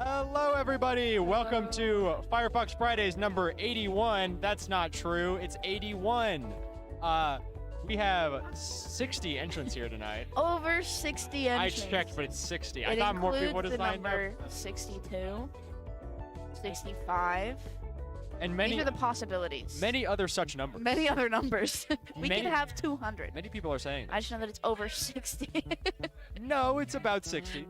Hello, everybody. Welcome to Firefox Fridays number 81. That's not true. It's 81. We have 60 entrants here tonight. Over 60 entrants. I checked, but it's 60. I It thought more people would includes have the signed up. number 62, 65. And These are the possibilities. many other such numbers. Many other numbers. We Many- could have 200. Many people are saying. I just know that it's over 60. No, it's about 60.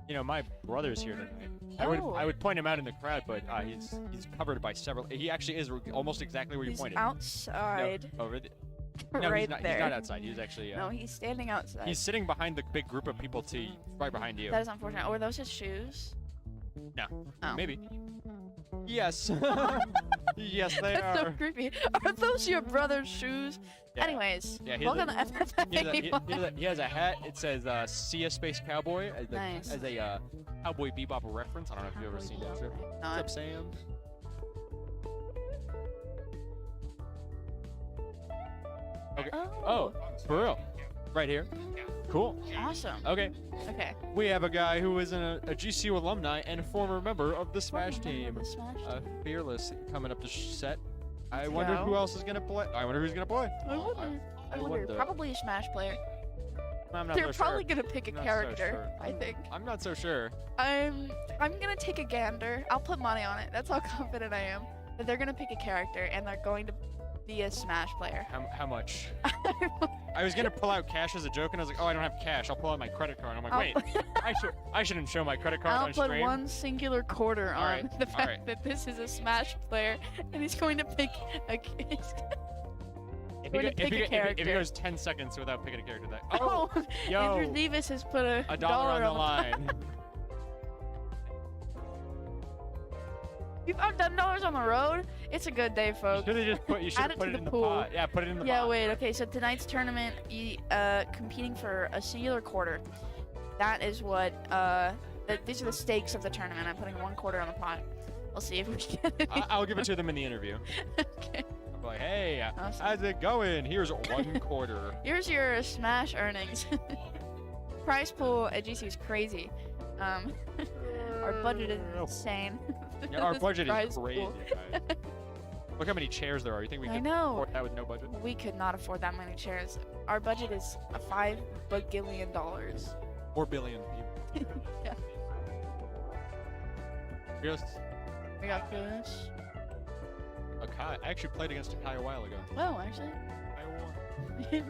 You know, my brother's here tonight. I would point him out in the crowd, but he's covered by several. He actually is almost exactly where you He's pointed. outside. No, over the, no, right he's not. there. He's not outside. He's actually. No, he's standing outside. He's sitting behind the big group of people right behind you. That is unfortunate. Were those his shoes? No. Oh. Maybe. Yes. Yes, they That's so are. creepy. Are those your brother's shoes? Yeah. Anyways, Yeah, welcome to FFA. He has a hat. It says CS Space Cowboy Nice. as a Cowboy Bebop reference. I don't know if you've ever seen that show. What's up, Sam? Okay. Oh, for real? Right here. Cool. Awesome. Okay. Okay. We have a guy who is a GCU alumni and a former member of the Smash team. The Smash team. Fearless coming up to set. I Let's wonder go. who else is gonna play. I wonder who's gonna play. I wonder. Probably a Smash player. I'm not They're so probably sure. gonna pick a Not so character. sure. I think. I'm not so sure. I'm gonna take a gander. I'll put money on it. That's how confident I am. That they're gonna pick a character and they're going to be a Smash player. How much? I was gonna pull out cash as a joke, and I was like, oh, I don't have cash. I'll pull out my credit card. I'm like, wait, I shouldn't show my credit card I'll on put stream. one singular quarter on Alright, the fact alright. that this is a Smash player and he's going to pick a. If going to pick a if he character. goes 10 seconds without picking a character, that Oh, yo, Andrew Davis has put a $1 on the line. line. You found $10 on the road? It's a good day, folks. You should Add have it put to it the in the pool. pot. Yeah, put it in the Yeah, pot. wait, okay, so tonight's tournament, competing for a singular quarter. That is what, these are the stakes of the tournament. I'm putting one quarter on the pot. We'll see if we get it. I'll give it to them in the interview. Okay. I'm like, hey, Awesome. how's it going? Here's 1 quarter. Here's your Smash earnings. Prize pool at GC is crazy. Our budget is insane. Yeah, our This budget is prize crazy, pool. guys. Look how many chairs there are. You think we I could know. afford that with no budget? We could not afford that many chairs. Our budget is $5 bagillion. 4 billion people. Yeah. Just We got this. Akai. I actually played against Akai a while ago. Oh, actually. I won.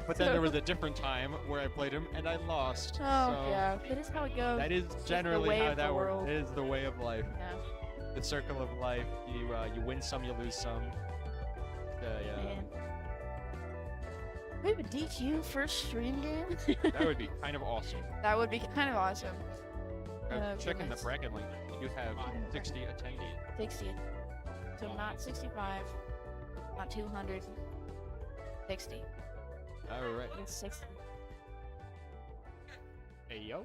But then there was a different time where I played him and I lost. Oh, so yeah. That is how it goes. That is the generally way how of the that works. world. It is the way of life. Yeah. The circle of life. You win some, you lose some. Yeah. Man. We have a DQ first stream game? That would be kind of awesome. That would be kind of awesome. Checking the goodness. bracket link. You have 60 attendees. 60. So not 65, not 200, 60. Alright. It's 60. Hey, yo.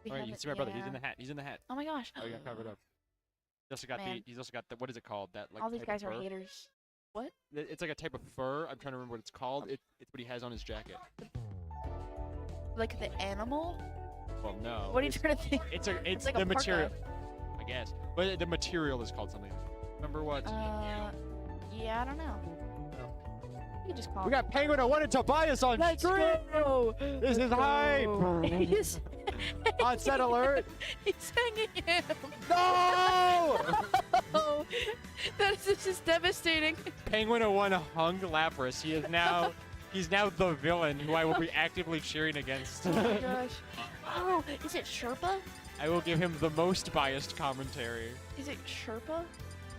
We Alright, have you it- see my brother. He's yeah. in the hat. He's in the hat. Oh my gosh. Oh, he got covered up. Man. He's also got the, what is it called? That like All these type guys of are fur? haters. It's like a type of fur. I'm trying to remember what it's called. It's what he has on his jacket. Like the animal? Well, no. What are you trying to think? It's like the a parka. material. I guess. But the material is called something. Remember what? Yeah, I don't know. You just call We got Penguin and wanted Tobias on Let's stream. go! This is hype. He's On set alert. He's hanging him. No! Oh, this is devastating. Penguin 01 hung Lapras. He's now the villain who I will be actively cheering against. Oh my gosh. Oh, is it Sherpa? I will give him the most biased commentary. Is it Sherpa?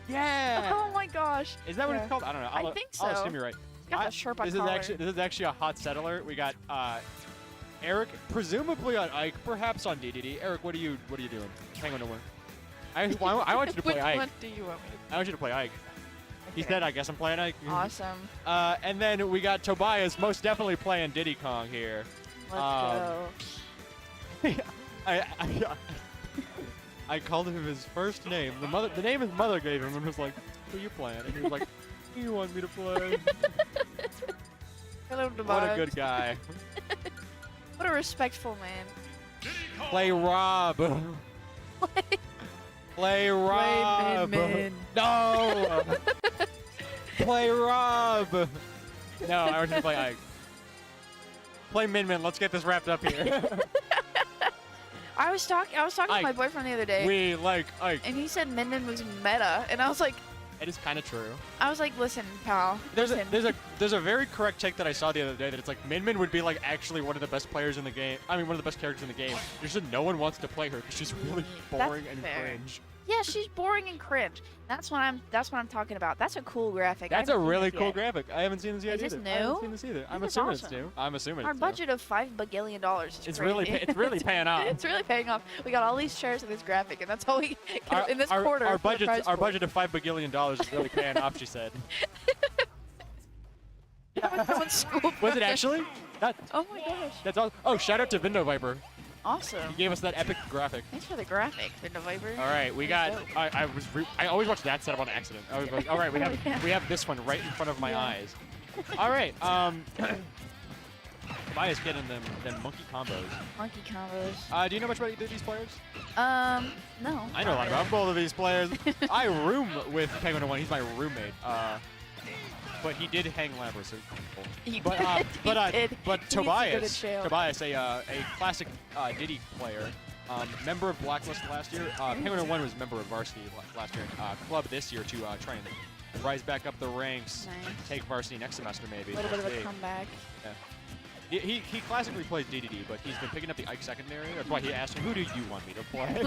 Yeah. Oh my gosh. Is that what Yeah. it's called? I don't know. I think I'll so. assume you're right. It's got the Sherpa This collar. is actually a hot set alert. We got Eric, presumably on Ike, perhaps on DDD. Eric, what are you doing? Penguin to win. I want you to play Which Ike. one do you want me to I want you to play Ike. He Okay. said, I guess I'm playing Ike. Awesome. And then we got Tobias, most definitely playing Diddy Kong here. Let's go. I called him his first name. The name his mother gave him, and was like, "Who you playing?" And he was like, "Who you want me to play?" Hello, What a Tobias. good guy. What a respectful man. Play Rob. Play Rob. Min. No. Play Rob. No, I was gonna play Ike. Play Min Min. Let's get this wrapped up here. I was talking to my boyfriend the other day. We like Ike. And he said Min Min was meta, and I was like, It is kind of true. listen, pal. There's a very correct take that I saw the other day that it's like Min Min would be like actually one of the best players in the game. I mean, one of the best characters in the game. There's just no one wants to play her because she's really boring and cringe. Yeah, she's boring and cringe. That's what I'm talking about. That's a cool graphic. That's a really cool graphic. I haven't seen this yet Is this either. new? I haven't seen this either. I'm This is assuming it's awesome. new. I'm assuming Our it's budget of $5 billion is It's crazy. it's really paying off. It's really paying off. We got all these shares of this graphic, and that's all we get in this quarter. Our for the prize our pool. budget of $5 billion is really paying off. She said. Someone's school Was it actually? Oh my gosh. That's all. Oh, shout out to Vindo Viper. Awesome. He gave us that epic graphic. Thanks for the graphic, Vindo Viper. All right, we got. That's dope. I always watch that setup on accident. I was like, all right, we have this one right in front of my eyes. All right. Maya's getting them monkey combos. Monkey combos. Do you know much about either of these players? No. I know a lot about both of these players. I room with Penguin 1. He's my roommate. But he did hang Labra, so He but did. but He needs to go to jail. Tobias, a classic Diddy player, member of Blacklist last year. Penguin 1 was member of Varsity last year. Club this year to try and rise back up the ranks, Nice. take Varsity next semester maybe. A little bit of We'll a see. comeback. Yeah. He classically plays DDD, but he's been picking up the Ike secondary. That's why he asked me, "Who do you want me to play?"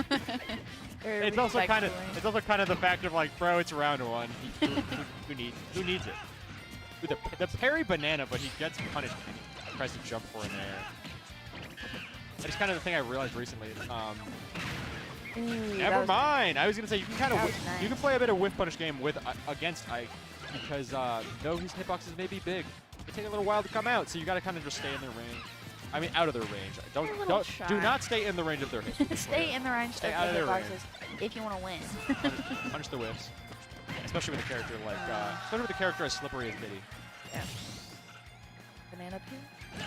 Very It's also kind respectfully. of the fact of like, bro, it's round one. Who needs it? Dude, the parry banana, but he gets punished when he tries to jump for an air. That is kind of the thing I realized recently. Ooh, Never mind. I was gonna say you can That was you can nice. play a bit of whiff punish game with against Ike because though his hitboxes may be big, they take a little while to come out. So you gotta kind of just stay in their range. I mean, out of their range. a little Do shy. not stay in the range of their hits. Stay in the range Stay of out of the their range. hitboxes if you want to win. Punish the whiffs, especially with a character like especially with a character as slippery as Diddy. Yeah. Banana peel?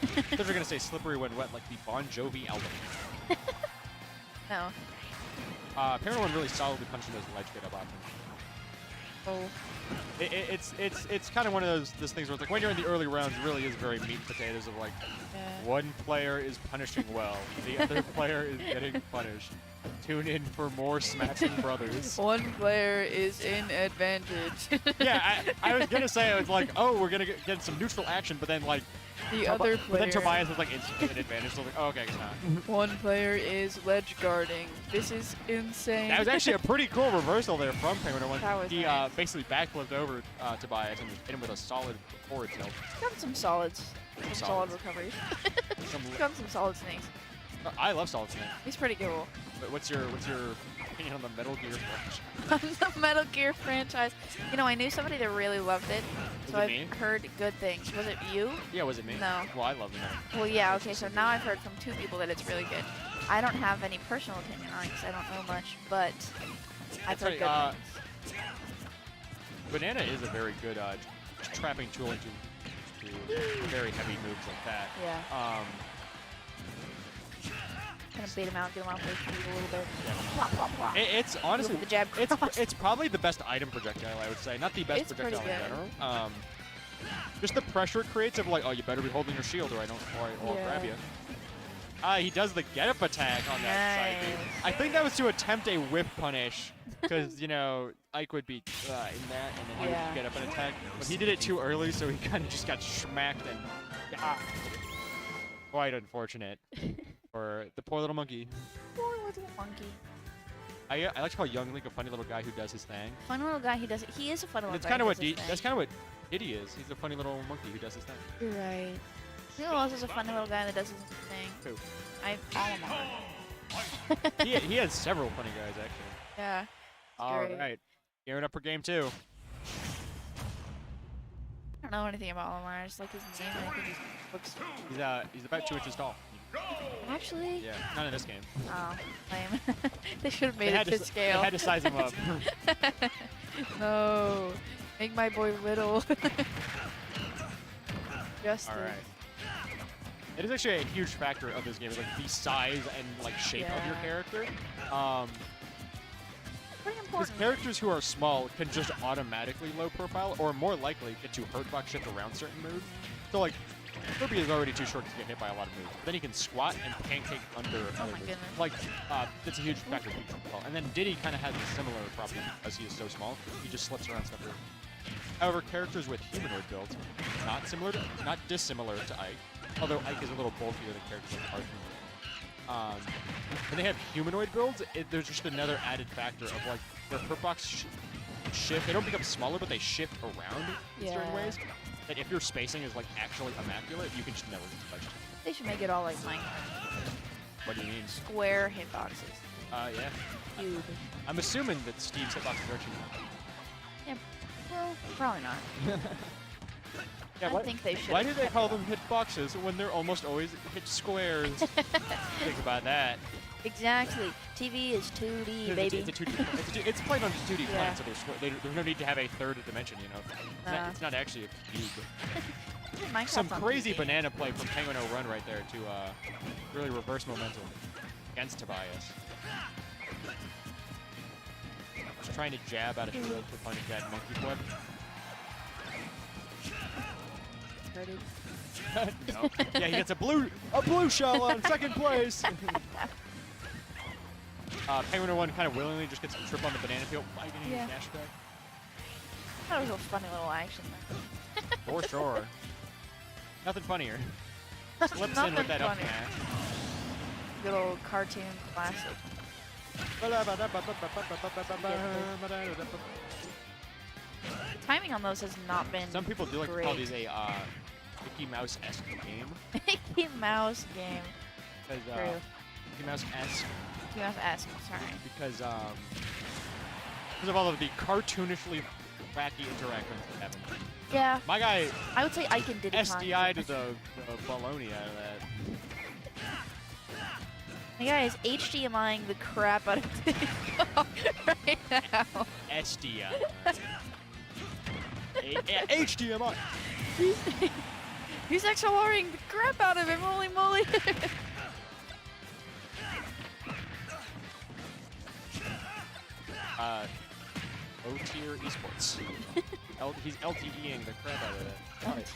I thought you were gonna say slippery when wet, like the Bon Jovi album. No. Parent 1 really solidly punching those ledge get up options. Oh. It's kind of one of those things where it's like when you're in the early rounds, it really is very meat and potatoes of like Yeah. one player is punishing well, the other player is getting punished. Tune in for more Smashing Brothers. One player is in advantage. Yeah, I was gonna say I was like, oh, we're gonna get some neutral action, but then like The other but then player. Tobias was like instant advantage. So I was like, oh, okay, it's not. One player is ledge guarding. This is insane. That was actually a pretty cool reversal there from Penguin 1. That was He nice. Basically backflipped over Tobias and hit him with a solid forward tilt. Got some solids. Some solid Solids. recoveries. Some, Got some solid snakes. I love Solid Snake. He's pretty cool. But what's your opinion on the Metal Gear franchise? The Metal Gear franchise. You know, I knew somebody that really loved it, so Was it I've me? heard good things. Was it you? Yeah, was it me? No. Well, I love the Metal. Well, yeah, okay, so now I've heard from two people that it's really good. I don't have any personal opinion on it because I don't know much, but I've That's heard right, good things. Banana is a very good trapping tool into very heavy moves like that. Yeah. Kind of bait him out, get him off their feet a little bit. Plop, plop, plop. It's honestly, With the jab cross. it's probably the best item projectile, I would say. Not the best It's pretty projectile in good. general. Just the pressure it creates of like, oh, you better be holding your shield or I'll Yeah. grab you. He does the get up attack on that side. Nice. I think that was to attempt a whip punish, because you know Ike would be in that, and then he Yeah. would get up and attack. But he did it too early, so he kind of just got smacked and quite unfortunate for the poor little monkey. Poor little monkey. I like to call Young Link a funny little guy who does his thing. Fun little guy, he does it. He is a fun little That's guy. kind of who what does his thing. that's kind of what Diddy is. He's a funny little monkey who does his thing. You're right. You know who else is a funny little guy that does his thing? Who? Alamo. he has several funny guys actually. Yeah. All great. right, gearing up for game 2. I don't know anything about Alamo. I just like his name. I think he looks. He's about 2 inches tall. Actually. Yeah, not in this game. Oh, lame. They should have They made had it to to s- scale. They had to size him up. No. Make my boy little. Justice. All right. It is actually a huge factor of this game, is like the size and like shape of your Yeah. character. Pretty Because important. characters who are small can just automatically low profile, or more likely get to hurtbox shift around certain moves. So like, Kirby is already too short to get hit by a lot of moves. But then he can squat and pancake under other my moves. goodness. Like, that's a huge factor of feature as well. And then Diddy kind of has a similar problem because he is so small. He just slips around stuff. However, characters with humanoid builds, not dissimilar to Ike, although Ike is a little bulkier than characters like Arthur. When they have humanoid builds, there's just another added factor of like their hurtbox shift. They don't become smaller, but they shift around in certain Yeah. ways. That if your spacing is like actually immaculate, you can just never get touched. They should make it all like Minecraft. What do you mean? Square hitboxes. Yeah. Cube. I'm assuming that Steve's hitboxes are actually. Yeah. Well, probably not. Yeah, I think they should. Why do they call them hitboxes when they're almost always hit squares? Think about that. Exactly. TV is 2D, baby. It's a 2D. It's played on 2D Yeah. planet, so there's no need to have a third dimension. You know, it's not actually a cube. Minecraft's Some on crazy 2D. banana play from Penguin O Run right there to really reverse momentum against Tobias. Just trying to jab out of shield to punish that monkey flip. Hurted. No. Yeah, he gets a blue shell on second place. Penguin O Run kind of willingly just gets a trip on the banana peel, getting Yeah. a dash attack. That was a funny little action there. For sure. Nothing funnier. Slips in Nothing with that up funny. smash. Good old cartoon classic. Timing on those has not been Some people do like to great. call these a Mickey Mouse-esque game. Mickey Mouse game. Because, True. Mickey Mouse-esque Mickey Mouse-esque, sorry. because of all of the cartoonishly wacky interactions that happen. Yeah, My guy I would say Ike and Diddy Kong. SDI'd the baloney out of that. The guy is HDMIing the crap out of Diddy Kong right now. SDI. HDMI. He's XLRing the crap out of him, holy moly. O-tier esports. He's LTEing the crap out of that. Alright.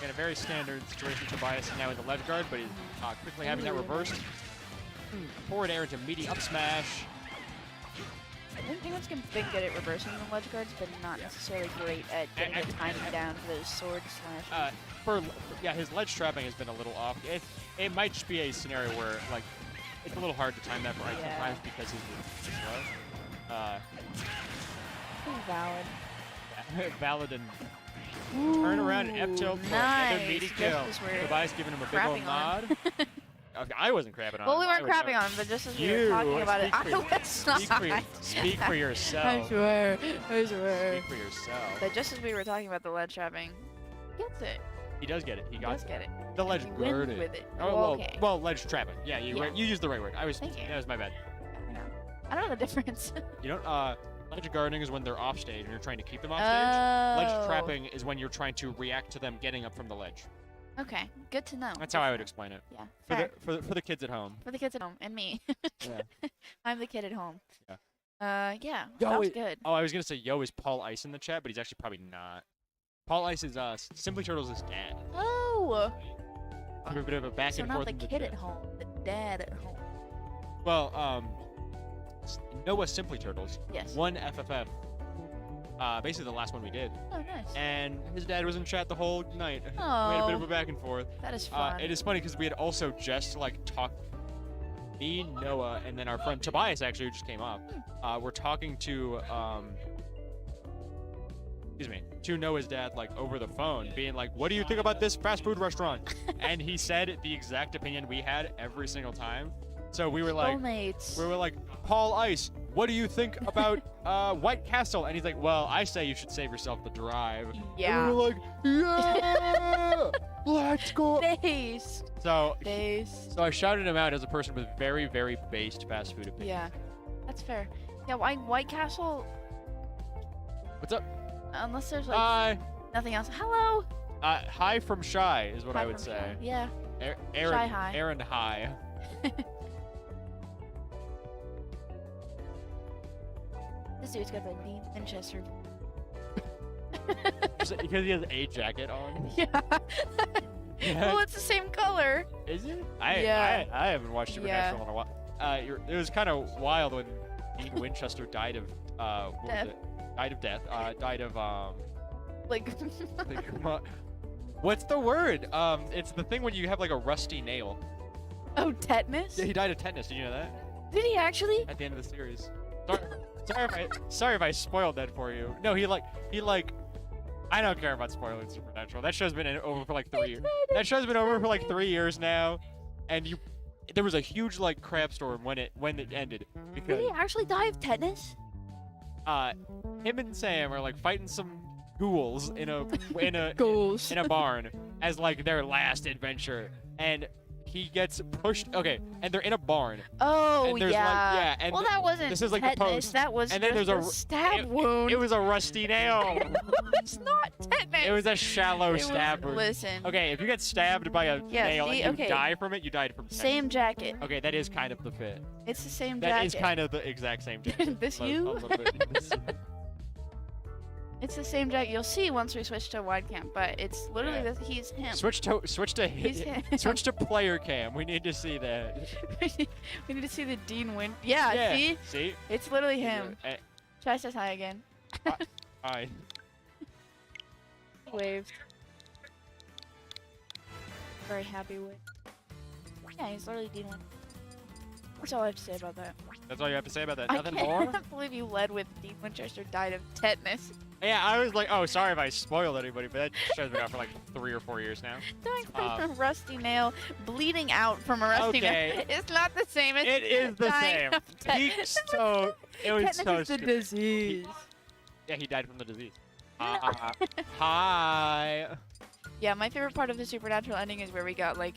In a very standard situation, Tobias is now in the ledge guard, but he's quickly having that reversed. Forward air into meaty up smash. I think Penguins can be good at reversing the ledge guards, but not necessarily great at getting the timing down for those sword slashes. His ledge trapping has been a little off. It might just be a scenario where like it's a little hard to time that for Ike Yeah. sometimes because he's slow. Pretty valid. Valid and turn around and F tilt for another nice. meaty Just kill. as we're Tobias giving him a big old crapping nod. I wasn't crapping on Well, him. we I weren't would crapping never- on him, but just as we You were talking about it, speak I for your- was not. Speak for yourself. I swear. I swear. Speak for yourself. But just as we were talking about the ledge trapping, he gets it. He does get it. He He got does get it. the ledge He wins guarded. with it. Oh, Well, well, okay. well, ledge trapping. Yeah, you Yeah. you used the right word. Thank you. That was my bad. I don't know the difference. You know, ledge guarding is when they're off stage and you're trying to keep them off stage. Ledge Oh. trapping is when you're trying to react to them getting up from the ledge. Okay, good to know. That's how I would explain it. Yeah, For fair. for the kids at home. For the kids at home and me. Yeah. I'm the kid at home. Yeah. Yeah. Yo, Sounds wait. good. Oh, I was gonna say yo is Paul Ice in the chat, but he's actually probably not. Paul Ice is Simply Turtles' dad. Oh. A bit of a back So and not forth. the in kid chat. at home, the dad at home. Well, Noah Simply Turtles Yes. won FFF. Basically the last one we did, Oh, nice. and his dad was in chat the whole night. We had a bit of Oh, a back and forth. that is fun. It is funny because we had also just like talked. Me, Noah, and then our friend Tobias actually who just came up. We're talking to to Noah's dad like over the phone, being like, "What do you think about this fast food restaurant?" And he said the exact opinion we had every single time. So we were like, Soulmates. Paul Ice, what do you think about White Castle? And he's like, well, I say you should save yourself the drive. Yeah. And we were like, yeah, let's go. Based. So I shouted him out as a person with very, very based fast food opinions. Yeah, that's fair. Yeah, White Castle, What's up? unless there's like Hi. nothing else. Hello. High from Shy is what Hi I would from say. Shy. Yeah. Aaron, Shy high. Aaron High. This dude's got the Dean Winchester. Because he has a jacket on. Yeah. Yeah. Well, it's the same color. Is it? Yeah. I haven't watched Supernatural in a while. It was kind of wild when Dean Winchester died of what was Death. it? Died of death. Died of Like. what's the word? It's the thing when you have like a rusty nail. Oh, tetanus? Yeah, he died of tetanus. Did you know that? Did he actually? At the end of the series. Sorry if I spoiled that for you. No, he I don't care about spoiling Supernatural. That show's been over for like 3 years. That show's been over for like 3 years now, and there was a huge like crab storm when it ended Did because he actually die of tetanus? him and Sam are like fighting some ghouls in a Goals. in a barn as like their last adventure, and he gets pushed. Okay, and they're in a barn. Oh, And there's, like, yeah. yeah, and well, that wasn't this is, like, the tetanus. post. That was And then just there's a a- stab wound. It was a rusty nail. It's not tetanus. It was a shallow It was- stab wound. Listen. Okay, if you get stabbed by a Yeah, nail see, and you okay. die from it, you died from tetanus. Same jacket. Okay, that is kind of the fit. It's the same That jacket. is kind of the exact same jacket. This A you? little bit. It's the same jacket. You'll see once we switch to wide cam, but it's literally Yeah. he's him. Switch to He's him. switch to player cam. We need to see that. We need to see the Dean win. Yeah, see? See? It's literally him. Eh, Try says hi again. Hi. Waved. Very happy with. Yeah, he's literally Dean win. That's all I have to say about that. That's all you have to say about that. I Nothing can't more? believe you led with Dean Winchester died of tetanus. Yeah, I was like, oh, sorry if I spoiled anybody, but that show's been out for like 3 or 4 years now. Dying from a rusty nail, bleeding out from a rusty Okay. nail. It's not the same. It's It is the dying same. of He tetanus. it was Tetanus so is the stupid. disease. Yeah, he died from the disease. Hi. Yeah, my favorite part of the Supernatural ending is where we got like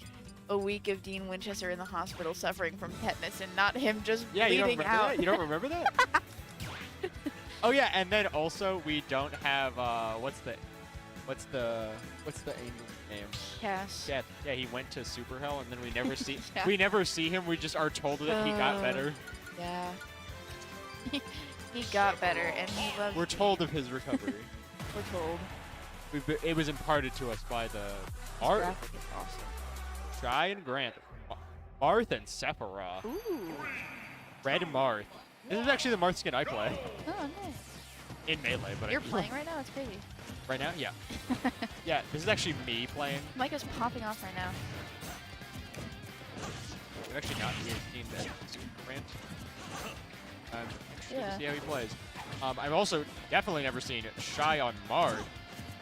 a week of Dean Winchester in the hospital suffering from tetanus and not him just Yeah, you don't bleeding remember out. that? You don't remember that? Oh yeah, and then also we don't have what's the angel's name? Cass. Yeah, he went to Super Hell, and then we never see Yeah. we never see him. We just are told that he got Oh. better. Yeah. He got better and he loves We're me. told of his recovery. We're told. It was imparted to us by the This art. graphic is awesome. Shy and Grant, Marth and Sephiroth, Ooh. Red Marth. This is actually the Marth skin I play Oh, nice. in Melee, but You're playing right now? It's crazy. right now. Yeah, yeah. This is actually me playing. Mic is popping off right now. I've actually not seen that Grant. I'm interested Yeah. to see how he plays. I've also definitely never seen Shy on Marth.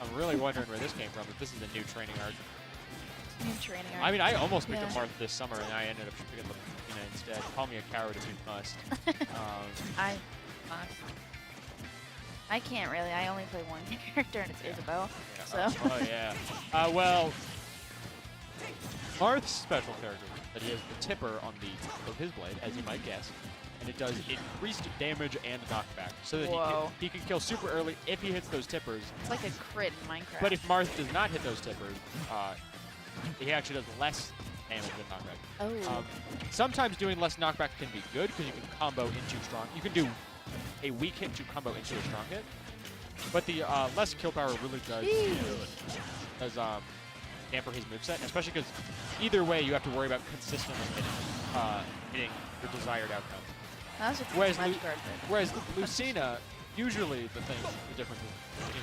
I'm really wondering where this came from. If this is a new training arc. New training arc. I mean, I almost picked Yeah. up Marth this summer, and I ended up picking up Lucina instead. Call me a coward if you must. I must. I can't really. I only play one character, and it's Yeah. Isabel. Yeah. So. Oh yeah. Well, Marth's special character is that he has the tipper on the tip of his blade, as you might guess, and it does increased damage and knockback, so that Whoa. he can kill super early if he hits those tippers. It's like a crit in Minecraft. But if Marth does not hit those tippers, he actually does less damage than knockback. Oh. Sometimes doing less knockback can be good because you can combo into strong. You can do a weak hit to combo into a strong hit, but the less kill power really does damper his moveset, especially because either way you have to worry about consistently hitting your desired outcome. That was a cool Whereas, ledge guard thing. whereas Lucina, usually the difference is,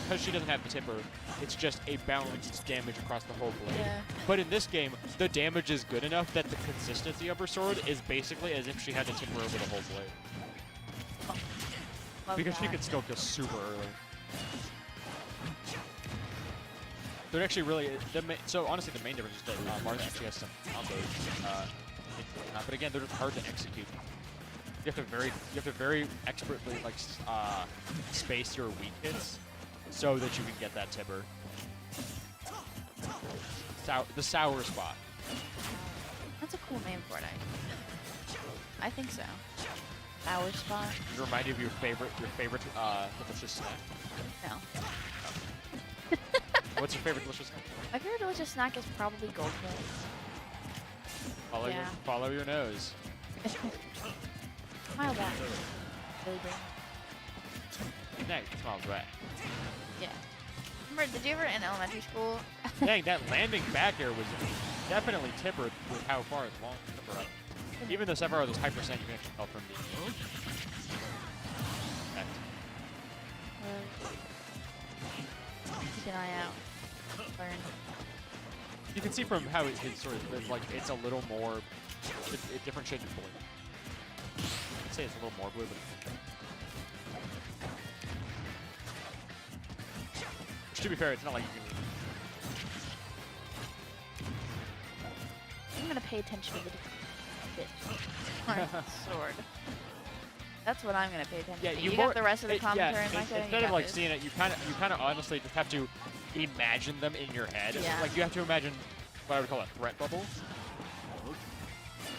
because she doesn't have the tipper, it's just a balanced damage across the whole blade. Yeah. But in this game, the damage is good enough that the consistency of her sword is basically as if she had the tipper over the whole blade. Love Because she that. can still kill super early. So it actually really, so honestly the main difference is that Marth actually has some combos. But again, they're just hard to execute. You have to very expertly like space your weak hits so that you can get that tipper. The sour spot. That's a cool name for it, I think so. Sour spot? Does it remind you of your favorite delicious snack? No. What's your favorite delicious snack? My favorite delicious snack is probably goldfish. Yeah. Follow your nose. Smile back. Really great. Nice, smiles right. Yeah. Remember, did you ever in elementary school? Dang, that landing back air was definitely tippered with how far it's long to tipper up. Even though Sephiroth was high percent, you can actually tell from the effect. Keep an eye out. Learn. You can see from how it's sort of like it's a little more a different shade of blue. I'd say it's a little more blue, but which, to be fair, it's not like you can. I'm gonna pay attention to the sword. That's what I'm gonna pay attention to. You got the rest of the commentary, Micah? Instead of like seeing it, you kind of honestly just have to imagine them in your head. Yeah. Like you have to imagine what I would call a threat bubble. You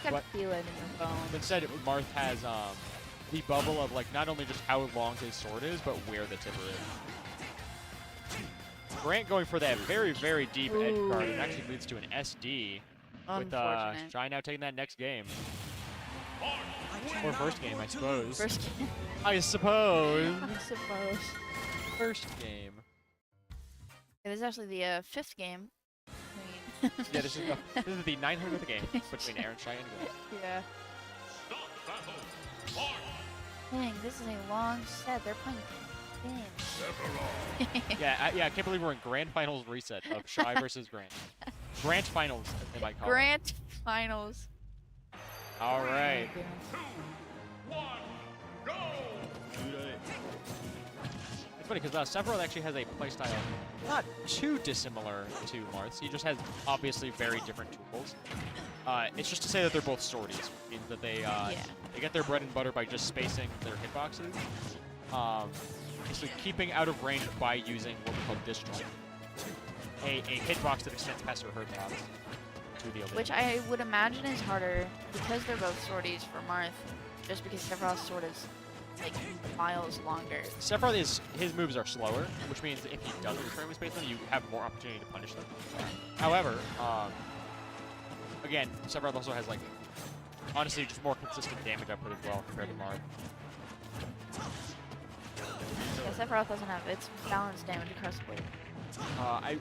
gotta feel it in your bones. Instead, Marth has the bubble of like not only just how long his sword is, but where the tipper is. Grant going for that very, very deep edge guard. It actually leads to an SD. With Shy now taking that next game. Or first game, I suppose. First game. I suppose. I suppose. First game. It is actually the fifth game. Yeah, this is the 900th game between Aaron, Shy, and Grant. Yeah. Dang, this is a long set. They're playing games. Yeah, I can't believe we're in Grand Finals reset of Shy versus Grant. Grant Finals, they might call it. Grant Finals. All right. It's funny because Sephiroth actually has a playstyle not too dissimilar to Marth's. He just has obviously very different tools. It's just to say that they're both swordies, which means that they get their bread and butter by just spacing their hitboxes. Basically keeping out of range by using what we call disjoint. A hitbox that extends past your hurt box to the elite. Which I would imagine is harder because they're both swordies for Marth, just because Sephiroth's sword is like miles longer. Sephiroth his moves are slower, which means if he doesn't extremely space them, you have more opportunity to punish them. However, again, Sephiroth also has like honestly just more consistent damage output as well compared to Marth. Yeah, Sephiroth doesn't have its balanced damage across the board.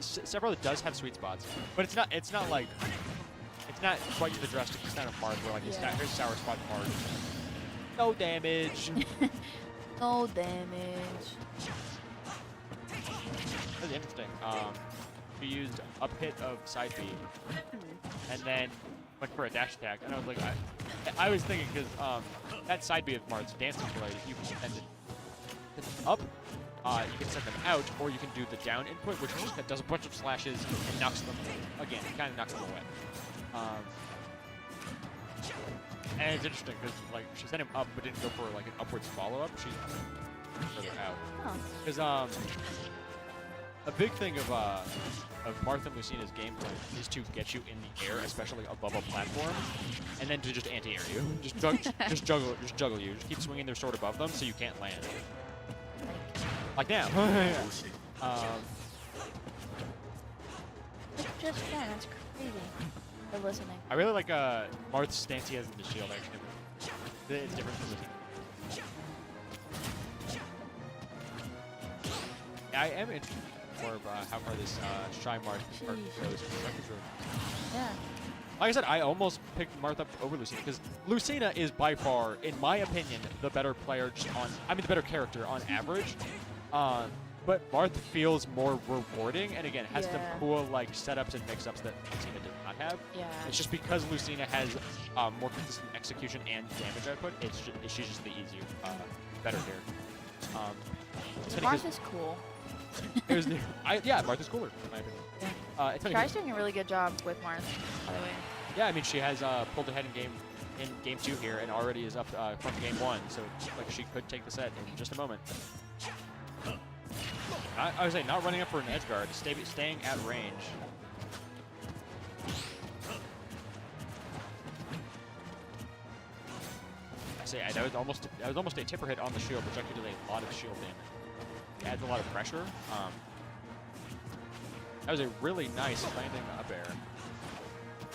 Sephiroth does have sweet spots, but it's not quite to the drastic extent of Marth, where like his sour spot Marth. No damage. No damage. That's interesting. We used up hit of side B, and then went for a dash attack, and I was like, I was thinking because that side B of Marth's dancing blade, you can send it up. You can send them out, or you can do the down input, which just does a bunch of slashes and knocks them, again, it kind of knocks them away. And it's interesting because like she sent him up, but didn't go for like an upwards follow-up. She further out. Because a big thing of Marth and Lucina's gameplay is to get you in the air, especially above a platform, and then to just anti-air you, just juggle you, just keep swinging their sword above them so you can't land. Like now. Just that's crazy. They're listening. I really like Marth's stance he has in the shield, actually. It's different from Lucina. Yeah, I am interested more of how far this Shy Marth part goes. Yeah. Like I said, I almost picked Marth up over Lucina because Lucina is by far, in my opinion, the better player the better character on average. But Marth feels more rewarding, and again, has some cool like setups and mix-ups that Lucina does not have. Yeah. It's just because Lucina has more consistent execution and damage output. She's just the easier, better character. Marth is cool. Marth is cooler in my opinion. Yeah. Shy's doing a really good job with Marth, by the way. Yeah, I mean she has pulled ahead in game 2 here, and already is up from game 1, so like she could take the set in just a moment. I would say not running up for an edge guard, staying at range. I say that was almost a tipper hit on the shield, which actually did a lot of shield damage. It adds a lot of pressure. That was a really nice landing up air.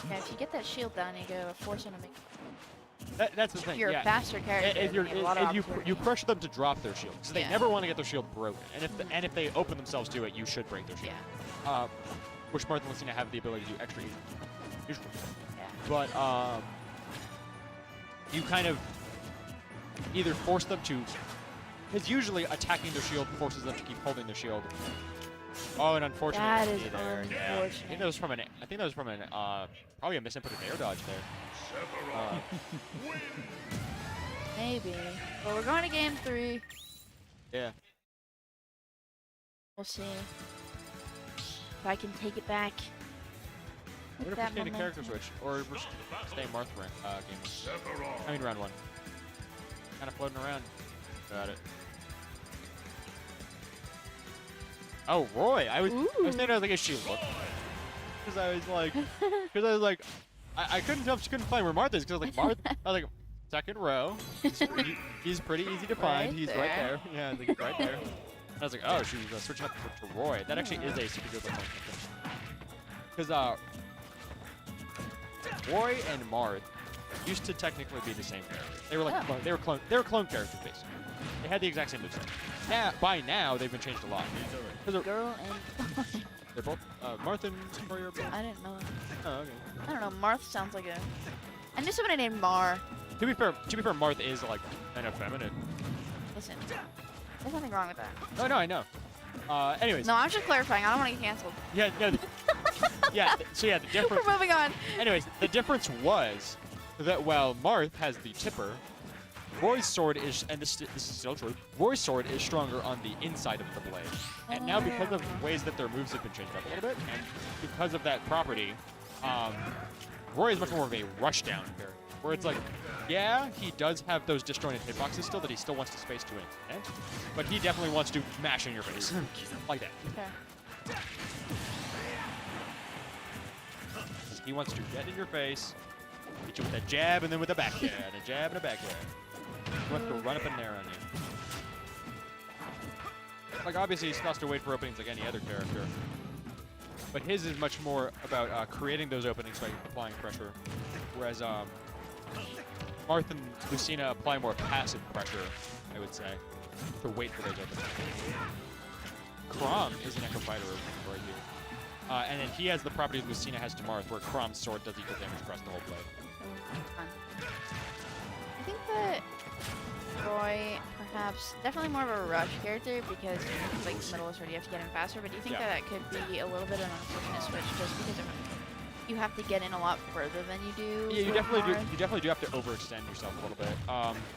Yeah, if you get that shield down, you go force him to make. That's the thing. You're yeah. a faster character. If, you're, then you have a lot of you pressure them to drop their shield because they Yeah. never want to get their shield broken, and if they open themselves to it, you should break their shield. Yeah. Which Marth and Lucina have the ability to do extra easy. Usually. Yeah. But you kind of either force them to, because usually attacking their shield forces them to keep holding their shield. Oh, and unfortunately, That is there. Yeah. I unfortunate. think that was from an probably a misinputted air dodge there. Maybe. Well, we're going to game 3. Yeah. We'll see if I can take it back. I wonder if we're staying a character switch, or we're staying Marth game. I mean round 1. Kind of floating around. Got it. Oh, Roy! I was thinking I was like a shield look. Because I was like, I couldn't tell if she couldn't find where Marth is because I was like, I was like, second row. He's pretty easy to find. Right He's there. right there. Yeah, I think he's right there. And I was like, oh, she was switching up to Roy. That actually is a super good look. Because Roy and Marth used to technically be the same character. They were like they were clone characters basically. They had the exact same moveset. By now they've been changed a lot. Girl and They're both Marth and Roy are both. I didn't know. Oh, okay. I don't know. Marth sounds like a. I knew somebody named Mar. To be fair, Marth is like an effeminate. Listen, there's nothing wrong with that. Oh no, I know. Anyways. No, I'm just clarifying. I don't want to get canceled. Yeah, no. Yeah. So yeah, the difference. We're moving on. Anyways, the difference was that while Marth has the tipper, Roy's sword is, and this is still true, Roy's sword is stronger on the inside of the blade. And now because of ways that their moves have been changed up a little bit, and because of that property, Roy is much more of a rush down character. Where it's like, yeah, he does have those disjointed hitboxes still that he still wants to space to an extent, but he definitely wants to mash in your face. Like that. Okay. He wants to get in your face, hit you with a jab and then with a back jab, and a jab and a back jab. He wants to run up in there on you. Like, obviously, he has to wait for openings like any other character. But his is much more about creating those openings by applying pressure. Whereas Marth and Lucina apply more passive pressure, I would say, to wait for those openings. Chrom is an Echo Fighter right here. And then he has the property Lucina has to Marth, where Chrom's sword does equal damage across the whole blade. I think that Roy, perhaps, definitely more of a rush character because he's like middle of sword, you have to get in faster. But do you think that that could be a little bit of an unfortunate switch just because of you have to get in a lot further than you do? Yeah, you definitely do have to overextend yourself a little bit,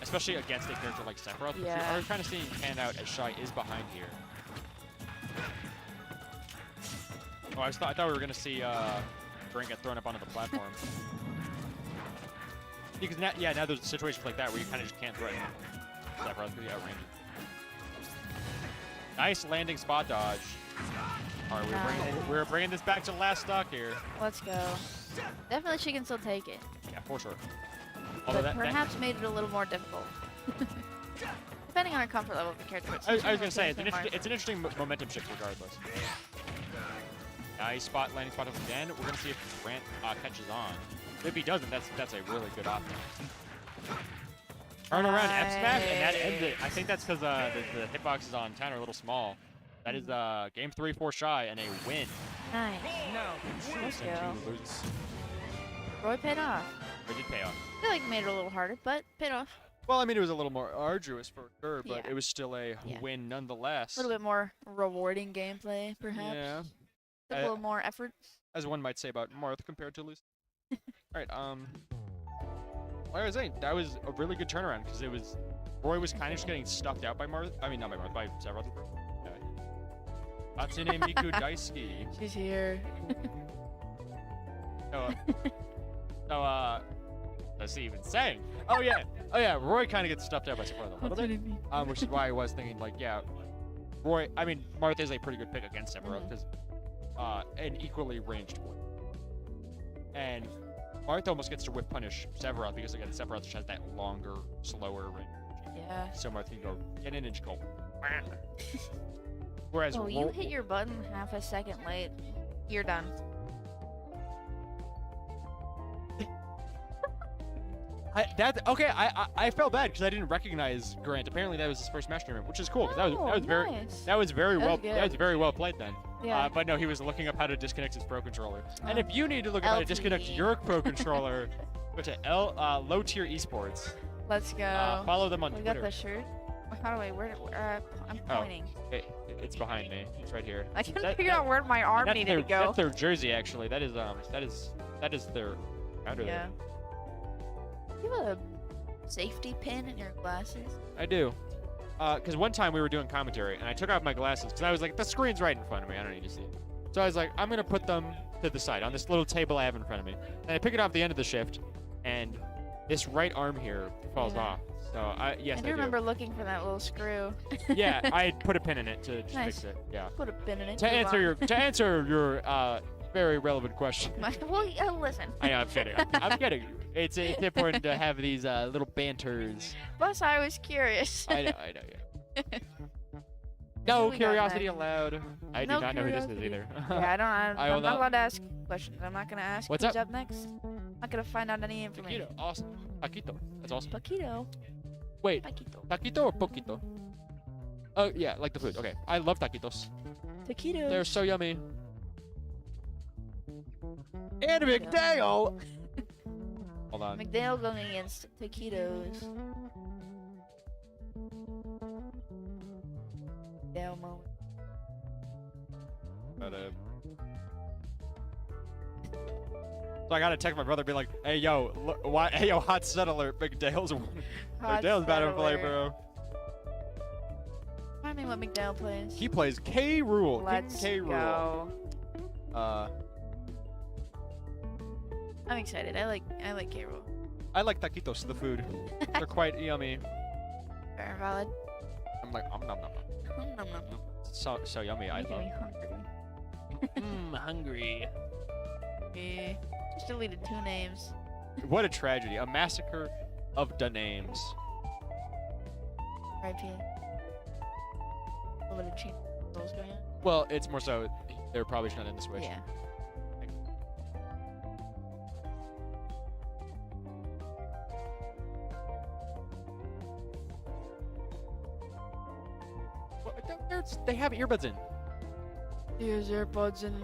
especially against a character like Sephiroth. Yeah. I was kind of seeing pan out as Shy is behind here. Oh, I thought we were gonna see Brink get thrown up onto the platform. Because now there's situations like that where you kind of just can't threaten Sephiroth because he outranges. Nice landing spot dodge. All right, we're bringing this back to the last stock here. Let's go. Definitely she can still take it. Yeah, for sure. Although but perhaps made it a little more difficult. Depending on her comfort level of the character. I was going to say, it's an interesting momentum shift regardless. Nice landing spot again. We're going to see if Grant catches on. If he doesn't, that's a really good option. Turn around F smash, and that ends it. I think that's because the hitboxes on 10 are a little small. That is game 3 for Shy and a win. Nice. No. Let's go. Roy paid off. Roy did pay off. I feel like it made it a little harder, but paid off. Well, I mean, it was a little more arduous for sure, but Yeah. it was still a win nonetheless. A little bit more rewarding gameplay, perhaps. Yeah. A little more effort. As one might say about Marth compared to Lucy. All right. Like I was saying, that was a really good turnaround because it was Roy was kind of just getting stuffed out by Marth. I mean, not by Marth, by Sephiroth. Hatsune Miku Daisuke. She's here. Let's see even saying. Oh yeah, Roy kind of gets stuffed out by Sephiroth a little bit. Which is why I was thinking like, yeah, Roy. I mean, Marth is a pretty good pick against Sephiroth because an equally ranged one. And Marth almost gets to whip punish Sephiroth because again, Sephiroth just has that longer, slower range. Yeah. So Marth can go get in and just go. Whereas you hit your button half a second late. You're done. I felt bad because I didn't recognize Grant. Apparently that was his first Smash tournament, which is cool because Oh, nice. that was very That was well played then. Yeah. But no, he was looking up how to disconnect his Pro Controller. And Oh. if you need to look up how to LT. disconnect your Pro Controller, go to Low Tier Esports. Let's go. Follow them on We Twitter. got the shirt. How do I? I'm Oh. pointing. It's behind me. It's right here. I couldn't That- figure out where my arm that's needed their, to go. That's their jersey, actually. That is their founder. Yeah. You have a safety pin in your glasses. I do. Because one time we were doing commentary, and I took off my glasses because I was like, the screen's right in front of me. I don't need to see it. So I was like, I'm going to put them to the side on this little table I have in front of me. And I pick it off the end of the shift, and this right arm here falls Yeah. off. So, yes, I do remember looking for that little screw. Yeah, I put a pin in it to just Nice. fix it. Yeah. Put a pin in it. To move answer on. your very relevant question. Well, listen. I know, I'm kidding. I'm kidding. It's important to have these little banters. Plus, I was curious. I know, yeah. No Who we got curiosity next? allowed. I do No not know who this is curiosity. either. Yeah, I will I'm not not- allowed to ask questions. I'm not gonna ask What's who's up? up next. I'm not gonna find out any information. Taquito, awesome. Taquito, that's awesome. Paquito. Wait, Paquito. taquito or poquito? Oh yeah, like the food. Okay, I love taquitos. Taquito. They're so yummy. And McDale. Hold on. McDale going against taquitos. McDale moment. So I gotta text my brother, be like, "Hey yo, why? Hey yo, hot set alert! McDale's Hot McDale's about to set play, alert. bro. Remind me what McDale plays. He plays K Rule. Let's K Rule. go. I'm excited. I like K-Rool. I like taquitos, the food. They're quite yummy. Fair and valid. I'm like, nom nom nom. Nom, nom, nom. So yummy. I Making love. me hungry. Hungry. Eh, just deleted 2 names. What a tragedy. A massacre of the names. RIP. A little bit of cheat rules going on. Well, it's more so they're probably not in the Switch. Yeah. They have earbuds in. Here's AirPods and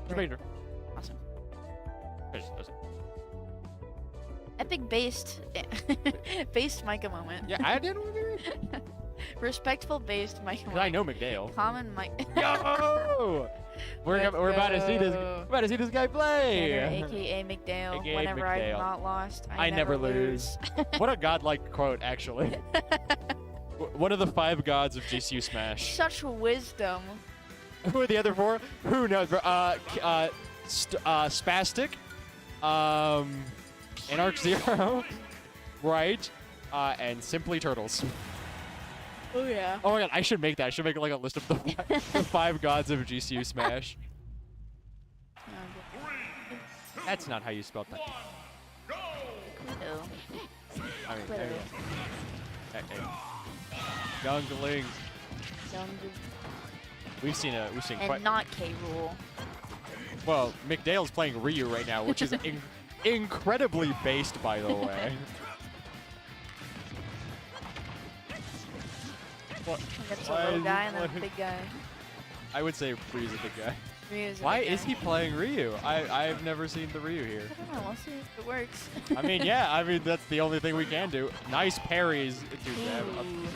Right. awesome. Just does it. Epic based Micah moment. Yeah, I didn't agree. Respectful based Micah Because I moment. know McDale. Common Mike. Yo! We're about to see this. go. We're about to see this guy play. AKA McDale. AKA Whenever McDale. I'm not lost, I never lose. What a godlike quote, actually. One of the 5 gods of GCU Smash. Such wisdom. Who are the other 4? Who knows? Spastic, Anarch Zero, right, and Simply Turtles. Oh yeah. Oh my god, I should make that. I should make like a list of the 5 gods of GCU Smash. That's not how you spell that. I mean, there you go. Hey. Younglings. We've seen And quite. not K-Rool. Well, McDale's playing Ryu right now, which is incredibly based, by the way. What? That's a Why little is guy he and then a playing- big guy. I would say Ryu's a big guy. Ryu's a Why big is guy. he playing Ryu? I've never seen the Ryu here. I don't know. We'll see if it works. I mean, yeah, that's the only thing we can do. Nice parries. Dude, Ooh.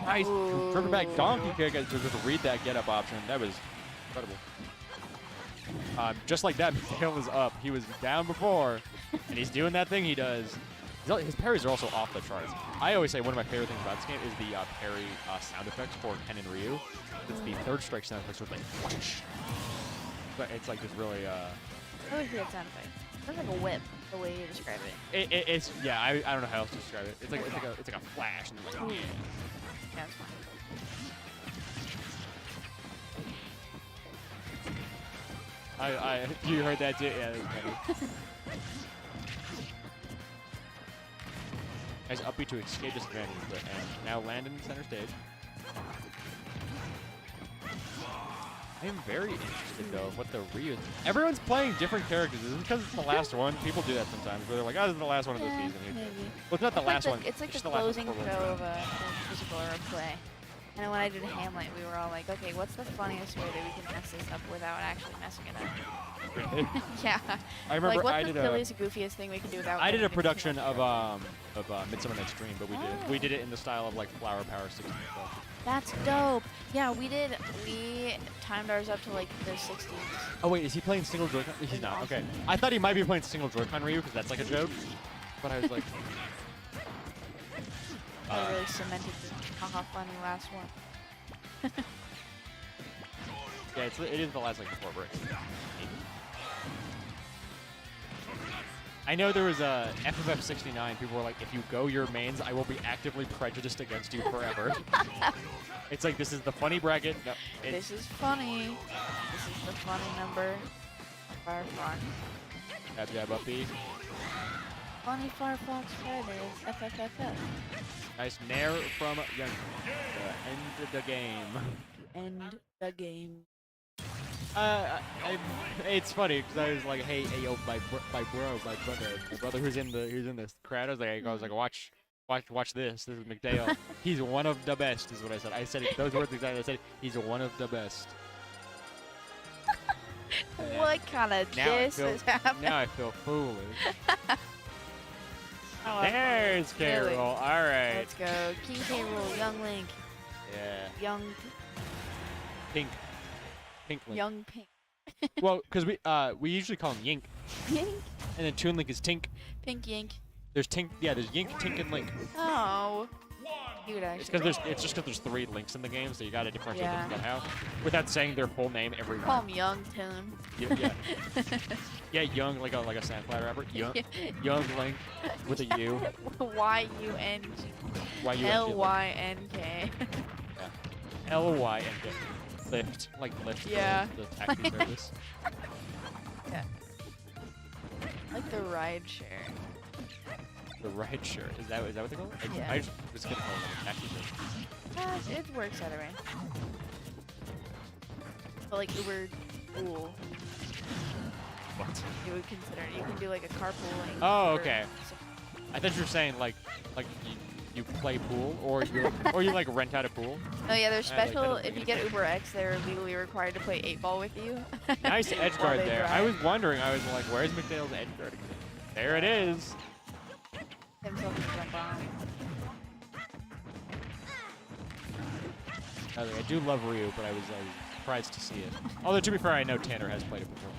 Nice. Ooh. Triple back donkey kick to just read that get up option. That was incredible. Just like that, McDale was up. He was down before, and he's doing that thing he does. His parries are also off the charts. I always say one of my favorite things about this game is the parry sound effects for Ken and Ryu. It's the third strike sound effects with like whoosh. But it's like just really I always hear that sound effect. It sounds like a whip, the way you describe it. it's yeah, I don't know how else to describe it. It's like a flash and like, yeah. Yeah, it's fine. You heard that too? Yeah, that was funny. Nice up B to escape disadvantage, but and now land in center stage. I am very interested though of what the Ryu. Everyone's playing different characters. Is it because it's the last one? People do that sometimes, where they're like, "Oh, this is the last one of this season." Maybe. Well, it's not the last one. It's like the just last closing one. show of a physical or a play. And when I did Hamlet, we were all like, okay, what's the funniest way that we can mess this up without actually messing it up? Really? Yeah. I remember like, what's I the did silliest, goofiest thing we can do without? I did a getting into production too of much Midsummer Night's Dream, but we did it in the style of like Flower Power 60 stuff. That's dope. Yeah, we timed ours up to like the 60s. Oh wait, is he playing single Joy-Con? He's not. Okay. I thought he might be playing single Joy-Con Ryu because that's like a joke. But I was like, I really cemented the haha funny last one. yeah, it is the last like 4 bricks. I know there was a FFF69. People were like, if you go your mains, I will be actively prejudiced against you forever. It's like, this is the funny bracket. No, this is funny. This is the funny number. Firefox. Jab, jab, up B. Funny Firefox Fridays. FFFF. Nice nair from Young. End the game. End the game. It's funny because I was like, hey, yo, my brother who's in this crowd. I was like, watch this. This is McDale. He's one of the best, is what I said. I said it, those words exactly. I said he's one of the best. What kind of diss is happening? Now I feel foolish. Oh, There's K-Rool. really? All right. Let's go. King K-Rool, Young Link. Yeah. Young Pink Link. Young Pink. Well, because we usually call him Yink, Yink? and then Toon Link is Tink. Pink Yink. There's Tink. Yeah, there's Yink, Tink, and Link. Oh. Cute, actually. It's just because there's 3 links in the game, so you gotta differentiate Yeah. them somehow, without saying their full name every Call time. him Young Toon. Yeah. Yeah, Young, like a SoundCloud rapper. Young Link with a U. Y-U-N-G. Y-U-N-G. L-Y-N-K. Yeah. L-Y-N-K. Lyft, like Lyft. Yeah. The taxi service. Yeah. Like the ride share. The ride share. Is that what they call it? Yeah. I just gonna call it like a taxi service. It works either way. But like Uber Pool, What? you would consider it. You can do like a carpooling. Oh, for- okay. I thought you were saying like you play pool or you like rent out a pool. Oh yeah, there's I like special. that. If you get Uber X, they're legally required to play 8-ball with you. Nice edge while guard they there. drive. I was wondering. I was like, where's McDale's edge guard? There it is. Himself and jump on. I do love Ryu, but I was surprised to see it. Although to be fair, I know Tanner has played it before.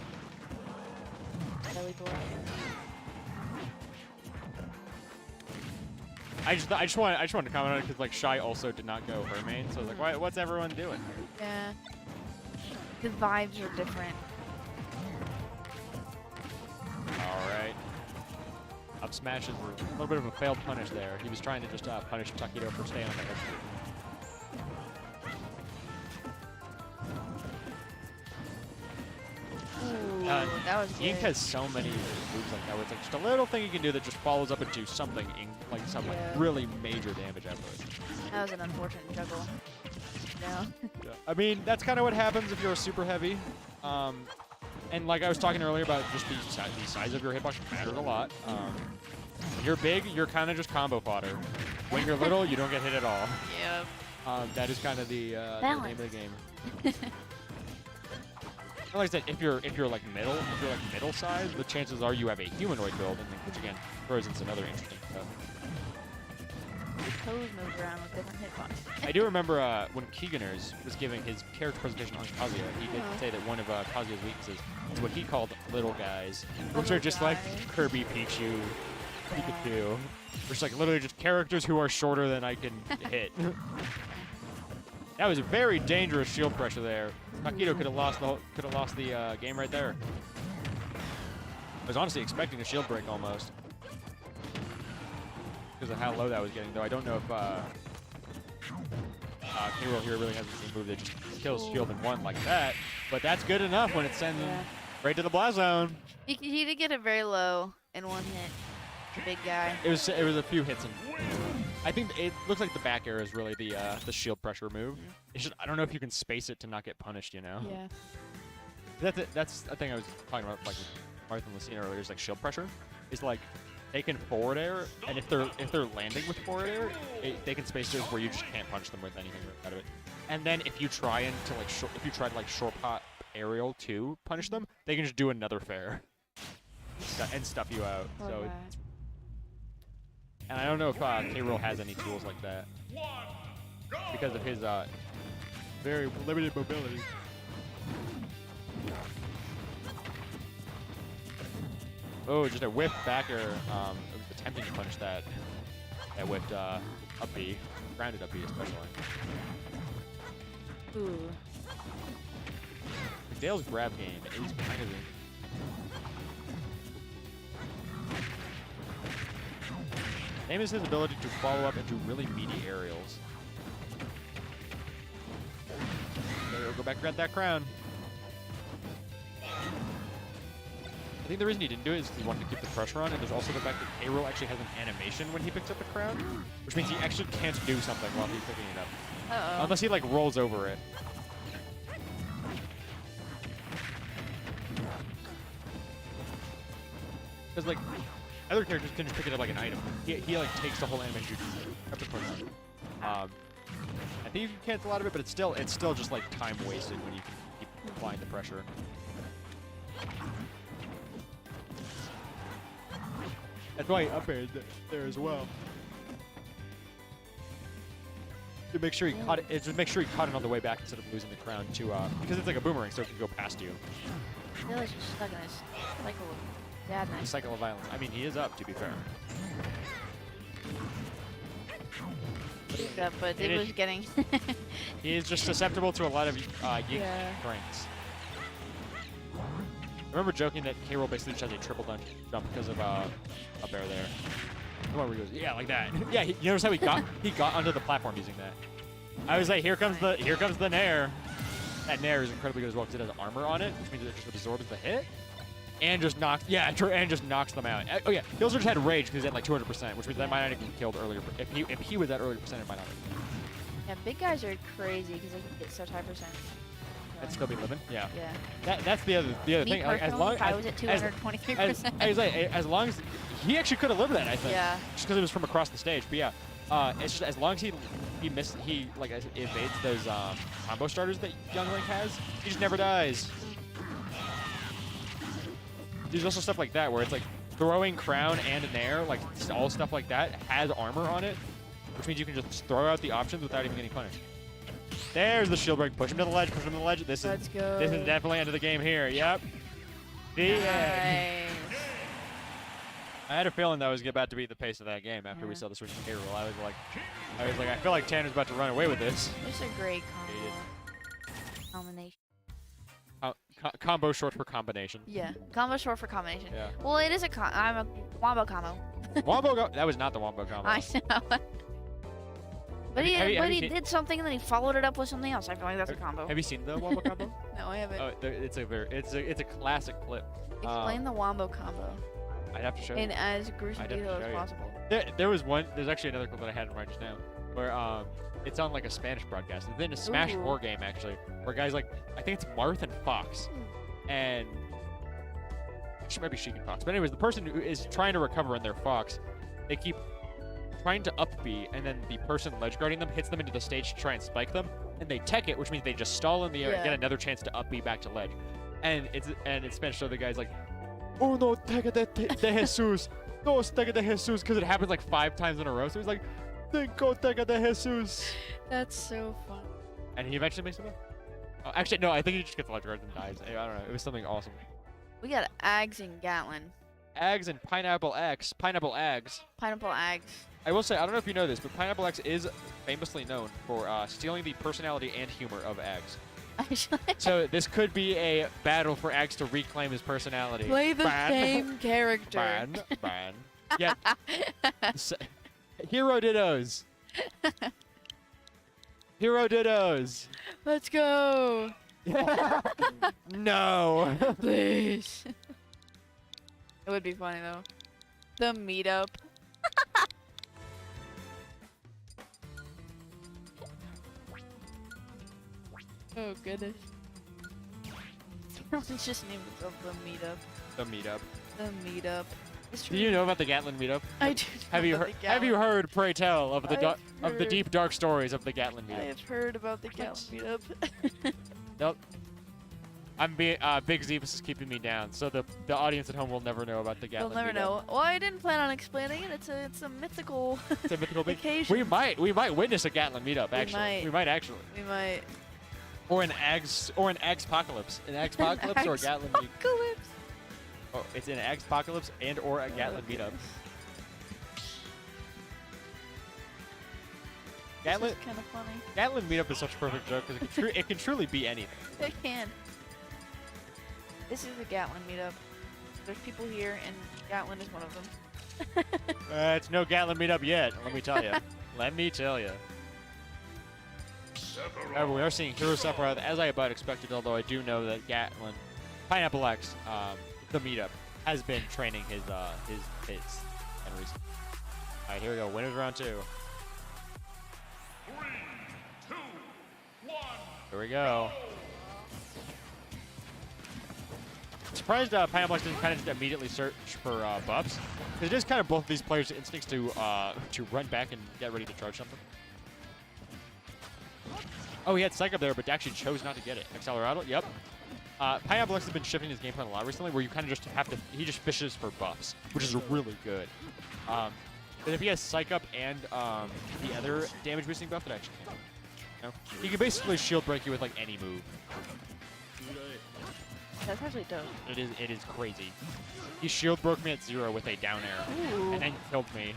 Belly boy. I just wanted to comment on it because like Shy also did not go her main, so I was like, what's everyone doing? Yeah. The vibes are different. All right. Up smashes were a little bit of a failed punish there. He was trying to just punish Taquito for staying on that edge. Ooh, that was good. Yink has so many moves like that where it's like just a little thing you can do that just follows up into something like some like really major damage afterwards. That was an unfortunate juggle. Yeah. Yeah. I mean, that's kind of what happens if you're a super heavy. And like I was talking earlier about just the size of your hitbox matters a lot. When you're big, you're kind of just combo fodder. When you're little, you don't get hit at all. Yep. That is kind of the name of the game. And like I said, if you're like middle size, the chances are you have a humanoid build, which again throws into another interesting stuff. Your toes move around with different hitboxes. I do remember when Keeganers was giving his character presentation on Kazuya, he did say that one of Kazuya's weaknesses is what he called little guys, which are just like Kirby, Pichu, Pikachu, which like literally just characters who are shorter than I can hit. That was a very dangerous shield pressure there. Taquito could have lost the game right there. I was honestly expecting a shield break almost because of how low that was getting, though I don't know if K-Rool here really has a move that just kills shield in one like that, but that's good enough when it sends him right to the blast zone. He did get it very low in one hit. the big guy. It was a few hits, and I think it looks like the back air is really the shield pressure move. It's just I don't know if you can space it to not get punished. You know. Yeah. That's the thing I was talking about, like with Martha and Lucina earlier. Is like shield pressure. Is like they can forward air, and if they're landing with forward air, they can space it where you just can't punch them with anything out of it. And then if you try to like short pot aerial to punish them, they can just do another fair and stuff you out. Oh, So, wow. and I don't know if K-Rool has any tools like that because of his very limited mobility. Oh, just a whiff backer. It was attempting to punish that. That whipped up B, grounded up B especially. Ooh. Dale's grab game is kind of. Name is his ability to follow up and do really meaty aerials. There, go back, grab that crown. I think the reason he didn't do it is he wanted to keep the pressure on, and there's also the fact that K-Rool actually has an animation when he picks up the crown, which means he actually can't do something while he's picking it up. Uh-oh. Unless he, like, rolls over it. Because, like, other characters can just pick it up like an item. He like, takes the whole animation up to push. I think you can cancel out of it, but it's still just, like, time wasted when you can keep applying the pressure. That's why he up aired there as well. To make sure he caught it, just make sure he caught it on the way back instead of losing the crown to because it's like a boomerang, so it can go past you. I feel like he's stuck in this cycle of The sadness. cycle of violence. I mean, he is up, to be fair. Yeah, but it was getting. He is just susceptible to a lot of yank Yeah. pranks. I remember joking that K-Rool basically just has a triple jump because of a bear there. The one where he goes, yeah, like that. Yeah, you notice how he got onto the platform using that. I was like, here comes the nair. That nair is incredibly good as well because it has armor on it, which means it just absorbs the hit and just knocks them out. Oh yeah, he also just had rage because he's at like 200%, which means that might not have been killed earlier. If he was at earlier percent, it might not have. Yeah, big guys are crazy because they can get such high percent. And still be living. Yeah. Yeah. That's the other Me thing. Like, as personally, long if I was at 223%. as long as he actually could have lived that, I think. Yeah. Just because it was from across the stage. But yeah, it's just as long as he evades those combo starters that Young Link has, he just never dies. There's also stuff like that where it's like throwing crown and an air, like all stuff like that has armor on it, which means you can just throw out the options without even getting punished. There's the shield break. Push him to the ledge. Push him to the ledge. This is definitely end of the game here. Yep. The end. I had a feeling that was about to be the pace of that game after we saw the switch to K-Rool. I was like, I feel like Tanner's about to run away with this. It's a great combination. Combo short for combination. Yeah, combo short for combination. Yeah. Well, it is I'm a wombo combo. That was not the wombo combo. I know. But he did something and then he followed it up with something else. I feel like that's a combo. Have you seen the wombo combo? No, I haven't. Oh, it's a classic clip. Explain the wombo combo I'd have to show you. in as gruesome detail as possible. There's actually another clip that I had in mind just now, where it's on like a Spanish broadcast. It's in a Smash 4 game actually, where guys like I think it's Marth and Fox, and she might be Sheik and Fox. But anyways, the person who is trying to recover in their Fox, they keep trying to up B, and then the person ledge guarding them hits them into the stage to try and spike them, and they tech it, which means they just stall in the air and get another chance to up B back to ledge. And it's Spanish, so the guy's like, oh no, tega de Jesus, no tega de Jesus, because it happens like 5 times in a row. So he's like, cinco tega de Jesus. That's so fun. And he eventually makes it up. Oh, actually, no, I think he just gets ledge guards and dies. I don't know. It was something awesome. We got Ags and Gatlin. Ags and Pineapple X. Pineapple Ags. Pineapple Ags. I will say, I don't know if you know this, but Pineapple X is famously known for stealing the personality and humor of Ags. So this could be a battle for Ags to reclaim his personality. Play the same character. Ban. Yeah. Hero Dittos. Hero Dittos. Let's go. No. Please. It would be funny though. The meetup. Oh goodness. Let's just name it the meetup. The meetup. The meetup. Do you know about the Gatlin meetup? I do. Have you heard? Have you heard? Pray tell of the I've heard. deep dark stories of the Gatlin I meetup. have heard about the Gatlin meetup. Nope. Big Zebus is keeping me down, so the audience at home will never know about the They'll Gatlin never meetup. know. Well, I didn't plan on explaining it. It's a mythical It's a mythical big. occasion. We might witness a Gatlin meetup. Actually, might. we might actually. We might. Or an Ags-pocalypse. An Ags-pocalypse or a Gatlin meetup. Apocalypse. Oh, it's an Ags-pocalypse and or a Gatlin meetup. This is kind of funny. Gatlin meetup is such a perfect joke because it can truly be anything. It can. This is the Gatlin meetup. There's people here, and Gatlin is one of them. It's no Gatlin meetup yet. Let me tell you. Let me tell you. However, we are seeing Hero Sephiroth as I about expected, although I do know that Gatlin, Pineapple X, the meetup, has been training his hits and recent. Alright, here we go. Winners round 2. 3, 2, 1. Here we go. Surprised Pineapple X didn't kind of just immediately search for buffs. Because it is kind of both of these players' instincts to run back and get ready to charge something. Oh, he had Psych up there, but actually chose not to get it. Accelerado, yep. Pineapple X has been shifting his game plan a lot recently, where you kind of just have to, he just fishes for buffs, which is really good. But if he has Psych up and the other damage boosting buff, that actually can't. You know? He can basically shield break you with like any move. That's actually dope. It is crazy. He shield broke me at 0 with a down air, Ooh. and then killed me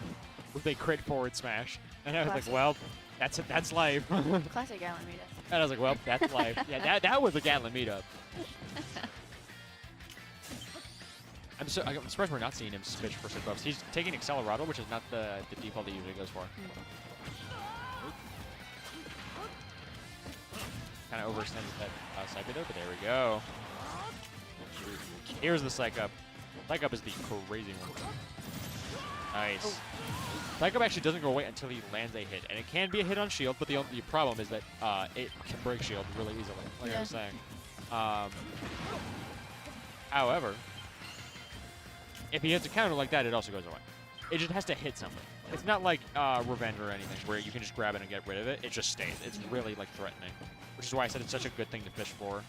with a crit forward smash. And I was Classic. like, well, that's it. That's life. Classic Gatlin meetup. And I was like, well, that's life. Yeah, that was a Gatlin meetup. I'm surprised we're not seeing him switch for some buffs. He's taking Accelerado, which is not the default he usually goes for. Kind of overextended that Psych there, but there we go. Here's the Psych up. Psych up is the crazy one. Nice. Psych up actually doesn't go away until he lands a hit, and it can be a hit on shield, but the problem is that it can break shield really easily, like I was saying. However, if he hits a counter like that, it also goes away. It just has to hit something. It's not like Revenge or anything where you can just grab it and get rid of it. It just stays. It's really like threatening, which is why I said it's such a good thing to fish for.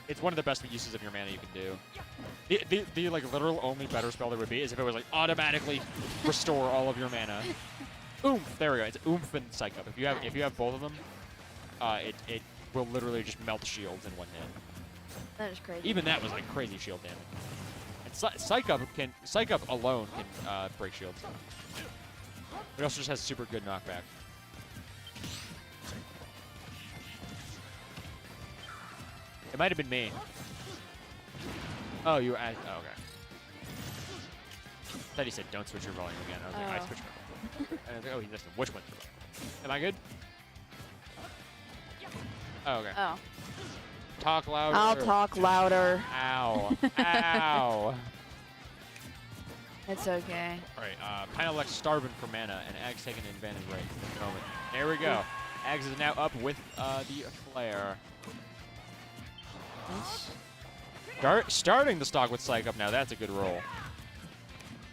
It's one of the best uses of your mana you can do. The like literal only better spell there would be is if it was like automatically restore all of your mana. Oomph. There we go. It's Oomph and Psych up. If you have both of them, it will literally just melt shields in one hit. That is crazy. Even that was like crazy shield damage. And Psych up alone can break shields. It also just has super good knockback. It might have been me. Oh, you were at, oh, okay. I thought he said don't switch your volume again. I was like, I switched my volume. And I was like, oh, he missed it. Which one? Am I good? Oh, okay. Oh. Talk louder. I'll talk louder. Ow. Ow. It's okay. All right, Pineapple X starving for mana, and Ags taking an advantage right at the moment. There we go. Ags is now up with the flare. Starting the stock with Psych up now. That's a good roll.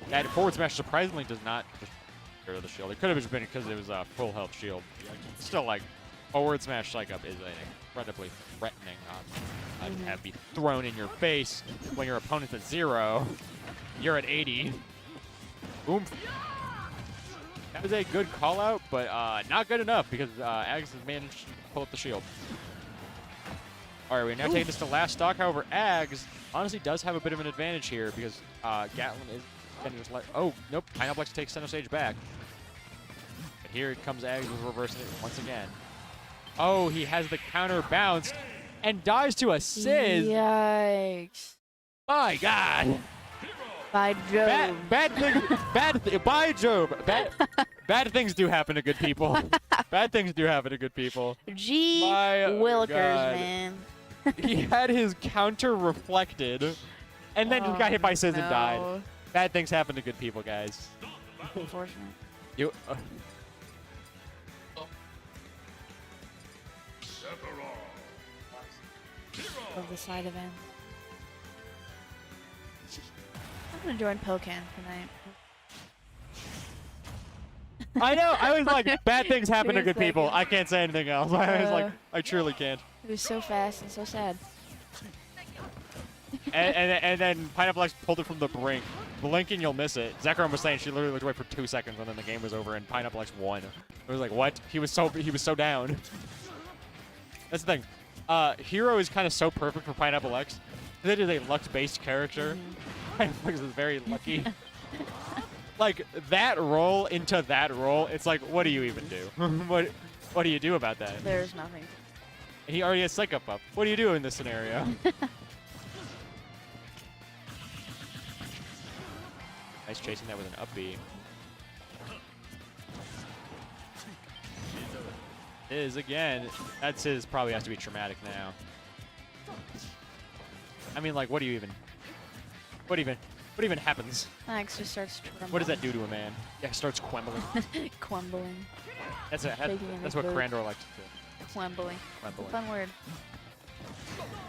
That forward smash surprisingly does not just get rid of the shield. It could have just been because it was a full health shield. Still, like, forward smash Psych up is incredibly threatening. To have be thrown in your face when your opponent's at 0. You're at 80. Oomph. That was a good call out, but not good enough because Ags has managed to pull up the shield. All right, we're now taking this to last stock. However, Ags honestly does have a bit of an advantage here because Gatlin is going to just let. Oh, nope. Pineapple X takes center stage back. But here it comes Ags with reversing it once again. Oh, he has the counter bounced and dies to a Sizz. Yikes. My God. By Jove. By Jove. Bad things do happen to good people. Bad things do happen to good people. Gee My Willikers, God. man. He had his counter reflected, and then just got hit by Sizz and died. Bad things happen to good people, guys. Unfortunate. You. Of the side event. I'm gonna join Pokken tonight. I know. I was like, bad things happen to good Seriously. people. I can't say anything else. I was like, I truly can't. It was so fast and so sad. And then Pineapple X pulled it from the brink. Blink and you'll miss it. Zachary was saying she literally looked away for 2 seconds and then the game was over and Pineapple X won. It was like, what? He was so down. That's the thing. Hero is kind of so perfect for Pineapple X. It is a luck-based character. Pineapple X is very lucky. Like that roll into that roll, it's like, what do you even do? what do you do about that? There's nothing. And he already has Psych Up. What do you do in this scenario? Nice chasing that with an up B. Is again. That's his. Probably has to be traumatic now. I mean, like, what even happens? Max just starts trembling. What does that do to a man? Yeah, starts quembling. Quembling. That's Shaking in that's his what boot. Crandor likes to do. Quembling. Quembling. Fun word.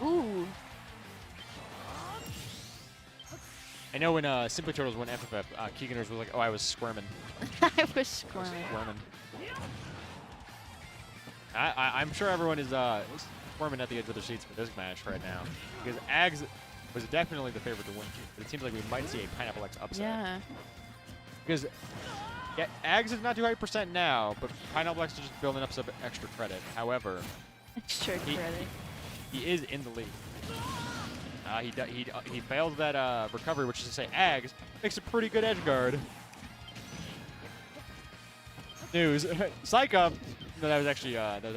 Ooh. I know when Simply Turtles won FFF, Keeganers was like, "Oh, I was squirming." I was squirming. Squirming. I'm sure everyone is squirming at the edge of their seats for this match right now because Ags was definitely the favorite to win, but it seems like we might see a Pineapple X upset. Yeah. Because yeah, Ags is not too high percent now, but Pineapple X is just building up some extra credit. However, Extra He- credit. he is in the lead. He failed that recovery, which is to say, Ags makes a pretty good edge guard. News. Psych Up. No, that was actually the other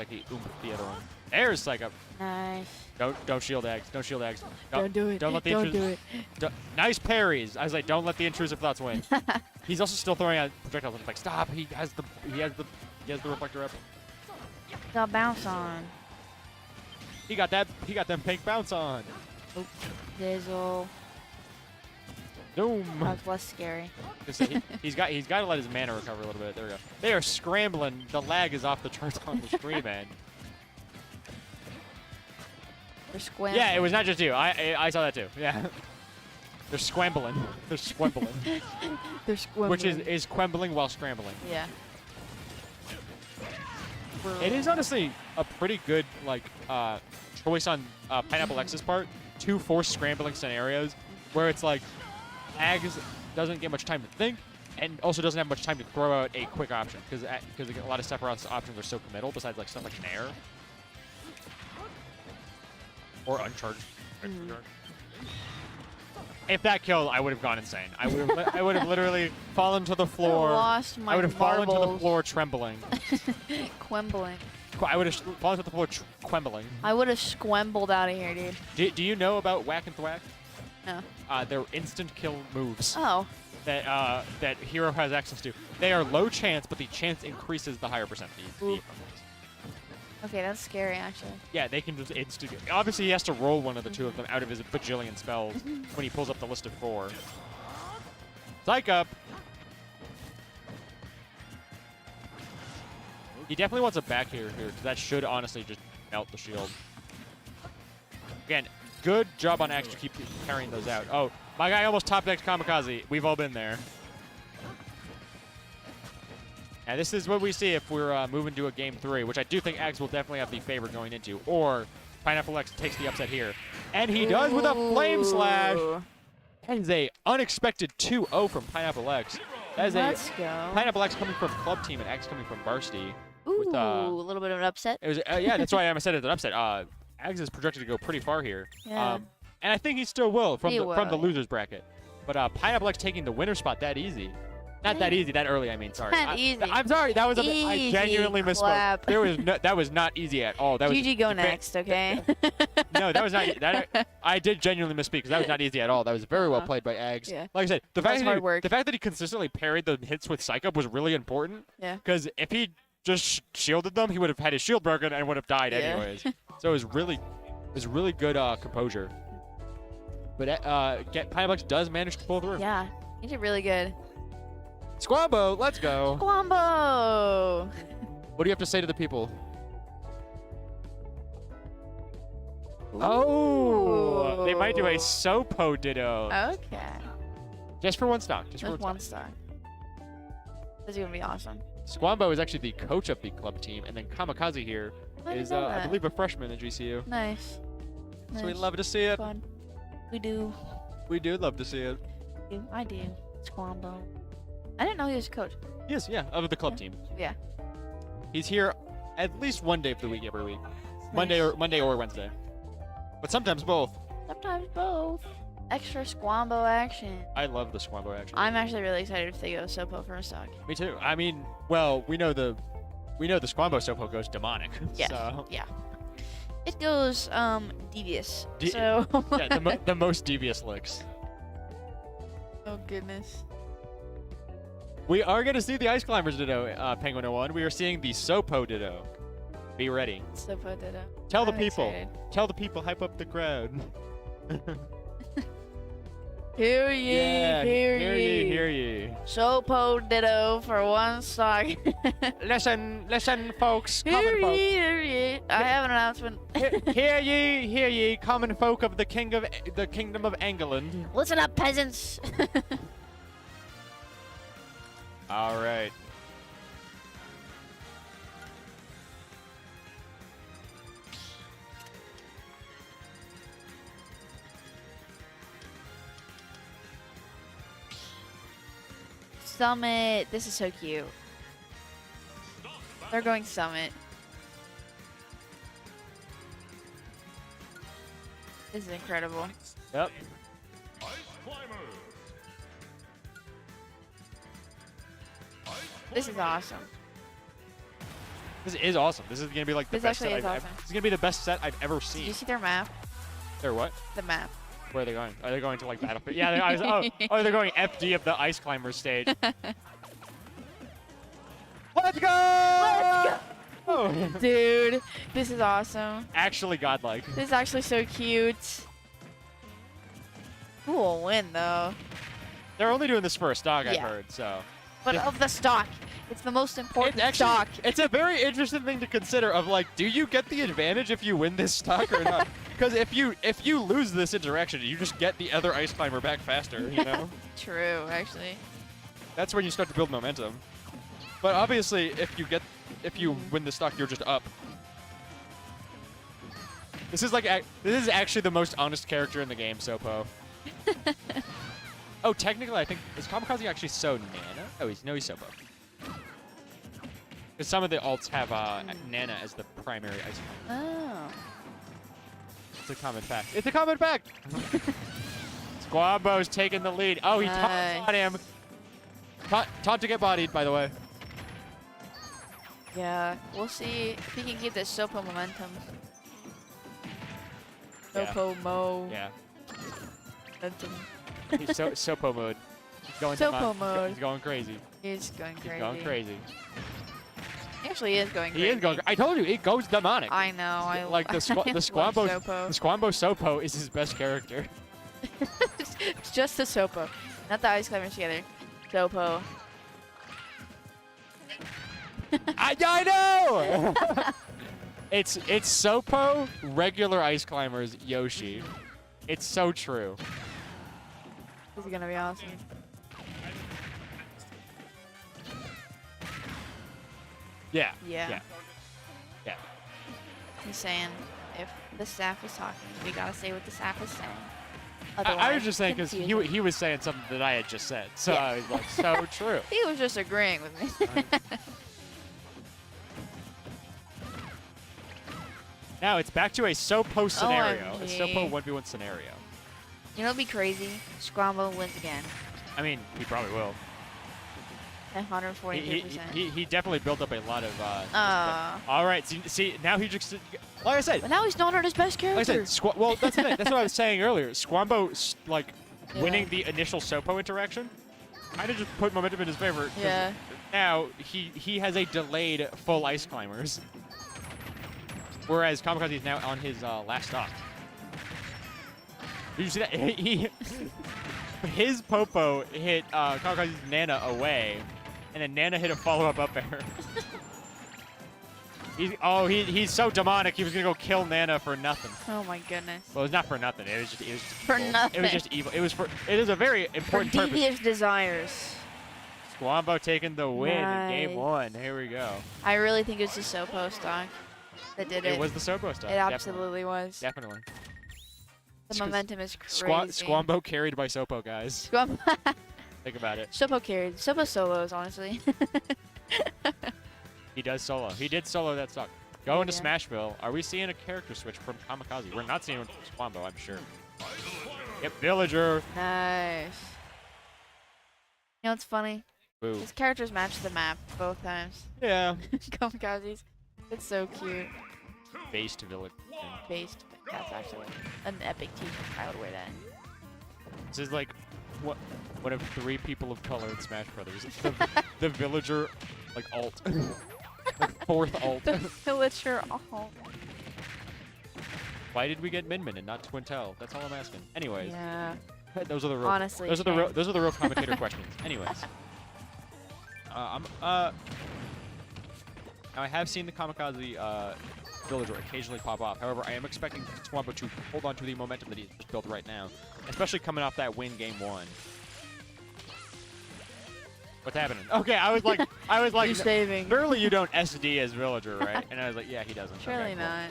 one. There's Psych Up. Nice. Don't shield Ags. Don't shield Ags. Don't do it. Don't let the Don't intrusive. do it. Nice parries. I was like, don't let the intrusive thoughts win. He's also still throwing out projectiles. I'm like, stop. He has the reflector up. Got bounce on. He got them pink bounce on. Oh, Dizzle. Doom. That was less scary. He's got to let his mana recover a little bit. There we go. They are scrambling. The lag is off the charts on the stream, man. They're squam. Yeah, it was not just you. I saw that too. Yeah. They're scrambling. They're squembling. They're squam. Which is quembling while scrambling. Yeah. It is honestly a pretty good choice on Pineapple X's part to force scrambling scenarios where it's like Ags doesn't get much time to think and also doesn't have much time to throw out a quick option because a lot of Sephiroth's options are so committal besides like stuff like Nair or Uncharged. If that killed, I would have gone insane. I would have literally fallen to the floor. Lost my I would have fallen to the marbles. floor trembling. Quembling. I would have fallen to the floor quembling. I would have squembled out of here, dude. Do you know about Whack and Thwack? No. They're instant kill moves Oh. that Hero has access to. They are low chance, but the chance increases the higher percent. Ooh. Okay, that's scary, actually. Yeah, they can just instant. Obviously, he has to roll one of the two of them out of his bajillion spells when he pulls up the list of 4. Psych Up. He definitely wants a back here, because that should honestly just melt the shield. Again, good job on Axe to keep carrying those out. Oh, my guy almost top decked Kamikaze. We've all been there. And this is what we see if we're moving to a game 3, which I do think Axe will definitely have the favor going into. Or Pineapple X takes the upset here. And he does with a Flame Slash. That is a unexpected 2-0 from Pineapple X. That is Let's go. Pineapple X coming from Club Team and X coming from Varsity. Ooh, with, a little bit of an upset. It was yeah, that's why I said it's an upset. Axe is projected to go pretty far here. Yeah. And I think he still will from He the will, losers bracket. But Pineapple X taking the winner spot that easy. Not that easy, that early, I mean, sorry. Not easy. I'm sorry, that was I Easy genuinely clap. misspoke. That was not easy at all. That was GG go next, okay? No, that was not I did genuinely misspeak because that was not easy at all. That was very well played by Ags. Yeah. Like I said, the That's hard work. fact that he consistently parried the hits with Psych Up was really important. Yeah. Because if he just shielded them, he would have had his shield broken and would have died Yeah. anyways. So it was really good composure. But Pineapple X does manage to pull through. Yeah. He did really good. Squambo, let's go. Squambo! What do you have to say to the people? Oh, they might do a Ooh. Sopo Ditto. Okay. Just for one stock. Just for Just one one stock. star. This is gonna be awesome. Squambo is actually the coach of the club team, and then Kamikaze here I didn't is, know I that. believe, a freshman at GCU. Nice. So we'd Nice. love to see it. Fun. We do. We do love to see it. I do. Squambo. I didn't know he was a coach. Yes, yeah, of the club Yeah. team. Yeah. He's here at least one day of the week every week. Monday or Wednesday. But sometimes both. Sometimes both. Extra Squambo action. I love the Squambo action. I'm actually really excited if they go Sopo for a stock. Me too. I mean, well, we know the Squambo Sopo goes demonic. Yeah. So, Yeah. It goes devious. De- So. yeah, the most devious licks. Oh goodness. We are going to see the Ice Climbers Ditto, Penguin 01. We are seeing the Sopo Ditto. Be ready. Sopo Ditto. Tell the I'm people. excited. Tell the people. Hype up the crowd. Hear ye, Yeah, hear hear ye. ye, hear ye. Sopo Ditto for one stock. Listen, folks. Common Hear folk. ye, hear ye. I have an announcement. Hear ye, common folk of the kingdom of England. Listen up, peasants. All right. Summit. This is so cute. They're going Summit. This is incredible. Yep. Ice climbers. Ice This is awesome. This is awesome. This is gonna be like the This best actually set is I've awesome. ever. This is gonna be the best set I've ever Did you seen. see their map? They're what? The map. Where are they going? Are they going to like Battlefield? Yeah. They're going FD of the Ice Climber stage. Let's go! Let's go! Dude, this is awesome. Actually godlike. This is actually so cute. Who will win though? They're only doing this for a stock, I've Yeah. heard. So. But of the stock, it's the most important It's actually, stock. it's a very interesting thing to consider of like, do you get the advantage if you win this stock or not? Because if you lose this interaction, you just get the other Ice Climber back faster, you know? True, actually. That's when you start to build momentum. But obviously, if you win the stock, you're just up. This is actually the most honest character in the game, Sopo. Oh, technically, I think is Kamikaze actually so Nana? Oh, he's Sopo. Because some of the alts have Nana as the primary ice climber. Oh. It's a common fact. It's a common fact. Squambo's taking the lead. Oh, he taunts on him. Taunt to get bodied, by the way. Yeah, we'll see if he can keep this Sopo momentum. Yeah. Sopo Mo. Yeah. Momentum. He's Sopo mode. He's going Sopo mode. He's going crazy. He's going crazy. He's going crazy. He actually is going crazy. He is going. I told you, it goes demonic. I know. I like the love Squambo. Sopo. The Squambo Sopo is his best character. It's just the Sopo, not the Ice Climbers together. Sopo. I know. it's Sopo, regular Ice Climbers, Yoshi. It's so true. This is gonna be awesome. Yeah. Yeah. Yeah. Yeah. He's saying if the staff is talking, we gotta say what the staff is saying. I Otherwise, was just saying because confusing. he was saying something that I had just said, so Yeah. I was like, so true. He was just agreeing with me. Now it's back to a Sopo scenario, a OMG. Sopo 1v1 scenario. You know what'd be crazy? Squambo wins again. I mean, he probably will. 143%. He definitely built up a lot of. All right, see now he just like I said. But now he's not on his best Like I character. said, well, that's the thing. That's what I was saying earlier. Squambo, Yeah. winning the initial Sopo interaction, kind of just put momentum in his favor. 'cause Yeah. Now he has a delayed full Ice Climbers, whereas Kamikaze is now on his last stock. Did you see that? his Popo hit Kamikaze's Nana away, and then Nana hit a follow-up up air. He's so demonic. He was gonna go kill Nana for nothing. Oh my goodness. Well, it's not for nothing. It was just For evil. nothing. It was just evil. It is a very For important purpose. devious desires. Squambo taking the win in game Nice. 1. Here we go. I really think it was the Sopo stock that did it. It was the Sobo stuff. It absolutely was. Definitely. The Just 'cause momentum is crazy. Squambo carried by Sopo, guys. Think about it. Sopo carried. Sopo solos, honestly. He does solo. He did solo that stock. Go into Yeah. Smashville. Are we seeing a character switch from Kamikaze? We're not seeing one from Squambo, I'm sure. Yep, Villager. Nice. You know what's funny? Boo. His characters match the map both times. Yeah. Kamikazes. It's so cute. Based Villager. Based. That's actually an epic t-shirt. I would wear that. This is like one of 3 people of color in Smash Brothers. The Villager, like, alt. Like, 4th alt. The villager. Oh. Why did we get Min Min and not Twintel? That's all I'm asking. Anyways, Yeah. those are the real. Honestly, those are shame. the real commentator questions. Anyways, now I have seen the Kamikaze Villager occasionally pop off. However, I am expecting Swampo to hold on to the momentum that he's just built right now, especially coming off that win game 1. What's happening? Okay, I was like, You're saving. surely you don't SD as Villager, right? And I was like, yeah, he doesn't. Surely Okay, cool. not.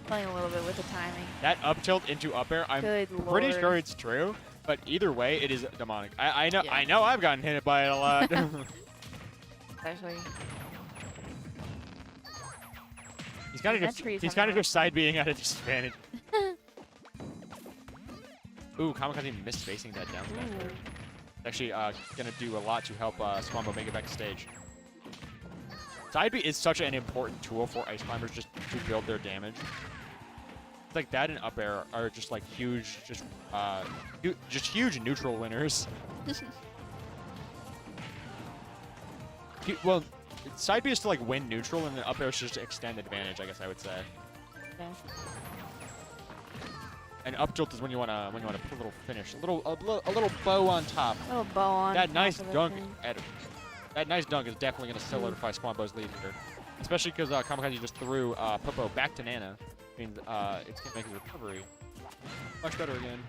Playing a little bit with the timing. That up tilt into up air, I'm Good pretty lord. sure it's true, but either way, it is demonic. I know Yeah. I know I've gotten hit by it a lot. Actually. he's kind of That just tree's he's having kind of a- just side being at a disadvantage. Ooh, Kamikaze missed facing that down smash. Ooh. Actually, gonna do a lot to help Swambo make it back to stage. Side B is such an important tool for ice climbers just to build their damage. It's like that and up air are just like huge, just huge neutral winners. Well, side B is to like win neutral, and then up air is just to extend advantage, I guess I would say. Okay. And up tilt is when you wanna put a little finish, a little bow on top. Little bow on. That top nice of the dunk thing. that nice dunk is definitely gonna solidify Swambo's lead here, especially because Kamikaze just threw Popo back to Nana. Means it's gonna make his recovery much better again.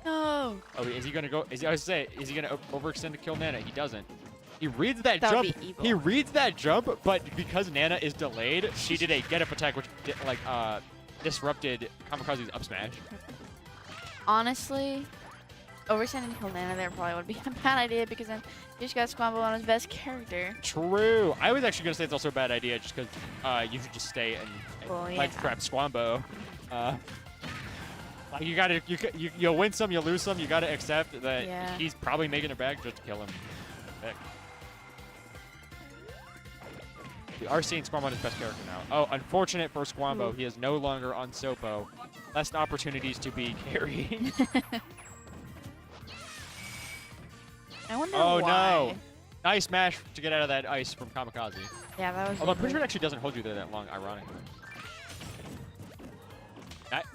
No. Oh, is he gonna go? Is he gonna overextend to kill Nana? He doesn't. He reads that That would jump. be evil. He reads that jump, but because Nana is delayed, she did a get up attack, which disrupted Kamikaze's up smash. Honestly, oversending kill Nana there probably would be a bad idea because then you just got Squambo on his best character. True. I was actually gonna say it's also a bad idea just because you should just stay and Well, like yeah. crap Swambo. Like you'll win some, you'll lose some. You gotta accept that Yeah. he's probably making it back just to kill him. Heck. We are seeing Squambo on his best character now. Oh, unfortunate for Squambo. Ooh. He is no longer on Sopo. Less opportunities to be carried. I wonder Oh, why. no. Nice smash to get out of that ice from Kamikaze. Yeah, that was. Although I'm pretty sure it lovely. actually doesn't hold you there that long, ironically.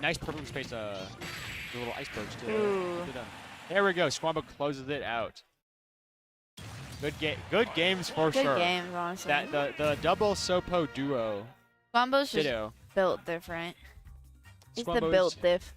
Nice perfect space, the little icebergs to Ooh. do them. There we go. Squambo closes it out. Good games for Good sure. games, honestly. That the double Sopo duo. Squambo's just Ditto. built different. He's the Squambo's- built diff.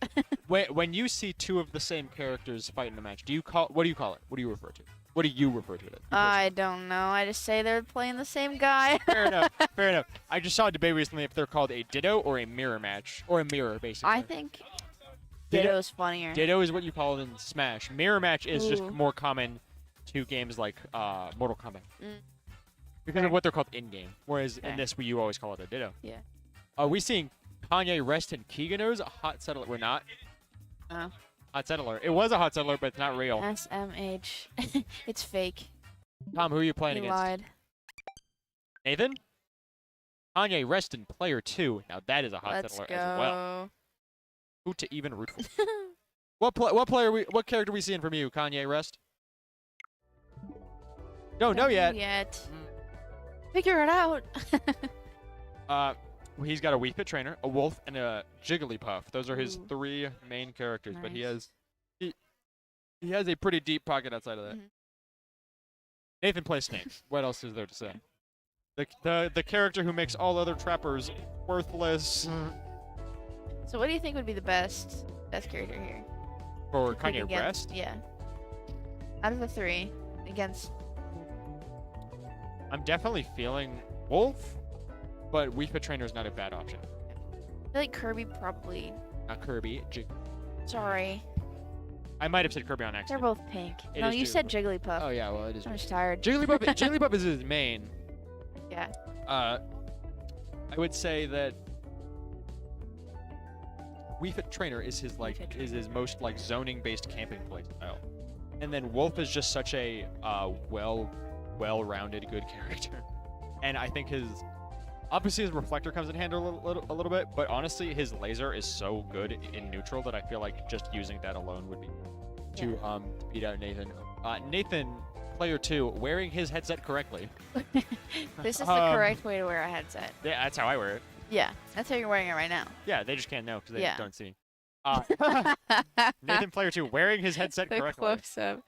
When you see 2 of the same characters fight in a match, what do you call it? What do you refer to? What do you refer to it as? You I don't know. I just say they're playing the same guy. Fair enough. Fair enough. I just saw a debate recently if they're called a ditto or a mirror match. Or a mirror, basically. I think Ditto- Ditto's funnier. Ditto is what you call it in Smash. Mirror match is just Ooh. more common to games like Mortal Kombat. Mm. Because of what they're called in-game. Whereas Okay. in this, you always call it a ditto. Yeah. Are we seeing Kanye Rest and Keeganos? A hot settler. We're not. Oh. Hot settler. It was a hot settler, but it's not real. SMH. It's fake. Tom, who are you playing He against? lied. Nathan? Kanye Rest in Player 2. Now that is a hot Let's settler go. as well. Who to even root for? What character are we seeing from you, Kanye Rest? Don't know yet. Figure it out. He's got a Wii Fit trainer, a wolf, and a Jigglypuff. Those are his Ooh. 3 main characters. But he Nice. He has a pretty deep pocket outside of that. Mhm. Nathan plays Snake. What else is there to say? The character who makes all other trappers worthless So what do you think would be the best character here? for to pick Kanye against- West. Yeah. Out of the 3, against I'm definitely feeling Wolf, but Wii Fit Trainer is not a bad option. I feel like Kirby probably. Not Kirby. Sorry, I might have said Kirby on they're accident. both pink. It No, is you said Jigglypuff. Jigglypuff. Oh yeah, well it is. I'm just tired. Jigglypuff is his main. Yeah. I would say that Wii Fit Trainer is his most like zoning based camping play style, and then Wolf is just such a well-rounded good character, and I think his reflector comes in handy a little bit, but honestly his laser is so good in neutral that I feel like just using that alone would be to beat out Nathan. Nathan, player 2, wearing his headset correctly. This is the correct way to wear a headset. Yeah, that's how I wear it. Yeah, that's how you're wearing it right now. Yeah, they just can't know because they Yeah. don't see. Nathan, player 2, wearing his headset The correctly. close-up.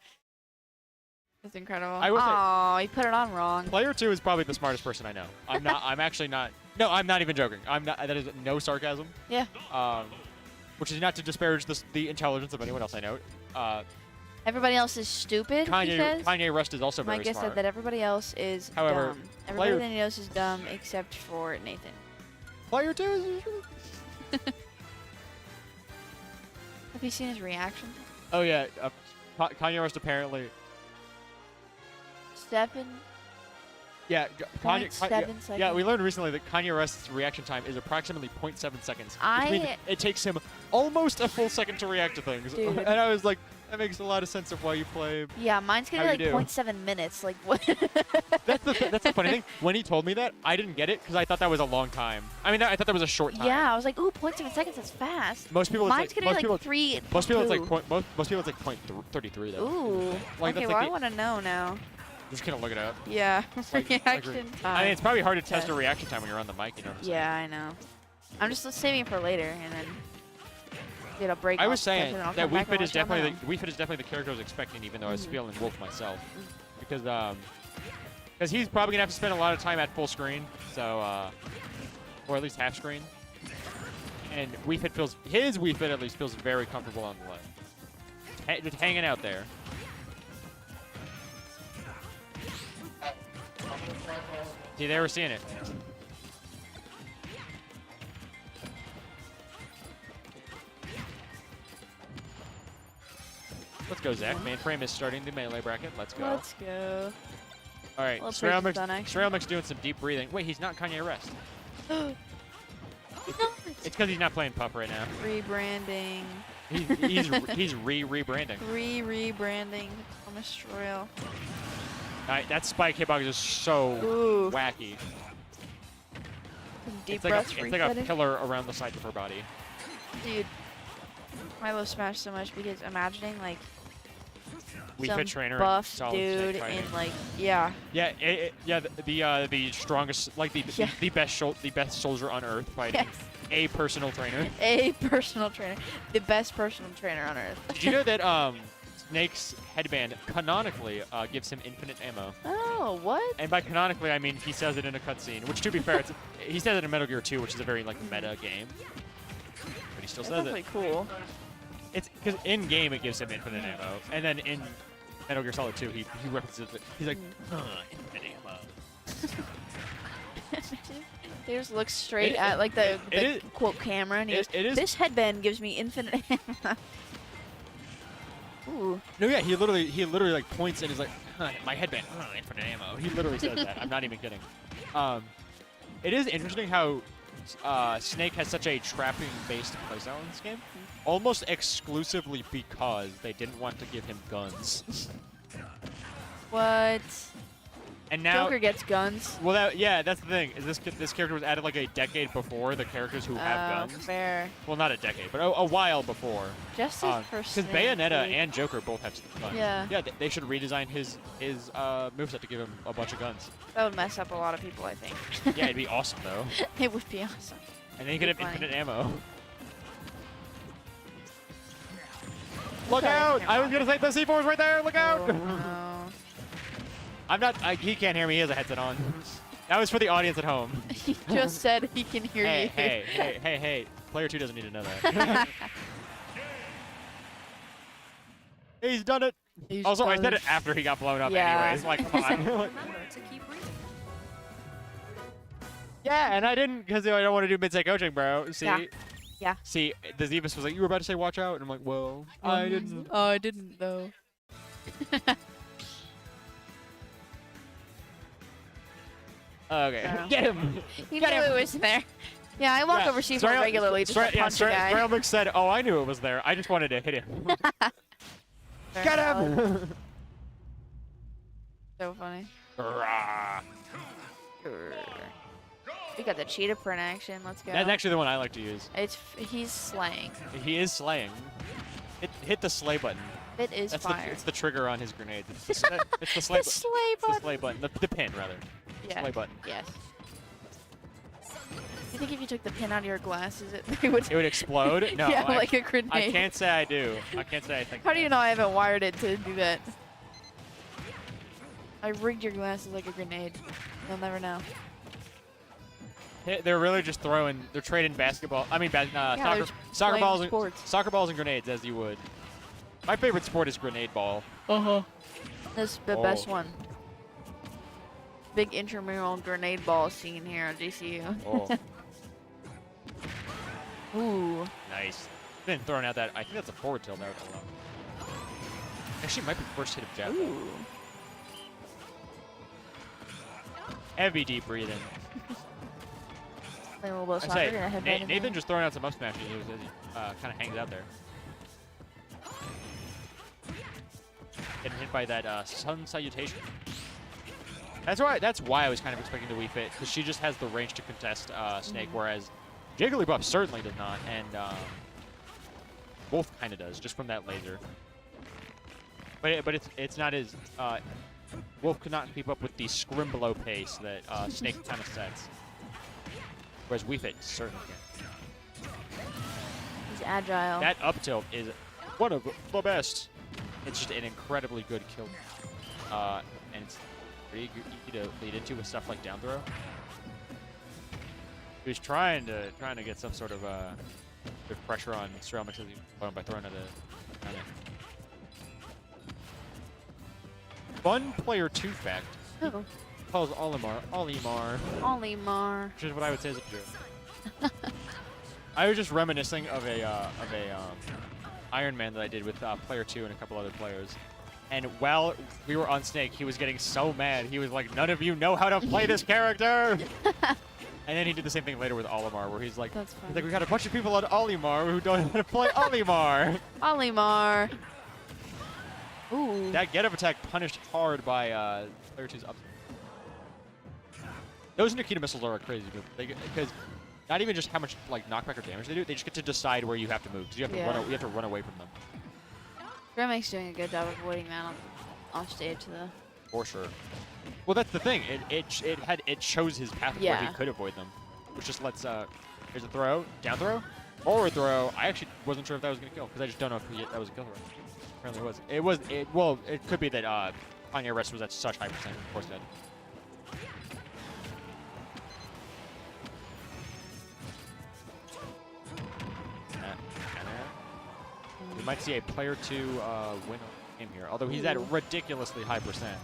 That's incredible. I will say- Oh, he put it on wrong. Player 2 is probably the smartest person I know. I'm not. I'm actually not. No, I'm not even joking. I'm not. That is no sarcasm. Yeah. Which is not to disparage the intelligence of anyone else I know. Everybody else is stupid. he says. Kanye Rust is also My very guess smart. said that everybody else is However, dumb. Everybody player- that he knows is dumb except for Nathan. Player 2 is. Have you seen his reaction? Oh yeah, Kanye Rust apparently. 7. Yeah, Kanye. 0.7 Yeah, seconds. we learned recently that Kanye Rust's reaction time is approximately 0.7 seconds. Which I- means it takes him almost a full second to react to things. Dude. And I was like, that makes a lot of sense of why you play. Yeah, mine's gonna How be you like do? 0.7 minutes. Like what? That's the funny thing. When he told me that, I didn't get it because I thought that was a long time. I mean, I thought that was a short time. Yeah, I was like, ooh, 0.7 seconds. That's fast. Most people, Mine's it's like, gonna most be people, like 3. most people, it's like two. most people, it's like 0.33 though. Ooh. Like, Okay, that's well, like I want to know now. I'm just gonna look it up. Yeah. Like- reaction time. I mean, it's probably hard to test Test. a reaction time when you're on the mic. You know. What I'm saying? Yeah, I know. I'm just saving it for later, and then it'll break. I off was saying and then I'll that come Wii back Fit and is watch it on my definitely own. Wii Fit is definitely the character I was expecting, even though I was Mhm. feeling Wolf myself, because he's probably gonna have to spend a lot of time at full screen, so or at least half screen. And Wii Fit his Wii Fit at least feels very comfortable on the left, just hanging out there. See, they were seeing it. Let's go, Zach. Mainframe is starting the melee bracket. Let's go. Let's go. All right, Well, Ceramic's Prince is done, actually. doing some deep breathing. Wait, he's not Kanye West. He's not. It's because he's not playing Puff right now. Rebranding. He's rebranding. Rebranding. Thomas Royal. All right, that spike hitbox is so Ooh. wacky. Some deep It's like, breaths it's like a resetting. pillar around the side of her body. Dude, I love Smash so much because imagining like Wii some Fit Trainer and buff Solid dude Snake fighting. in like yeah. Yeah, the strongest, like Yeah. the best soldier on Earth fighting Yes. a personal trainer. A personal trainer, the best personal trainer on earth. Did you know that Snake's headband canonically gives him infinite ammo? Oh, what? And by canonically, I mean he says it in a cutscene. Which, to be fair, he says it in Metal Gear 2, which is a very like meta game. But he still That's says really it. cool. It's because in game it gives him infinite ammo, and then in Metal Gear Solid 2 he references it. He's like, infinite ammo. He just looks straight It- at like the it is- quote camera and he it- goes, it is- "This headband gives me infinite ammo." Ooh. No, yeah, he literally like points and is like, my headband, infinite ammo. He literally says that. I'm not even kidding. It is interesting how Snake has such a trapping-based playstyle in this game, almost exclusively because they didn't want to give him guns. What? And now, Joker gets guns. well, that's the thing. Is this character was added like a decade before the characters who have guns? Fair. Well, not a decade, but a while before. Justice for Because Snake. Bayonetta dude. and Joker both have guns. Yeah. Yeah, they should redesign his moveset to give him a bunch of guns. That would mess up a lot of people, I think. Yeah, it'd be awesome though. It would be awesome. And then you could have Be funny. infinite ammo. Look Sorry, out! never I was mind. gonna say the C4's right there. Look out! Oh, no. I'm not. He can't hear me. He has a headset on. That was for the audience at home. He just said he can hear Hey, you. hey! Player 2 doesn't need to know that. He's done it. He's Also, I done said it. it after he got blown up. Yeah. Anyways, like, come on. Remember to keep reading. Yeah, and I didn't because I don't want to do mid-set coaching, bro. See? Yeah. Yeah. See, the Zebus was like, you were about to say watch out, and I'm like, well, I didn't. Oh, I didn't though. Okay, Oh. get him. He Get knew him. it was there. Yeah, I walk over C4 regularly just to punch a guy. Strailmix said, oh, I knew it was there. I just wanted to hit him. Fair Get enough. him! So funny. Rah. We got the cheetah print action. Let's go. That's actually the one I like to use. He's slaying. He is slaying. Hit the slay button. It is That's fire. it's the trigger on his grenade. It's the slay, The button. slay It's the button. slay button. The pin, rather. Yeah. Slay button. Yes. You think if you took the pin out of your glasses, it would? It would explode? No. Yeah, I, like a grenade. I can't say I do. I can't say I think. How do you know I haven't wired it to do that? I rigged your glasses like a grenade. You'll never know. They're really just throwing. They're trading basketball. I mean, they're soccer playing balls, sports. soccer balls and grenades, as you would. My favorite sport is grenade ball. This is the Oh. best one. Big intramural grenade ball scene here on GCU. Oh, Ooh. nice. Been throwing out that. I think that's a forward tilt there. Actually, it might be first hit of jab. though. Ooh. Heavy deep breathing. Playing a little bit of I soccer. say, Gonna head right in Nathan there. just throwing out some up smashes. He kind of hangs out there. Getting hit by that sun salutation. That's why I was kind of expecting the Wii Fit, because she just has the range to contest Snake, whereas Jigglypuff certainly does not, and Wolf kind of does, just from that laser. But it's not as Wolf could not keep up with the scrim below pace that Snake kind of sets, whereas Wii Fit certainly can. He's agile. That up tilt is one of the best. It's just an incredibly good kill, and it's pretty easy to lead into with stuff like down throw. He was trying to get some sort of bit of pressure on Strailmix by throwing at the on it. Fun player 2 fact. Ooh. Calls Olimar, Olimar. which is what I would say is a joke. I was just reminiscing of a Iron Man that I did with player 2 and a couple other players. And while we were on Snake, he was getting so mad. He was like, "None of you know how to play this character." And then he did the same thing later with Olimar, where he's like, That's "We funny. got a bunch of people on Olimar who don't know how to play Olimar." Olimar. Ooh. That get-up attack punished hard by player 2's up. Those Nikita missiles are crazy, because not even just how much like knockback or damage they do, they just get to decide where you have to move. Because you have to Yeah. you have to run away from them. Grimmake's doing a good job avoiding that on off stage though. For sure. Well, that's the thing. It shows his path of where he Yeah. could avoid them, which just lets here's a throw, down throw, forward throw. I actually wasn't sure if that was gonna kill because I just don't know if that was a kill throw. Apparently it was. Well, it could be that Kanye Rest was at such high percent. Of course, that. We might see a player 2 win a game here, although he's at a ridiculously high percent.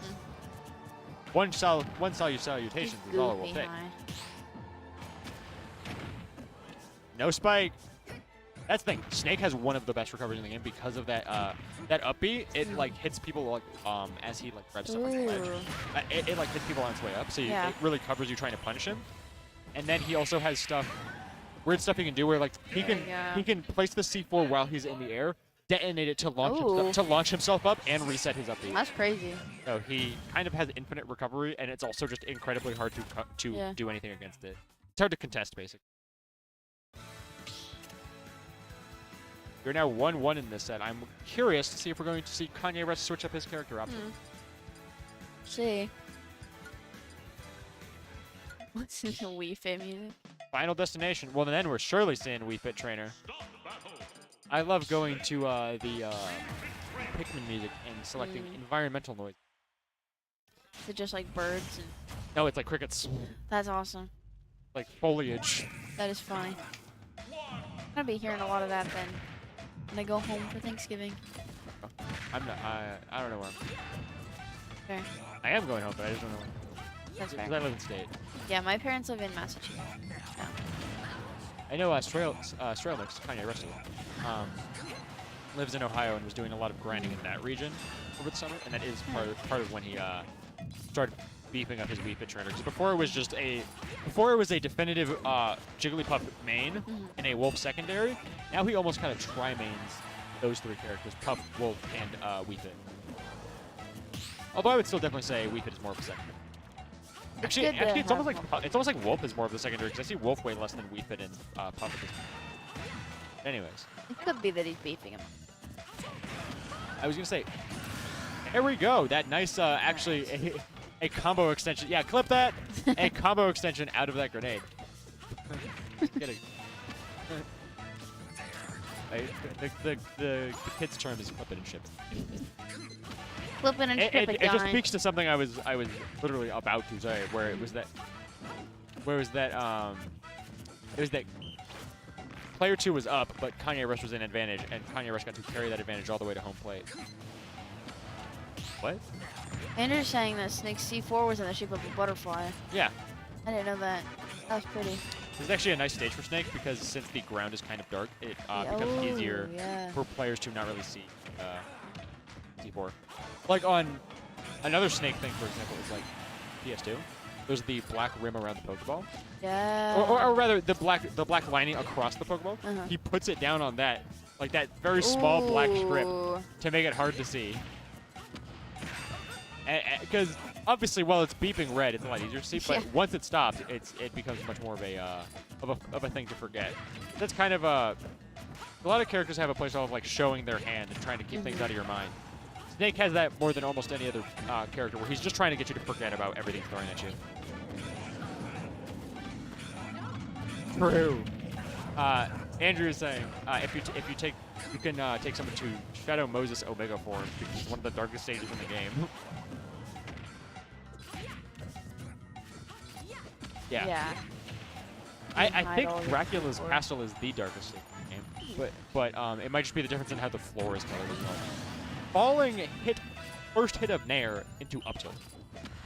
One salutations is all it will Goofy take. high. No spike. That's the thing. Snake has one of the best recoveries in the game because of that that up B. It like hits people like as he like grabs stuff on the ledge. Ooh. It like hits people on its way up, so Yeah. it really covers you trying to punish him. And then he also has weird stuff he can do where like he can place the C4 while he's in the air, detonate it to launch himself up and reset his up B. That's crazy. So he kind of has infinite recovery, and it's also just incredibly hard to Yeah. do anything against it. It's hard to contest, basically. You're now 1-1 in this set. I'm curious to see if we're going to see Kanye West switch up his character option. See. What's in the Wii Fit music? Final destination. Well, then we're surely seeing Wii Fit Trainer. Stop the battle. I love going to the Pikmin music and selecting environmental noise. Is it just like birds and No, it's like crickets, that's awesome. like foliage. That is funny. I'm gonna be hearing a lot of that then when I go home for Thanksgiving. I'm not. I don't know where I'm. Fair. I am going home, but I just don't know where. That's fair. Because I live in state. Yeah, my parents live in Massachusetts. Yeah. I know Strelmix, Kanye Russell, lives in Ohio and was doing a lot of grinding in that region over the summer, and that is part of when he started beefing up his Wii Fit trainer. Because before it was a definitive Jigglypuff main and a Wolf secondary. Now he almost kind of tri-mains those three characters: Puff, Wolf, and Wii Fit. Although I would still definitely say Wii Fit is more of a secondary. Actually, it's almost like Wolf is more of the secondary because I see Wolf way less than Wii Fit and Puff at this point. Anyways, It could be that he's beefing him. I was gonna say, there we go. That nice, actually, a combo extension. Yeah, clip that. A combo extension out of that grenade. Get it. The kid's term is flip it and ship it. Flipping and tripping. It just speaks to something I was literally about to say, where it was that player 2 was up, but Kanye Rush was in advantage, and Kanye Rush got to carry that advantage all the way to home plate. What? Andrew's saying that Snake C4 was in the shape of a butterfly. Yeah. I didn't know that. That was pretty. This is actually a nice stage for Snake because since the ground is kind of dark, it becomes easier for players to not really see C4. Like on another Snake thing, for example, is like PS2. There's the black rim around the Pokeball. Yeah. Or rather, the black lining across the Pokeball. He puts it down on that, like that very small black strip to make it hard to see. Because obviously, while it's beeping red, it's a lot easier to see. But once it stops, it becomes much more of a thing to forget. That's kind of a lot of characters have a playstyle of like showing their hand and trying to keep things out of your mind. Snake has that more than almost any other character, where he's just trying to get you to forget about everything thrown at you. True. Andrew is saying you can take someone to Shadow Moses Omega form, because it's one of the darkest stages in the game. Yeah. I think Dracula's Castle is the darkest stage in the game, but it might just be the difference in how the floor is colored as well. Falling first hit of Nair into up tilt.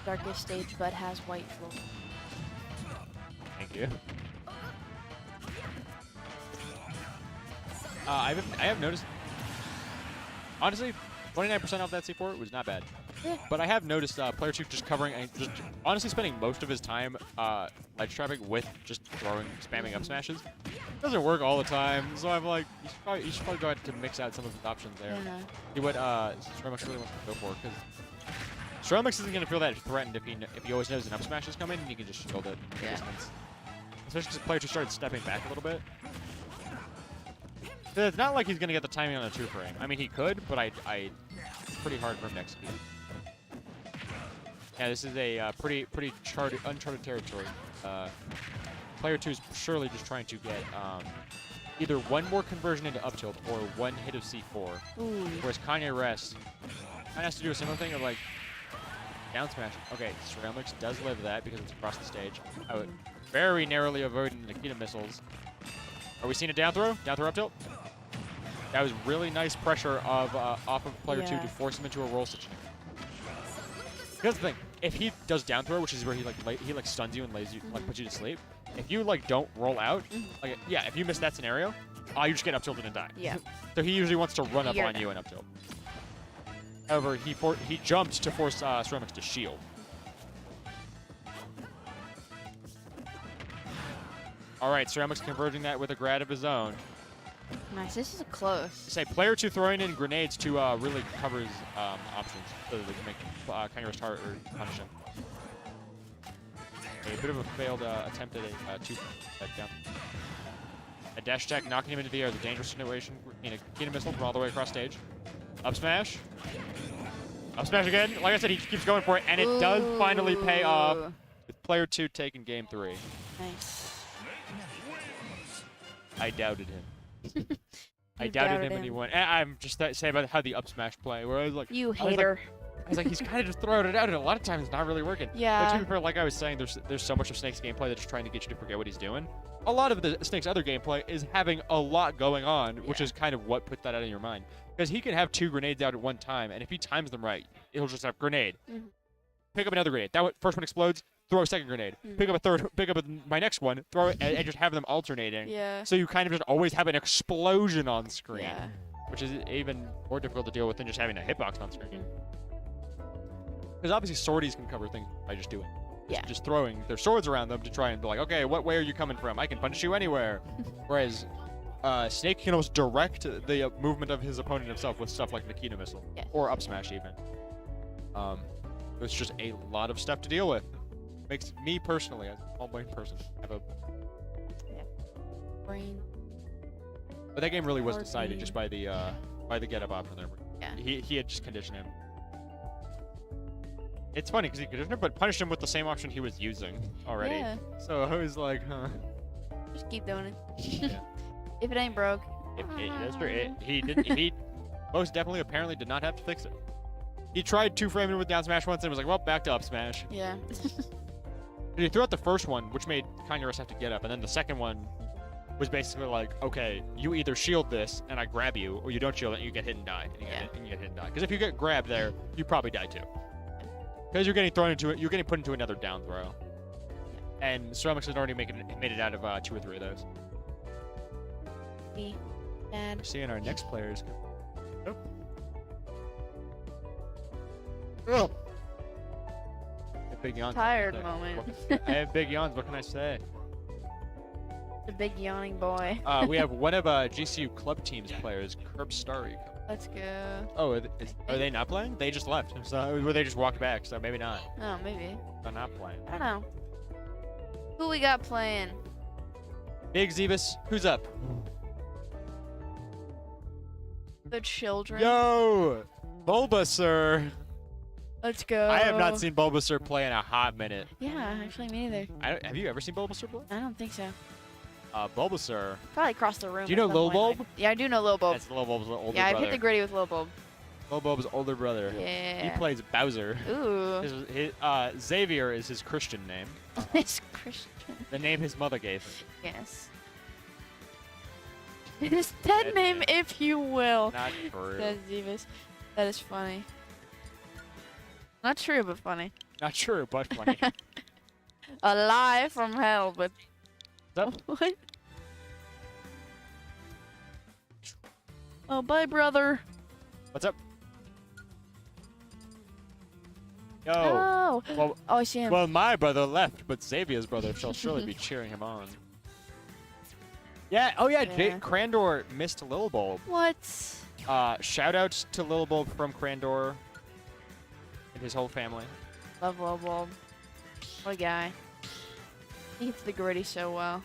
Darkest stage, but has white floor. Thank you. I have noticed, honestly, 29% off that C4 was not bad. Yeah. But I have noticed player 2 just covering and just honestly spending most of his time ledge trapping with just spamming up smashes. Doesn't work all the time, so I'm like, you should probably go ahead to mix out some of his options there. Yeah. See what Stromix really wants to go for, because Stromix isn't going to feel that threatened if he always knows an up smash is coming, and he can just shield it in the distance. Especially because player 2 started stepping back a little bit. So it's not like he's going to get the timing on a 2-frame. I mean, he could, but it's pretty hard for him to execute. Yeah, this is a pretty uncharted territory. Player 2 is surely just trying to get either one more conversion into up tilt or one hit of C4. Ooh. Whereas Kanye Rest kind of has to do a similar thing of like down smash. Okay, Ceramics does live that because it's across the stage. I would very narrowly avoiding Nikita missiles. Are we seeing a down throw? Down throw up tilt? That was really nice pressure off of player 2 to force him into a roll situation. Here's the thing: if he does down throw, which is where he stuns you and lays you, like puts you to sleep, if you like don't roll out, if you miss that scenario, you just get up tilted and die. Yeah. So he usually wants to run up on you and up tilt. However, he jumped to force Ceramics to shield. All right, Ceramics converting that with a grad of his own. Nice. This is close. Say player 2 throwing in grenades to really cover his options so that they can make Kanye Rush hard or punish him. A bit of a failed attempt at a 2 down. A dash attack knocking him into the air. The dangerous situation. Kina missile from all the way across stage. Up smash. Up smash again. Like I said, he keeps going for it, and it does finally pay off. With player 2 taking game 3. Nice. I doubted him. I You doubted doubted him and he him. won. And I'm just saying about how the up smash play, where I was like, You I was like- hater. I was like, he's kind of just throwing it out, and a lot of times it's not really working. But to Yeah. be fair, like I was saying, there's so much of Snake's gameplay that's just trying to get you to forget what he's doing. A lot of the Snake's other gameplay is having a lot going on, which Yeah. is kind of what put that out of your mind. Because he can have 2 grenades out at one time, and if he times them right, he'll just have grenade. Mhm. Pick up another grenade. First one explodes, throw a second grenade. Pick up a third, pick up my next one, throw it, and just have them alternating. Yeah. So you kind of just always have an explosion on screen, Yeah. which is even more difficult to deal with than just having a hitbox on screen. Because obviously swordies can cover things by just doing. Yeah. Just throwing their swords around them to try and be like, okay, what way are you coming from? I can punish you anywhere. Whereas Snake can almost direct the movement of his opponent himself with stuff like Nikita Missile. Yes. Or up smash even. It's just a lot of stuff to deal with. Makes me personally, as a small brain person, have a... Brain. But that game really was Or decided brain. just by the get up option there. Yeah. He had just conditioned him. It's funny because he conditioned him, but punished him with the same option he was using already. Yeah. So I was like, huh. Just keep doing it. Yeah. If it ain't broke. That's true. He didn't. He most definitely apparently did not have to fix it. He tried 2-framing with down smash once and was like, well, back to up smash. Yeah. And he threw out the first one, which made Kanye have to get up, and then the second one was basically like, okay, you either shield this and I grab you, or you don't shield it and you get hit and die. And you get hit and die. Because if you get grabbed there, you probably die too. Because you're getting thrown into it, you're getting put into another down throw. And Stromix had already made it out of 2 or 3 of those. Dad. We're seeing our next players. Oh. Oh. A big yawn. Tired moment. I have big yawns. What can I say? The big yawning boy. We have one of GCU club team's players, Curb Starry. Let's go. Oh, are they not playing? They just left. So, or they just walked back. So maybe not. Oh, maybe. They're not playing. I don't know. Who we got playing? Big Zebus, who's up? The children. Yo, Bulbasaur. Let's go. I have not seen Bulbasaur play in a hot minute. Yeah, actually, me neither. Have you ever seen Bulbasaur play? I don't think so. Bulbasaur. Probably across the room. Do you know at some Lil point. Bulb? Yeah, I do know Lil Bulb. That's Lil Bulb's older Yeah, I've brother. hit the gritty with Lil Bulb. Lil Bulb's older brother. Yeah. He plays Bowser. Ooh. Xavier is his Christian name. It's Christian. The name his mother gave him. Yes. His dead Dead name, name. if you will. Not true. Says Zebus. That is funny. Not true, but funny. Not true, but funny. A lie from hell, but What's up? what? Oh, bye, brother. What's up? Yo. Oh. Well, Oh, I see him. well, my brother left, but Xavier's brother shall surely be cheering him on. Yeah. Oh yeah. Yeah. Crandor missed Lil Bulb. What? Shout outs to Lil Bulb from Crandor and his whole family. Love Lil Bulb. What a guy. He hits the gritty so well.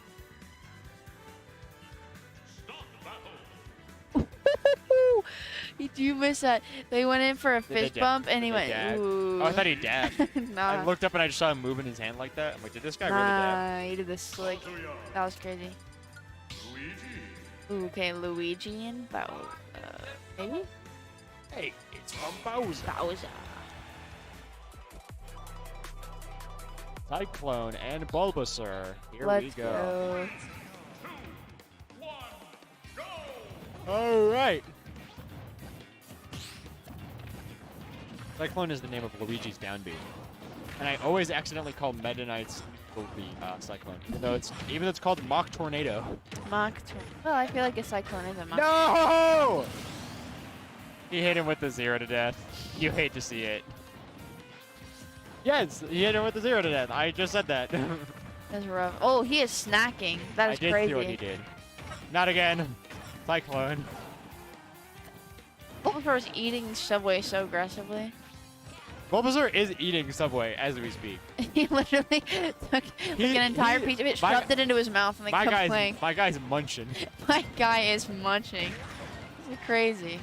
You miss that. They went in for a they fist dab? bump and he Did went, they dab? ooh. Oh, I thought he dabbed. Nah. I looked up and I just saw him moving his hand like that. I'm like, did this guy really dab? Nah, he did the slick. That was crazy. Ooh, okay, Luigi and Bowser. Maybe? Hey, it's from Bowser. Bowser. Cyclone and Bulbasaur. Here Let's we go. go. All right. Cyclone is the name of Luigi's down B. And I always accidentally call Meta Knight's Cyclone. Even though it's called Mach Tornado. Mach. Well, I feel like a cyclone is a Mach. No! He hit him with the 0 to death. You hate to see it. Yes, he hit him with the 0 to death. I just said that. That's rough. Oh, he is snacking. That is I did crazy. see what he did. Not again. Cyclone. Bulbasaur is eating Subway so aggressively. Bulbasaur is eating Subway as we speak. He literally took like an entire piece of it, shoved it into his mouth, and then kept playing. My guy's munching. My guy is munching. This is crazy.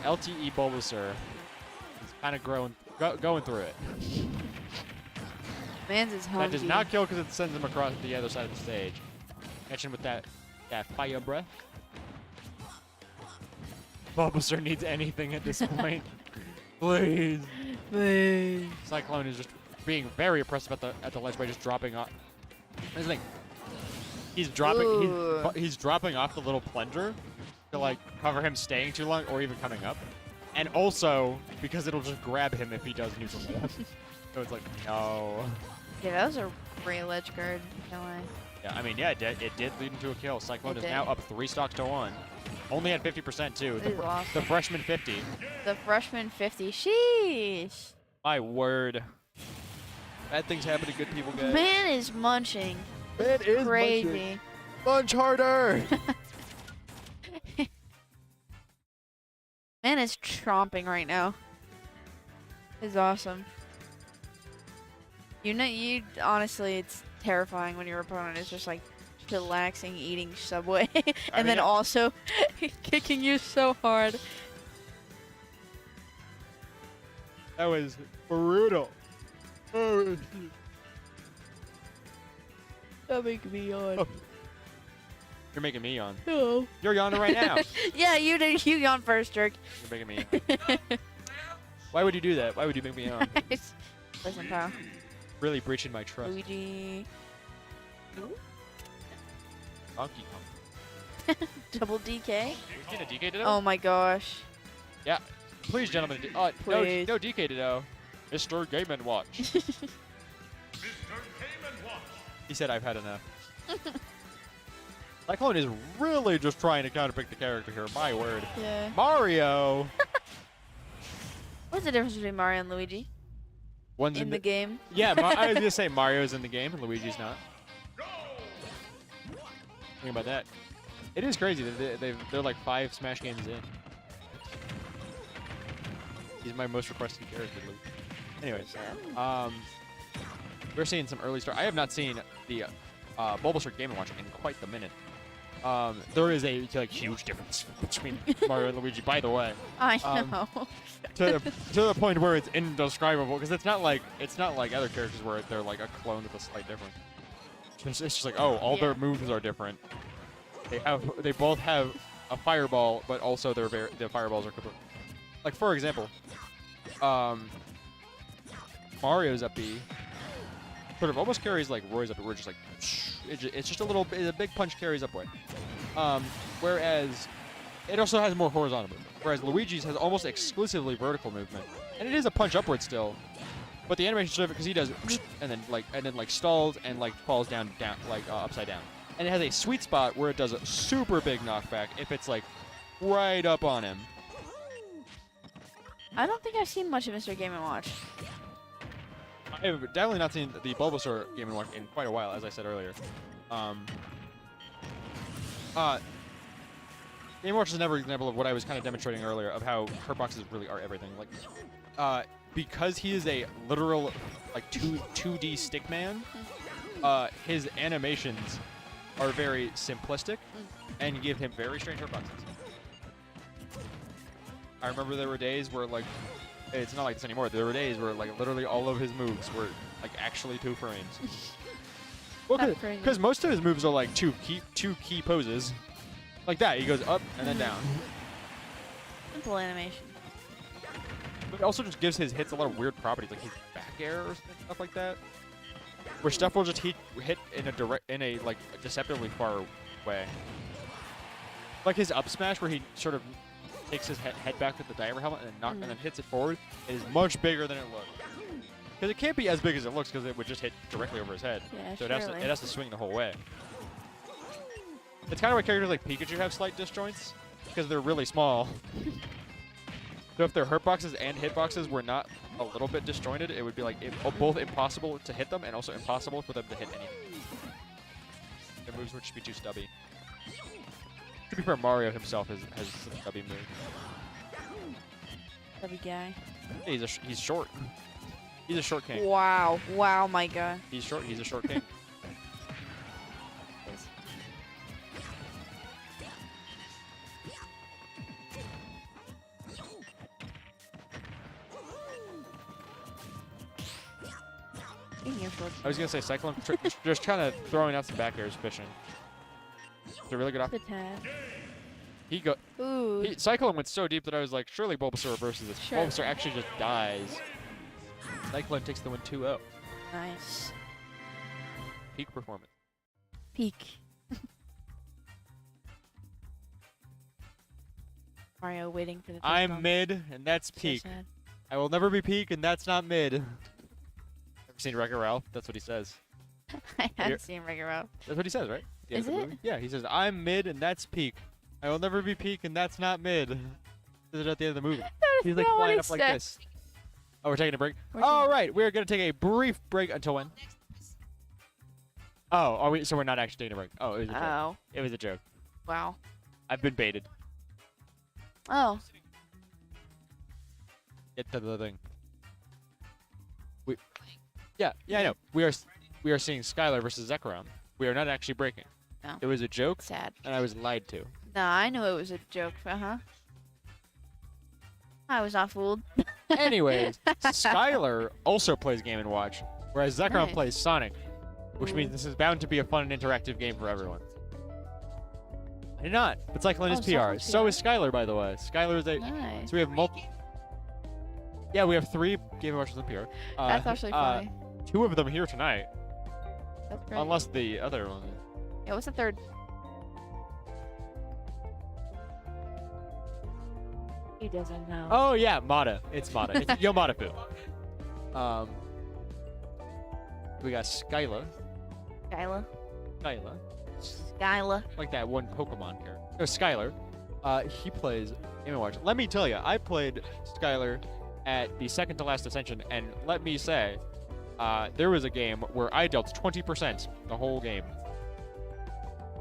LTE Bulbasaur is kind of going through it. Man's is hungry. That does not kill because it sends him across the other side of the stage. Catch him with that fire breath. Bulbasaur needs anything at this point. Please. Please. Cyclone is just being very oppressive at the ledge by just dropping off. Here's the thing. He's dropping off the little plunger to like cover him staying too long or even coming up. And also because it'll just grab him if he does neutral meta. So it's like, no. Yeah, that was a great ledge guard. No way. Yeah, I mean, yeah, it did lead into a kill. Cyclone is now up 3 stocks to 1. Only at 50% too. The freshman 50. The freshman 50. Sheesh. My word. Bad things happen to good people, guys. Man is munching. Man is crazy. Munching. Munch harder. Man is chomping right now. It's awesome. You honestly, it's terrifying when your opponent is just like relaxing, eating Subway, and then also kicking you so hard. That was brutal. Oh, That make me yawn. oh. You're making me yawn. No. You're yawning right now. Yeah, you did. You yawn first, jerk. You're making me yawn. Why would you do that? Why would you make me yawn? Listen, pal. Really breaching my trust. Luigi. Donkey Kong. Double DK. We get a DK today? Oh my gosh. Yeah. Please, gentlemen. Please. No DK today. Mr. Game & Watch. Mr. Game & Watch. He said, I've had enough. Cyclone is really just trying to counterpick the character here. My word. Yeah. Mario. What's the difference between Mario and Luigi One's in the game? Yeah, I was going to say Mario's in the game and Luigi's not. Think about that. It is crazy that they're like 5 Smash games in. He's my most requested character, Luigi. Anyways, we're seeing some early start. I have not seen the Bulbasaur Game & Watch in quite the minute. There is a like huge difference between Mario and Luigi, by the way. I know. to the point where it's indescribable, because it's not like other characters where they're like a clone with a slight difference. It's just like, oh, all their moves are different. They both have a fireball, but also the fireballs are complete. Like for example, Mario's up B sort of almost carries like Roy's up B. We're just like, it's just a big punch carries upward. Whereas it also has more horizontal movement. Whereas Luigi's has almost exclusively vertical movement, and it is a punch upward still. But the animation is different because he does and then stalls and like falls down like upside down. And it has a sweet spot where it does a super big knockback if it's like right up on him. I don't think I've seen much of Mr. Game & Watch. I've definitely not seen the Bulbasaur Game & Watch in quite a while, as I said earlier. Game & Watch is another example of what I was kind of demonstrating earlier of how hurt boxes really are everything. Like, because he is a literal like 2D stick man, his animations are very simplistic and give him very strange hurt boxes. I remember there were days where like, it's not like this anymore. There were days where like literally all of his moves were like actually 2 frames. Well, because most of his moves are like two key poses, like that. He goes up and then down. Simple animation. But it also just gives his hits a lot of weird properties, like his back air or stuff like that, where stuff will just hit in a like deceptively far way. Like his up smash, where he sort of takes his head back with the diver helmet and then hits it forward, is much bigger than it looks. Because it can't be as big as it looks, because it would just hit directly over his head. Yeah, so it has to swing the whole way. It's kind of why characters like Pikachu have slight disjoints, because they're really small. So if their hurt boxes and hit boxes were not a little bit disjointed, it would be like both impossible to hit them and also impossible for them to hit anything. Their moves would just be too stubby. To be fair, Mario himself has some stubby moves. Stubby guy. Yeah, he's short. He's a short king. Wow. Wow, my god. He's short. He's a short king. Speaking of short I was gonna say Cyclone just kind of throwing out some back airs, fishing. It's a really good the option. tag. Ooh. Cyclone went so deep that I was like, surely Bulbasaur reverses this. Sure. Bulbasaur actually just dies. Cyclone takes the win 2-0. Nice. Peak performance. Peak. Mario waiting for the fist I'm bump. mid, and that's So peak. sad. I will never be peak, and that's not mid. Ever seen Wreck-It Ralph? That's what he says. I haven't seen Rigor Out. That's what he says, right? The end Is of the it? movie? Yeah, he says, I'm mid, and that's peak. I will never be peak, and that's not mid. This is at the end of the movie. He's like not what flying he up like said. this. Oh, we're taking a break? We're All taking- right, we're going to take a brief break until when? Oh, are we? So we're not actually taking a break. Oh, it was a joke. Oh. It was a joke. Wow. I've been baited. Oh. Get to the thing. Yeah, I know. We are seeing Skylar versus Zekrom. We are not actually breaking. No. It was a joke, Sad. and I was lied to. No, I knew it was a joke. I was not fooled. Anyways, Skylar also plays Game & Watch, whereas Zekrom Nice. plays Sonic, which Ooh. means this is bound to be a fun and interactive game for everyone. I did not, but Cyclone is Oh, PR. Cyclone's So PR. is Skylar, by the way. Skylar is a... Nice. So we have multiple... Yeah, we have 3 Game & Watches in PR. That's actually funny. 2 of them here tonight, That's great. unless the other one... Yeah, what's the third? He doesn't know. Oh, yeah, Mata. It's Mata. It's Yomatafu. We got Skyla. Skyla. Skyla. Skyla. Like that one Pokemon character. No, Skylar. He plays Game & Watch. Let me tell you, I played Skylar at the second to last Ascension, and let me say, there was a game where I dealt 20% the whole game.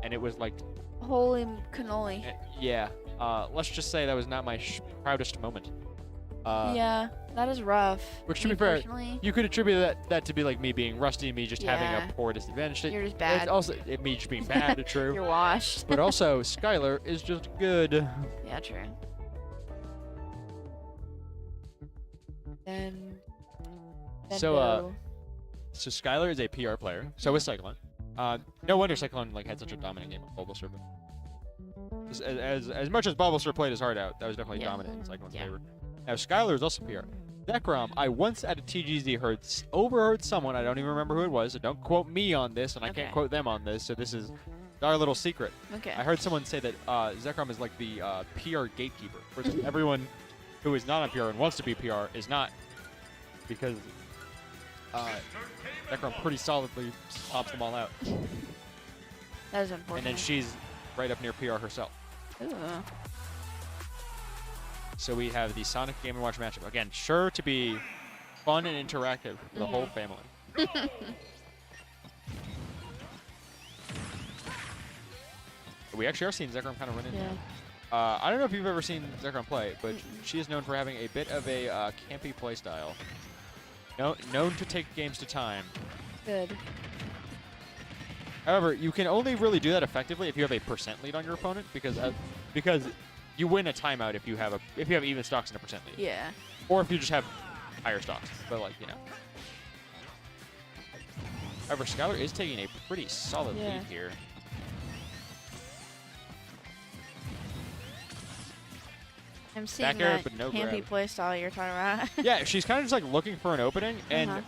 And it was like, Holy cannoli. yeah. Let's just say that was not my proudest moment. Yeah, that is rough. Which, to Me be fair, personally, you could attribute that to be like me being rusty, me just having Yeah. a poor disadvantage. you're just It's bad. also me just being bad, true. You're washed. But also, Skylar is just good. Yeah, true. Then. So, So Skylar is a PR player. So is Cyclone. No wonder Cyclone had such a dominant game of Bulbasaur. As much as Bulbasaur played his heart out, that was definitely Yeah. dominant in Cyclone's Yeah. favor. Now Skylar is also PR. Zekrom, I once at a TGZ overheard someone, I don't even remember who it was, so don't quote me on this, and I Okay. can't quote them on this, so this is our little secret. Okay. I heard someone say that Zekrom is like the PR gatekeeper, whereas everyone who is not on PR and wants to be PR is not, because Zekrom pretty solidly pops them all out. That is And unfortunate. then she's right up near PR herself. Ooh. So we have the Sonic Game & Watch matchup. Again, sure to be fun and interactive for the whole family. We actually are seeing Zekrom kind of run in. Yeah. I don't know if you've ever seen Zekrom play, but she is known for having a bit of a campy playstyle. Known to take games to time. Good. However, you can only really do that effectively if you have a % lead on your opponent, because you win a timeout if you have even stocks and a % lead, Yeah. or if you just have higher stocks. But However, Skylar is taking a pretty solid Yeah. lead here. I'm seeing Back air, that but no campy grab. playstyle you're talking about. Yeah, she's kind of just looking for an opening, and Uh-huh.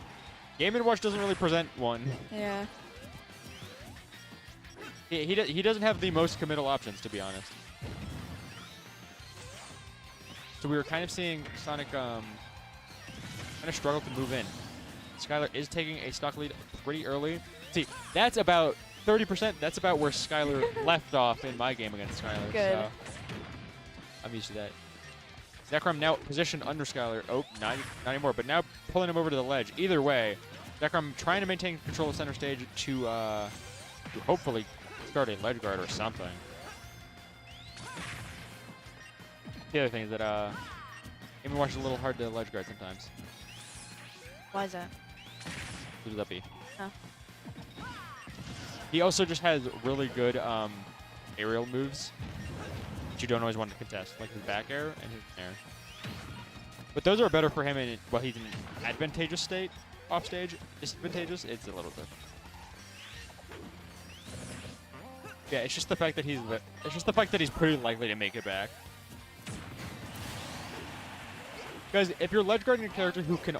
Game & Watch doesn't really present one. Yeah. He doesn't have the most committal options, to be honest. So we were kind of seeing Sonic kind of struggle to move in. Skylar is taking a stock lead pretty early. See, that's about 30%. That's about where Skylar left off in my game against Skylar. Good. So I'm used to that. Zekrom now positioned under Skylar. Oh, not anymore, but now pulling him over to the ledge. Either way, Zekrom trying to maintain control of center stage to hopefully start a ledge guard or something. The other thing is that Game & Watch is a little hard to ledge guard sometimes. Why is that? Who would that be? Oh. He also just has really good aerial moves that you don't always want to contest, like his back air and his air. But those are better for him while he's in advantageous state. off stage disadvantageous, it's a little bit. Yeah, it's just the fact that he's pretty likely to make it back. Because if you're ledge guarding a character who can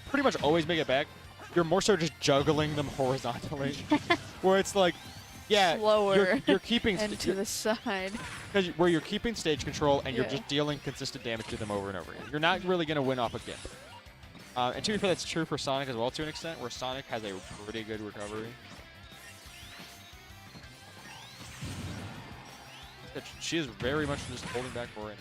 pretty much always make it back, you're more so just juggling them horizontally, where it's like, yeah, slower you're keeping and to the side. because where you're keeping stage control and you're Yeah. just dealing consistent damage to them over and over again. You're not really gonna win off a gimp. And to be fair, that's true for Sonic as well to an extent, where Sonic has a pretty good recovery. She is very much just holding back for it.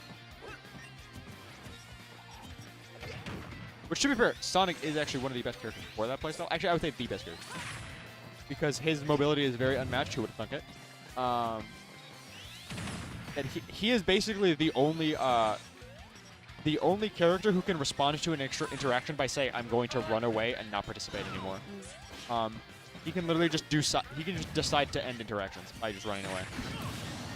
Which, to be fair, Sonic is actually one of the best characters for that playstyle. Actually, I would say the best character. Because his mobility is very unmatched. Who would have thunk it? And he is basically the only character who can respond to an extra interaction by saying, "I'm going to run away and not participate anymore." He can literally just he can just decide to end interactions by just running away.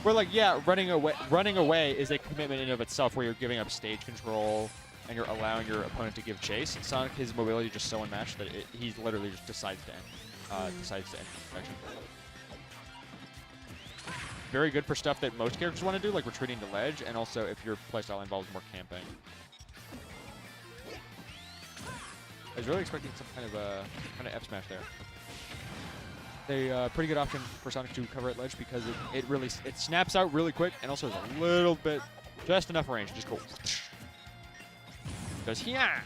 Where like, yeah, running away is a commitment in of itself, where you're giving up stage control and you're allowing your opponent to give chase. Sonic, his mobility is just so unmatched that he literally just decides to end interaction. Very good for stuff that most characters want to do, like retreating to ledge, and also if your playstyle involves more camping. I was really expecting some kind of F smash there. A pretty good option for Sonic to cover at ledge because it snaps out really quick and also has a little bit, just enough range to just go. Goes yeah.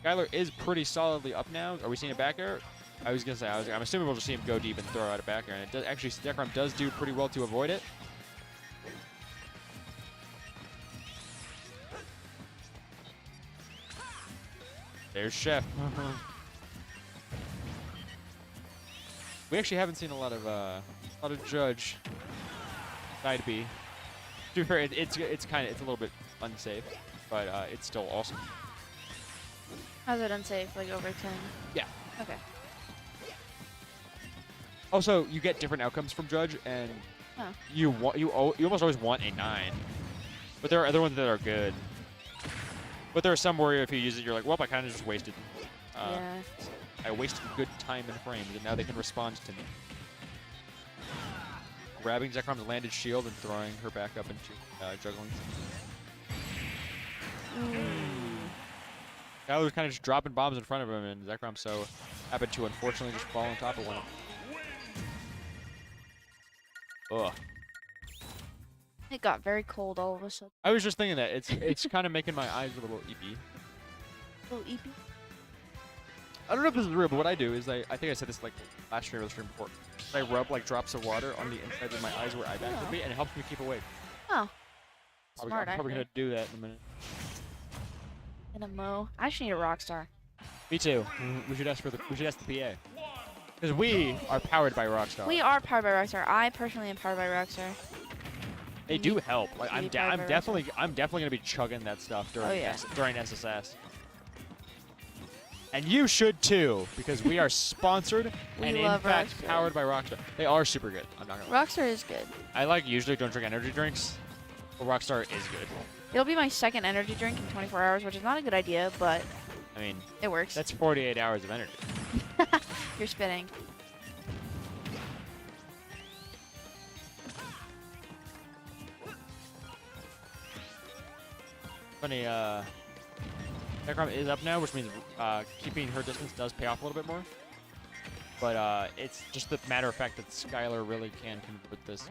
Skylar is pretty solidly up now. Are we seeing a back air? I was gonna say I'm assuming we'll just see him go deep and throw out a back air, and it does actually Zekrom does do pretty well to avoid it. There's Chef. We actually haven't seen a lot of Judge side B. To be fair, it's a little bit unsafe, but it's still awesome. How's it unsafe? Like over 10? Yeah. Okay. Also, you get different outcomes from Judge, and you almost always want a 9, but there are other ones that are good. But there are some where if you use it, you're like, well, I kind of just wasted. Yeah. I wasted good time and frames, and now they can respond to me. Grabbing Zekrom's landed shield and throwing her back up into juggling. Skylar was kind of just dropping bombs in front of him, and Zekrom so happened to unfortunately just fall on top of one. Ugh. It got very cold all of a sudden. I was just thinking that it's kind of making my eyes a little eepy. A little eepy. I don't know if this is real, but what I do is I think I said this like last stream or the stream before. I rub like drops of water on the inside of my eyes where eye back would be, and it helps me keep awake. Oh. I'm probably gonna do that in a minute. In a mo. I actually need a Rockstar. Me too. We should ask the PA. Because we are powered by Rockstar. We are powered by Rockstar. I personally am powered by Rockstar. They do help. Like I'm powered by definitely gonna be chugging that stuff during during SSS. And you should too, because we are sponsored and in fact Rockstar. powered by Rockstar. They are super good. I'm not gonna lie. Rockstar is good. I like usually don't drink energy drinks, but Rockstar is good. It'll be my second energy drink in 24 hours, which is not a good idea, but I mean, it works. that's 48 hours of energy. You're spinning. Funny, Zekrom is up now, which means keeping her distance does pay off a little bit more. But it's just the matter of fact that Skylar really can convert this.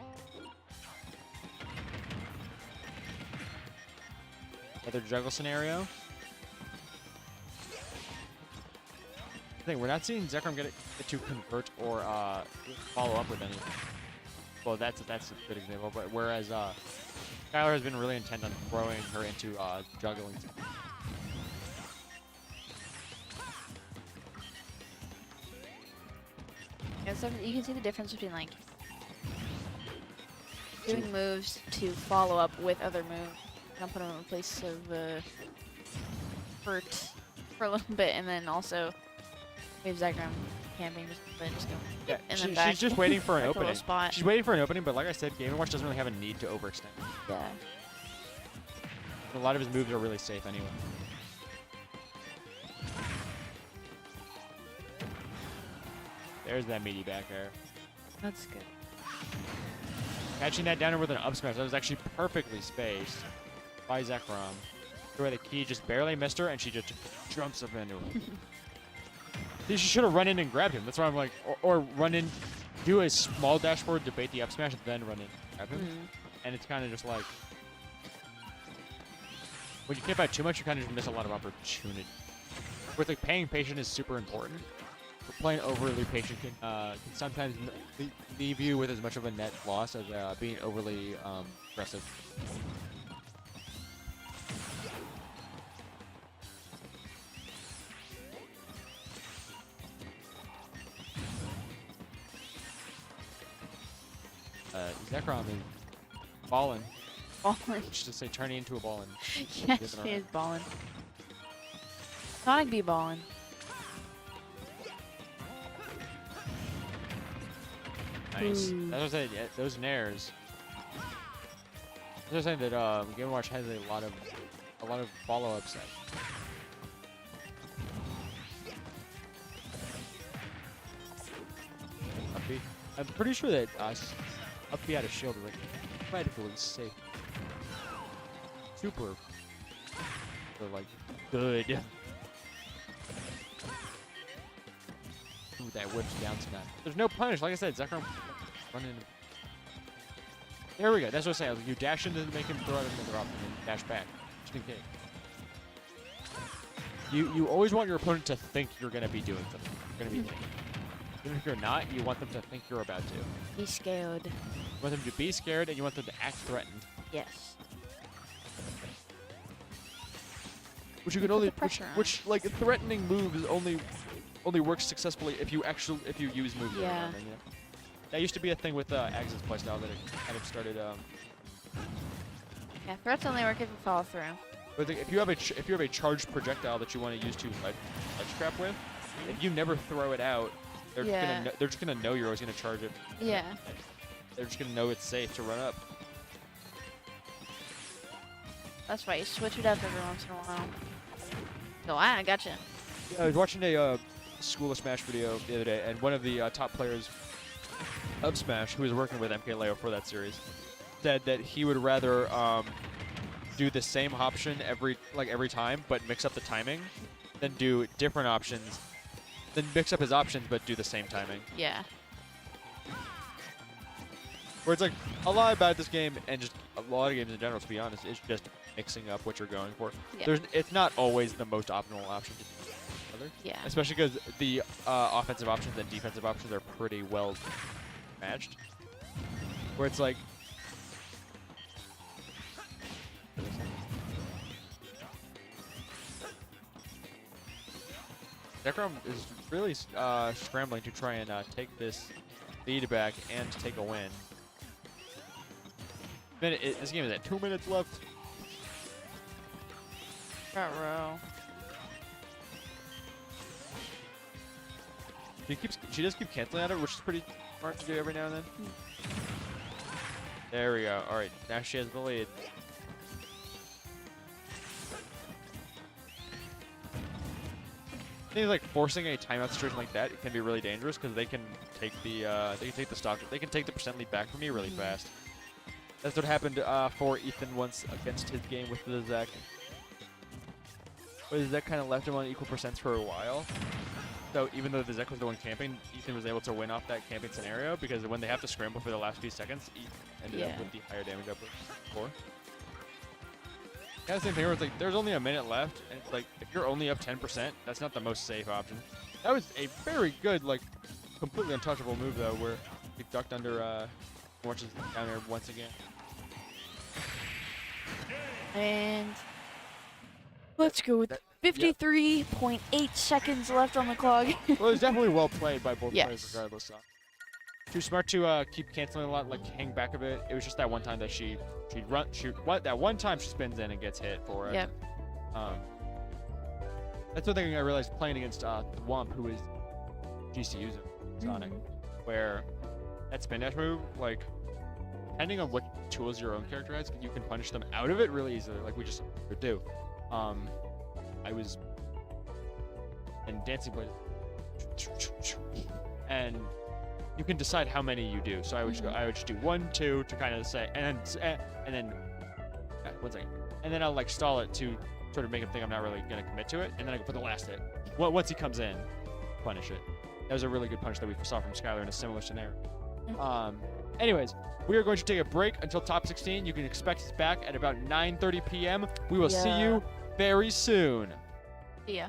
Another juggle scenario. I think we're not seeing Zekrom get it to convert or follow up with anything. Well, that's a good example. But whereas Skylar has been really intent on throwing her into juggling. Yeah, so you can see the difference between like doing moves to follow up with other moves. I'm putting them in place of hurt for a little bit, and then also wave Zekrom camping just a bit, just go. Yeah, and then back. she's just waiting for an Back to a little opening. spot. She's waiting for an opening, but like I said, Game & Watch doesn't really have a need to overextend. Yeah. A lot of his moves are really safe anyway. There's that meaty back air. That's good. Catching that down with an up smash. That was actually perfectly spaced by Zekrom. Where the key just barely missed her, and she just jumps up into him. See, she should have run in and grabbed him. That's why I'm like, or run in, do a small dash forward, debate the up smash, and then run in and grab him. And it's kind of just like, when you camp out too much, you kind of just miss a lot of opportunity. With like paying patient is super important. But playing overly patient can sometimes leave you with as much of a net loss as being overly aggressive. Zekrom is ballin'. Ballin'. Just to say, turning into a ballin'. Yes, he is ballin'. Sonic be ballin'. Nice. Ooh. That's what I said. Yeah, those nairs. That's what I said that Game & Watch has a lot of follow-ups. I'm pretty sure that up B had a shield like incredibly safe. Super. They're like good. Ooh, that whips down smash. There's no punish. Like I said, Zekrom running. There we go. That's what I'm saying. Like, you dash into make him throw out another option and dash back. Just in case. You always want your opponent to think you're gonna be doing something. You're gonna be thinking. Even if you're not, you want them to think you're about to. Be scared. You want them to be scared, and you want them to act threatened. Yes. Which you can Put only, the pressure on. which like threatening moves only works successfully if you use moves. every now and then, yeah. That used to be a thing with Axe's playstyle that it kind of started. Yeah, threats only work if you follow through. But if you have a charged projectile that you want to use to ledge trap with, if you never throw it out, they're just gonna know you're always gonna charge it. Yeah. They're just gonna know it's safe to run up. That's why you switch it up every once in a while. So I gotcha. Yeah, I was watching a School of Smash video the other day, and one of the top players of Smash, who was working with MKLeo for that series, said that he would rather do the same option every time, but mix up the timing, than do different options, then mix up his options but do the same timing. Yeah. Where it's like a lot about this game, and just a lot of games in general, to be honest, is just mixing up what you're going for. Yeah. It's not always the most optimal option to do either. Yeah. Especially because the offensive options and defensive options are pretty well matched. Where it's like, Zekrom is really scrambling to try and take this lead back and take a win. This game is at 2 minutes left. Row. She does keep canceling at it, which is pretty smart to do every now and then. There we go. All right, now she has the lead. Things like forcing a timeout situation like that, it can be really dangerous because they can take the stock, they can take the percent lead back from you really fast. That's what happened for Ethan once against his game with the Zek. But Zek kind of left him on equal percents for a while. So even though the Zek was the one camping, Ethan was able to win off that camping scenario because when they have to scramble for the last few seconds, Ethan ended up with the higher damage output before. Kind of same thing where it's like there's only a minute left, and it's like if you're only up 10%, that's not the most safe option. That was a very good, like, completely untouchable move though, where he ducked under Morch's down there once again. And let's go with 53.8 seconds left on the clock. Well, it was definitely well played by both Yes. players, regardless. So. Too smart to keep canceling a lot, like hang back a bit. It was just that one time that that one time she spins in and gets hit for it. Yep. That's one thing I realized playing against Wump, who is GCU's Sonic, where that spin dash move, like, depending on what tools your own character has, you can punish them out of it really easily, like we just do. I was in Dancing Blade, and you can decide how many you do. So I would I would just do 1, 2 to kind of say, and then 1 second, and then I'll like stall it to sort of make him think I'm not really gonna commit to it, and then I go for the last hit. Once he comes in, punish it. That was a really good punch that we saw from Skylar in a similar scenario. Anyways, we are going to take a break until top 16. You can expect us back at about 9:30 p.m. We will see you very soon. See ya.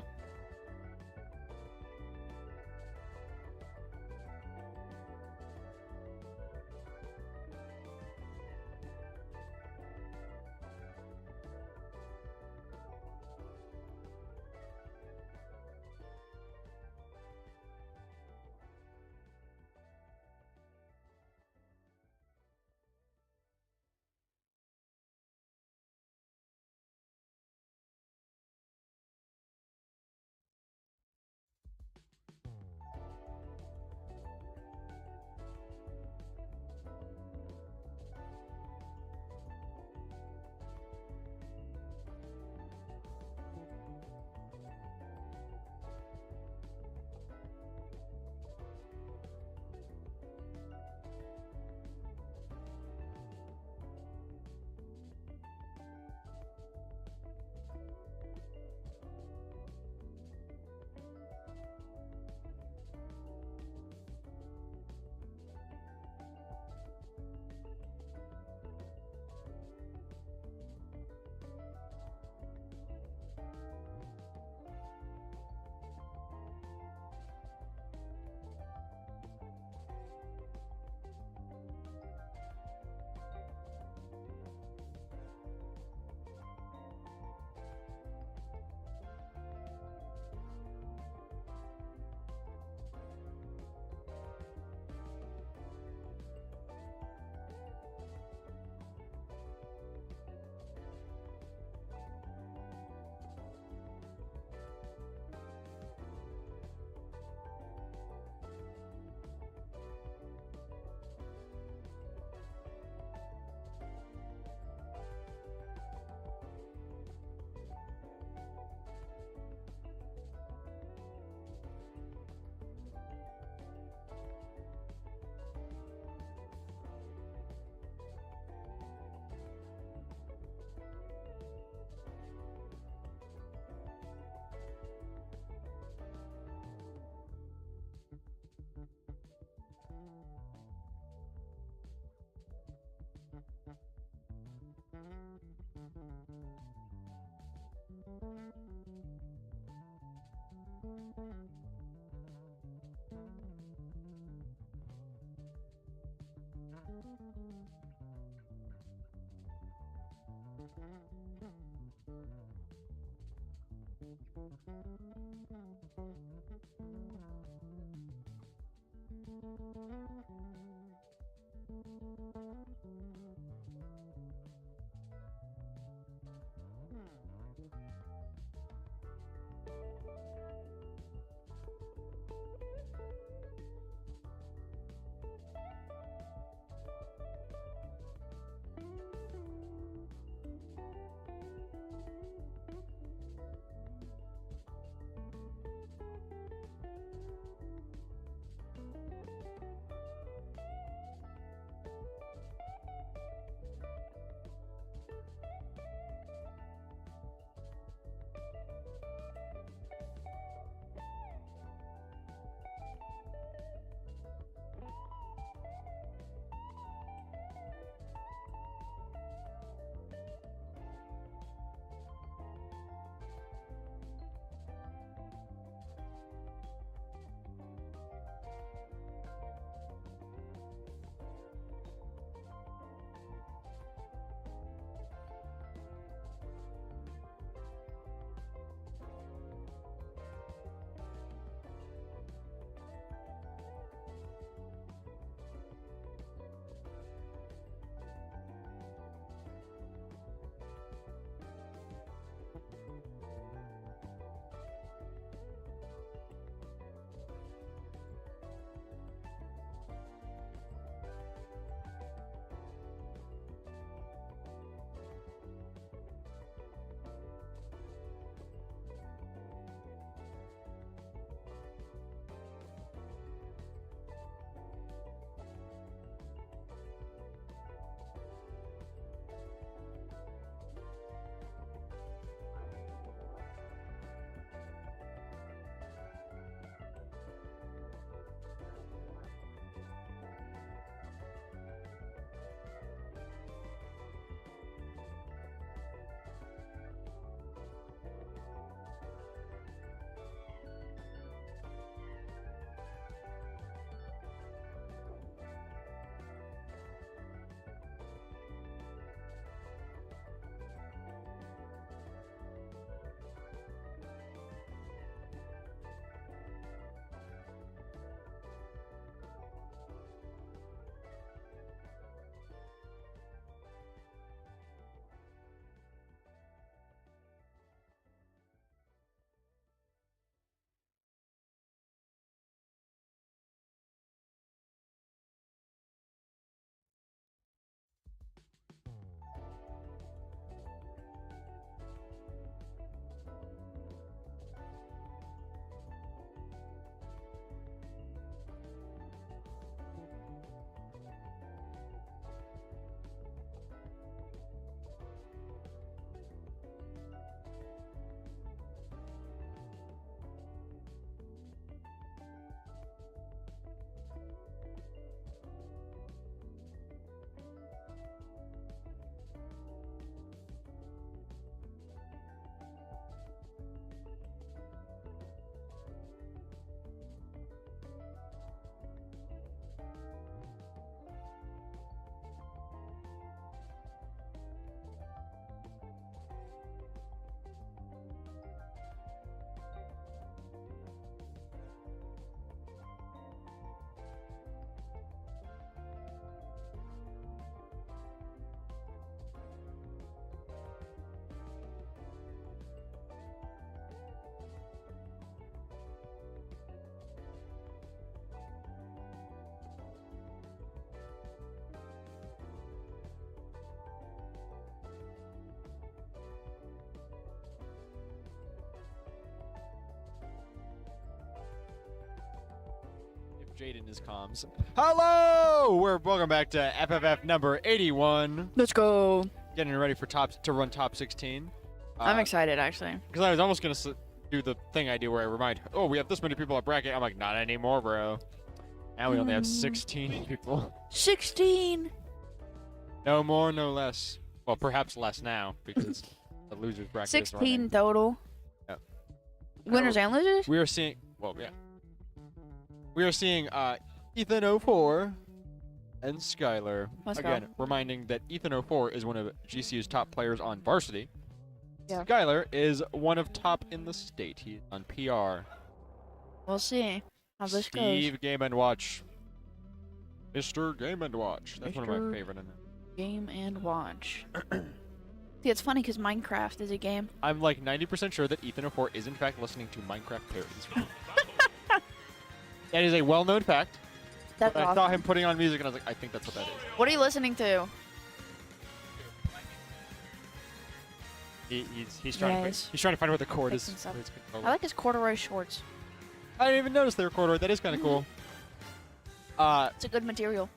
Jaden is comms. Hello! Welcome back to FFF number 81. Let's go. Getting ready for run top 16. I'm excited, actually. Because I was almost going to do the thing I do where I remind, oh, we have this many people at bracket. I'm like, not anymore, bro. Now we only have 16 people. 16. No more, no less. Well, perhaps less now because the losers bracket 16 is running. total. Yep. Winners and losers? We are seeing, well, yeah. We are seeing Ethan 04 and Skylar. Let's Again, go. reminding that Ethan 04 is one of GCU's top players on varsity. Yeah. Skylar is one of top in the state. He's on PR. We'll see how this Steve goes. Game and Watch. Mr. Game and Watch. That's one of Mr. my favorite in it. Game and watch. See, it's funny because Minecraft is a game. I'm like 90% sure that Ethan 04 is in fact listening to Minecraft parodies. That is a well-known fact. That's I awesome. saw him putting on music and I was like, I think that's what that is. What are you listening to? He's trying Yes. he's trying to find where the chord is. Fixing stuff. where it's I controlled. like his corduroy shorts. I didn't even notice they were corduroy. That is kind of cool. It's a good material.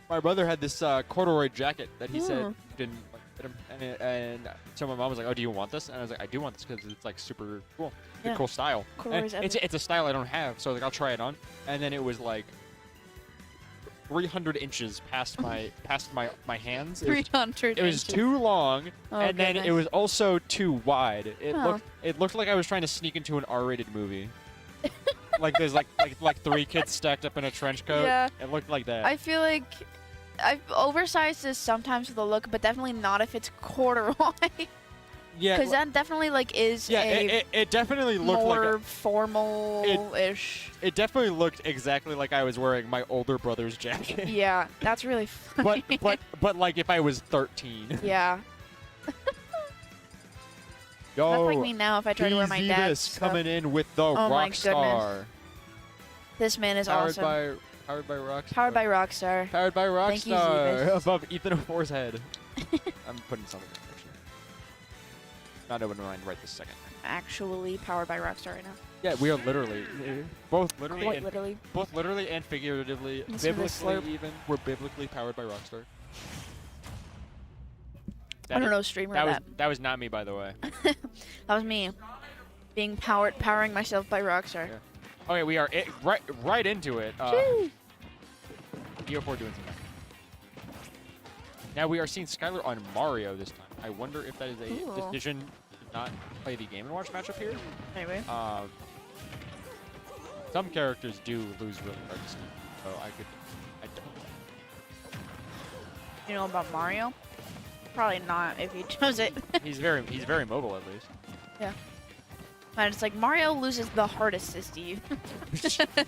My brother had this corduroy jacket that he said Hmm. didn't like fit him, and so my mom was like, "Oh, do you want this?" And I was like, "I do want this because it's like super cool, Yeah. cool style." Corduroy's And epic. it's a style I don't have, so like I'll try it on. And then it was like 300 inches past my hands. It was 300 It was inches. too long, Oh, and then goodness. it was also too wide. Oh. It looked like I was trying to sneak into an R-rated movie. Like there's like three kids stacked up in a trench coat. Yeah. It looked like that. I feel like I've oversized this sometimes with the look, but definitely not if it's corduroy. yeah. Because that definitely like is Yeah. a It definitely looked like more formal-ish. it definitely looked exactly like I was wearing my older brother's jacket. Yeah, that's really funny. but like if I was 13. Yeah. Yo. That's like me now if I try to wear my dad's This stuff. coming in with the Oh my Rockstar. This man is Powered awesome. Powered by Rockstar. Powered by Rockstar. Powered by Thank you, Rockstar. Zeebus. Above Ethan 04's head. I'm putting something in actually. Not open mind right this second. Actually powered by Rockstar right now. Yeah, we are literally both literally Quite and literally. both literally and figuratively, Listen to this slurp. biblically even. We're biblically powered by Rockstar. I don't know streamer that. That was not me, by the way. That was me. Being powering myself by Rockstar. Yeah. Okay, we are right into it. Woo. EO4 doing something. Now we are seeing Skylar on Mario this time. I wonder if that is a Ooh. decision to not play the Game & Watch matchup here. Anyway. Some characters do lose really hard to Steve, so I don't. You know about Mario? Probably not if you chose it. He's very mobile at least. Yeah. And it's like Mario loses the hardest to Steve.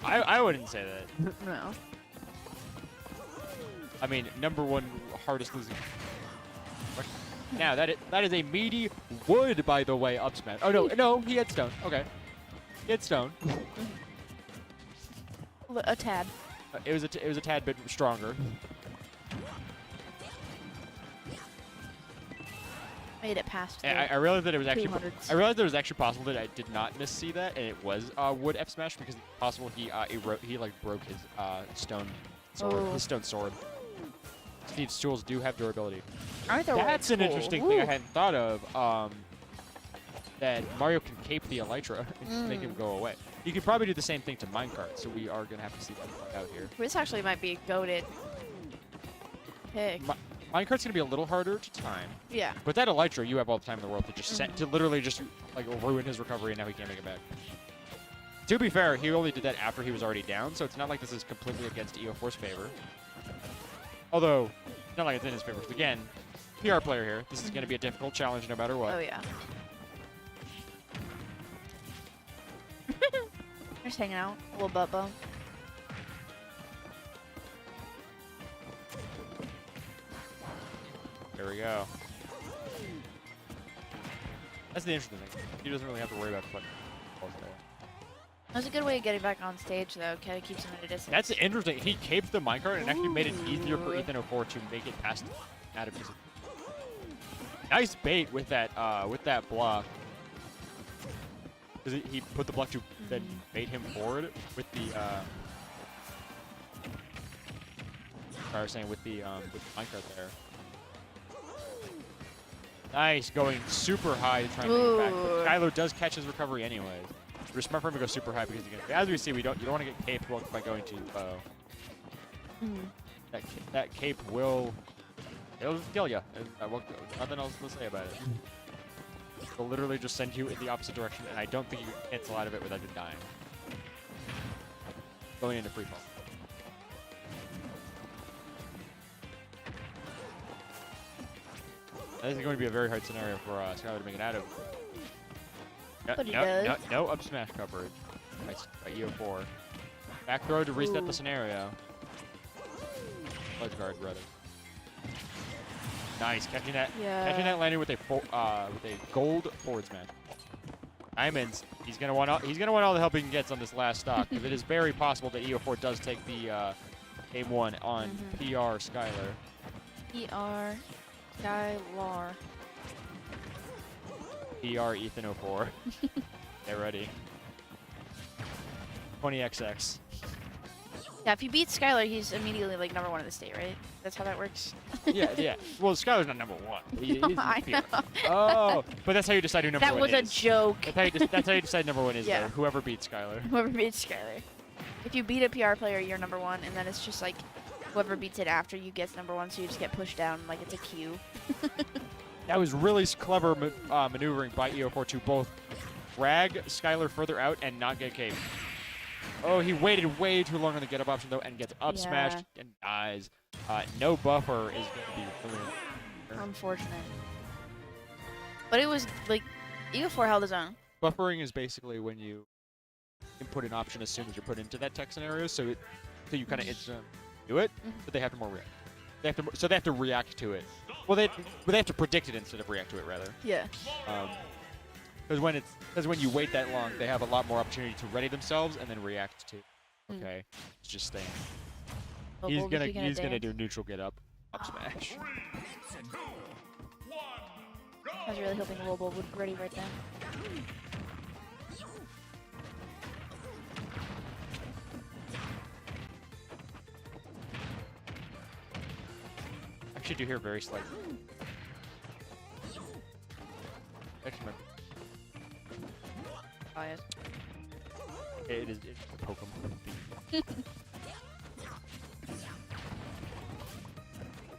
I wouldn't say that. No. I mean, #1 hardest losing. Now that is a meaty wood, by the way, up smash. Oh no, he had stone. Okay, he had stone. A tad. It was a tad bit stronger. Made it past. And I realized that it was actually 200s. I realized that it was actually possible that I did not missee that, and it was wood F smash because it's possible he like broke his stone sword. Oh. His stone sword. Steve's tools do have durability. Aren't they That's an cool? interesting thing I Woo. hadn't thought of. That Mario can cape the Elytra and make him Mm. go away. You could probably do the same thing to minecart, so we are gonna have to see that play out here. This actually might be a goated pick. Minecart's gonna be a little harder to time, Yeah. but that Elytra, you have all the time in the world to just to literally just like ruin his recovery, and now he can't make it back. To be fair, he only did that after he was already down, so it's not like this is completely against EO4's favor. Although, not like it's in his favor. Again, PR player here. This is gonna be a difficult challenge no matter what. Oh yeah. Just hanging out, a little butt bump. There we go. That's the interesting thing. He doesn't really have to worry about putting balls there. That's a good way of getting back on stage, though. Kind of keeps him at a distance. That's interesting. He caped the minecart and actually made it easier for Ooh. Ethan 04 to make it past out of his. Nice bait with that block. Because he put the block to then bait him forward with the I was saying with the minecart there. Nice, going super high to try and bring it back. But Skylar does catch his recovery anyways. We're smart for him to go super high because as we see, you don't want to get caped by going too low. That cape it'll kill you. Nothing else to say about it. It'll literally just send you in the opposite direction, and I don't think you can cancel out of it without just dying. Going into free fall. This is going to be a very hard scenario for Skylar to make it out of. But he does. No up smash coverage by EO4. Back throw to reset the scenario. Ledge guard, rather. Nice, catching that landing with a gold forward smash. Diamonds. He's gonna want all the help he can get on this last stock, because it is very possible that EO4 does take the game one on PR Skylar. PR Skylar. PR Ethan 04. Get ready. 20XX. Yeah, if you beat Skylar, he's immediately like #1 in the state, right? That's how that works. yeah. Well, Skylar's not #1. He's I know. Oh, but that's how you decide who #1 is. That was a joke. That's how you decide #1 is, though. Whoever beats Skylar. Whoever beats Skylar. If you beat a PR player, you're #1, and then it's just like whoever beats it after you gets #1, so you just get pushed down like it's a queue. That was really clever maneuvering by EO4 to both drag Skylar further out and not get caved. Oh, he waited way too long on the get-up option, though, and gets up smashed and dies. No buffer is going to be really unfortunate. But it was, like, EO4 held his own. Buffering is basically when you input an option as soon as you're put into that tech scenario, so you kind of instantly do it, but they have to more react. So they have to react to it. Well, they have to predict it instead of react to it, rather. Yeah. Because when you wait that long, they have a lot more opportunity to ready themselves and then react to. Okay, it's just staying. He's gonna do neutral get up smash. 3, 2, 1, go! I was really hoping Lobo would ready right then. Actually, do hear very slightly. Actually, Bias. it's a Pokemon.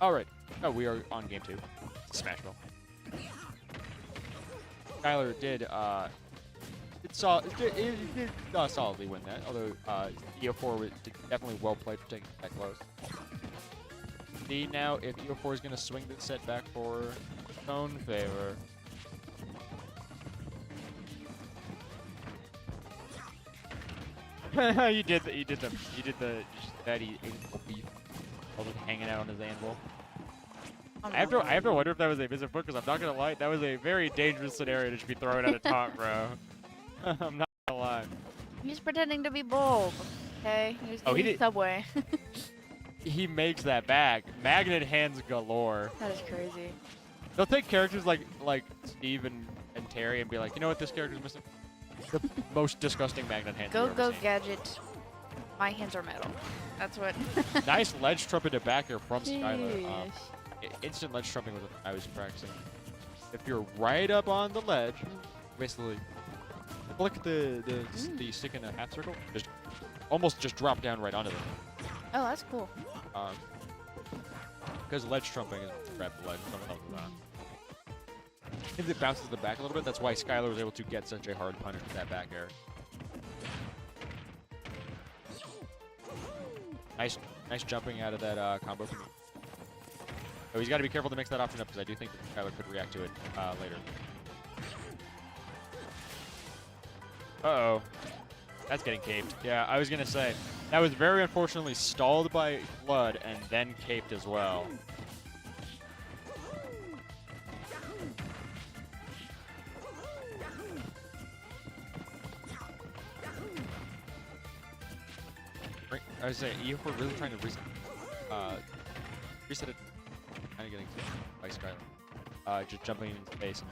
Alright. Oh, we are on game 2. Smashville. Skylar did solidly win that, although EO4 was definitely well played for taking that close. See now if EO4 is going to swing the set back for his own favor. You did the fatty beef while hanging out on his anvil. I have to wonder if that was a visit book, because I'm not gonna lie, that was a very dangerous scenario to just be throwing at a taunt, bro. I'm not gonna lie. He's pretending to be bold. Okay, he was eating Subway. He makes that back. Magnet hands galore. That is crazy. They'll take characters like Steve and Terry and be like, you know what, this character's missing? The most disgusting magnet hands. Go Gadget. My hands are metal. That's what. Nice ledge trumpet to back here from Skylar. Instant ledge trumping was what I was practicing. If you're right up on the ledge, basically flick the stick in a half circle, almost just drop down right onto them. Oh, that's cool. Because ledge trumping is grab the ledge. Something else is on. If it bounces the back a little bit, that's why Skylar was able to get such a hard punish with that back air. Nice jumping out of that combo. Oh, he's got to be careful to mix that option up, because I do think that Skylar could react to it later. Uh-oh. That's getting caped. Yeah, I was going to say, that was very unfortunately stalled by Flood and then caped as well. I was saying, EO4 really trying to reset it, kind of getting by Skylar. Just jumping into space and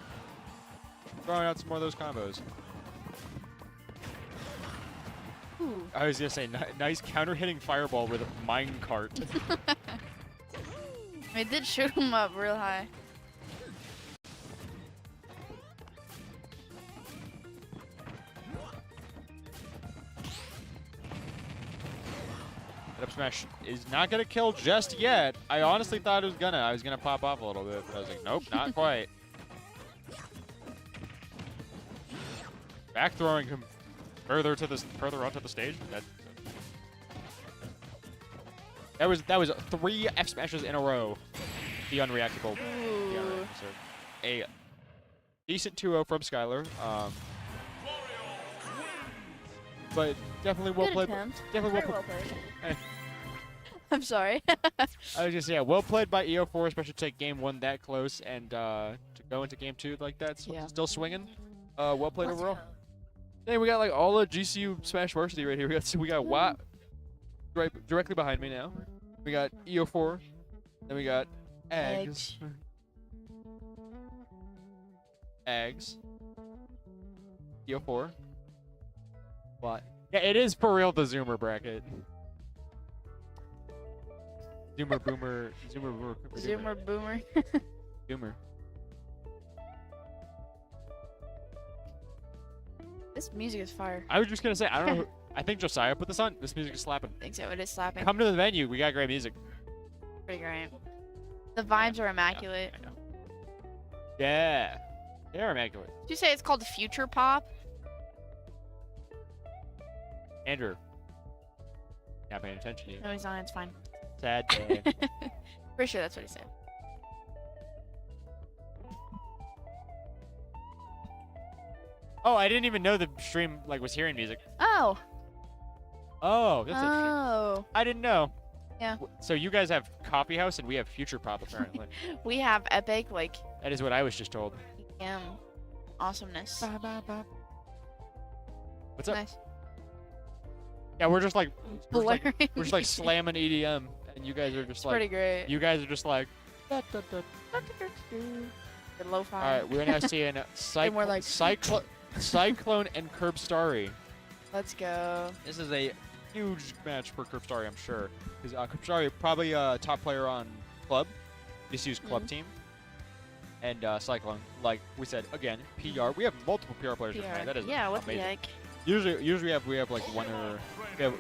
throwing out some more of those combos. Ooh. I was gonna say, nice counter-hitting fireball with a minecart. It did shoot him up real high. Up smash is not gonna kill just yet. I honestly thought it was gonna. I was gonna pop off a little bit, but I was like, nope, not quite. Back throwing him further onto the stage. That was 3 F smashes in a row. The unreactable. Ooh. So a decent 2-0 from Skylar. But definitely well Good played. attempt. Definitely Very well well played. played. I'm sorry. I was just well played by EO4, especially to take game 1 that close and to go into game 2 like that. Yeah. Still swinging. Well played Let's overall. go. Hey, we got like all of GCU Smash Varsity right here. We got Watt directly behind me now. We got EO4. Then we got Eggs. Eggs. EO4. What? Yeah, it is for real the Zoomer bracket. Zoomer boomer. Zoomer boomer. Zoomer. This music is fire. I was just gonna say, I don't know. I think Josiah put this on. This music is slapping. I think so. It is slapping. Come to the venue. We got great music. Pretty great. The vibes are immaculate. I know. Yeah. They're immaculate. Did you say it's called future pop? Andrew. Not paying attention to you. No, he's not. It's fine. Sad day. Pretty sure that's what he said. Oh, I didn't even know the stream was hearing music. Oh. Oh, that's interesting. Oh. I didn't know. Yeah. So you guys have Coffee House and we have Future Pop apparently. We have epic That is what I was just told. awesomeness. What's up? Nice. Yeah, we're just Blaring. we're just slamming EDM, and you guys are just Pretty great. you guys are just like. The lo-fi. All right, we're now seeing more like- Cyclone and Curb Starry. Let's go. This is a huge match for Curb Starry, I'm sure, because Curb Starry probably a top player on club, just use club team, and Cyclone, like we said again, PR. We have multiple PR players this night. That is Yeah, what amazing. the heck? Usually we have like one or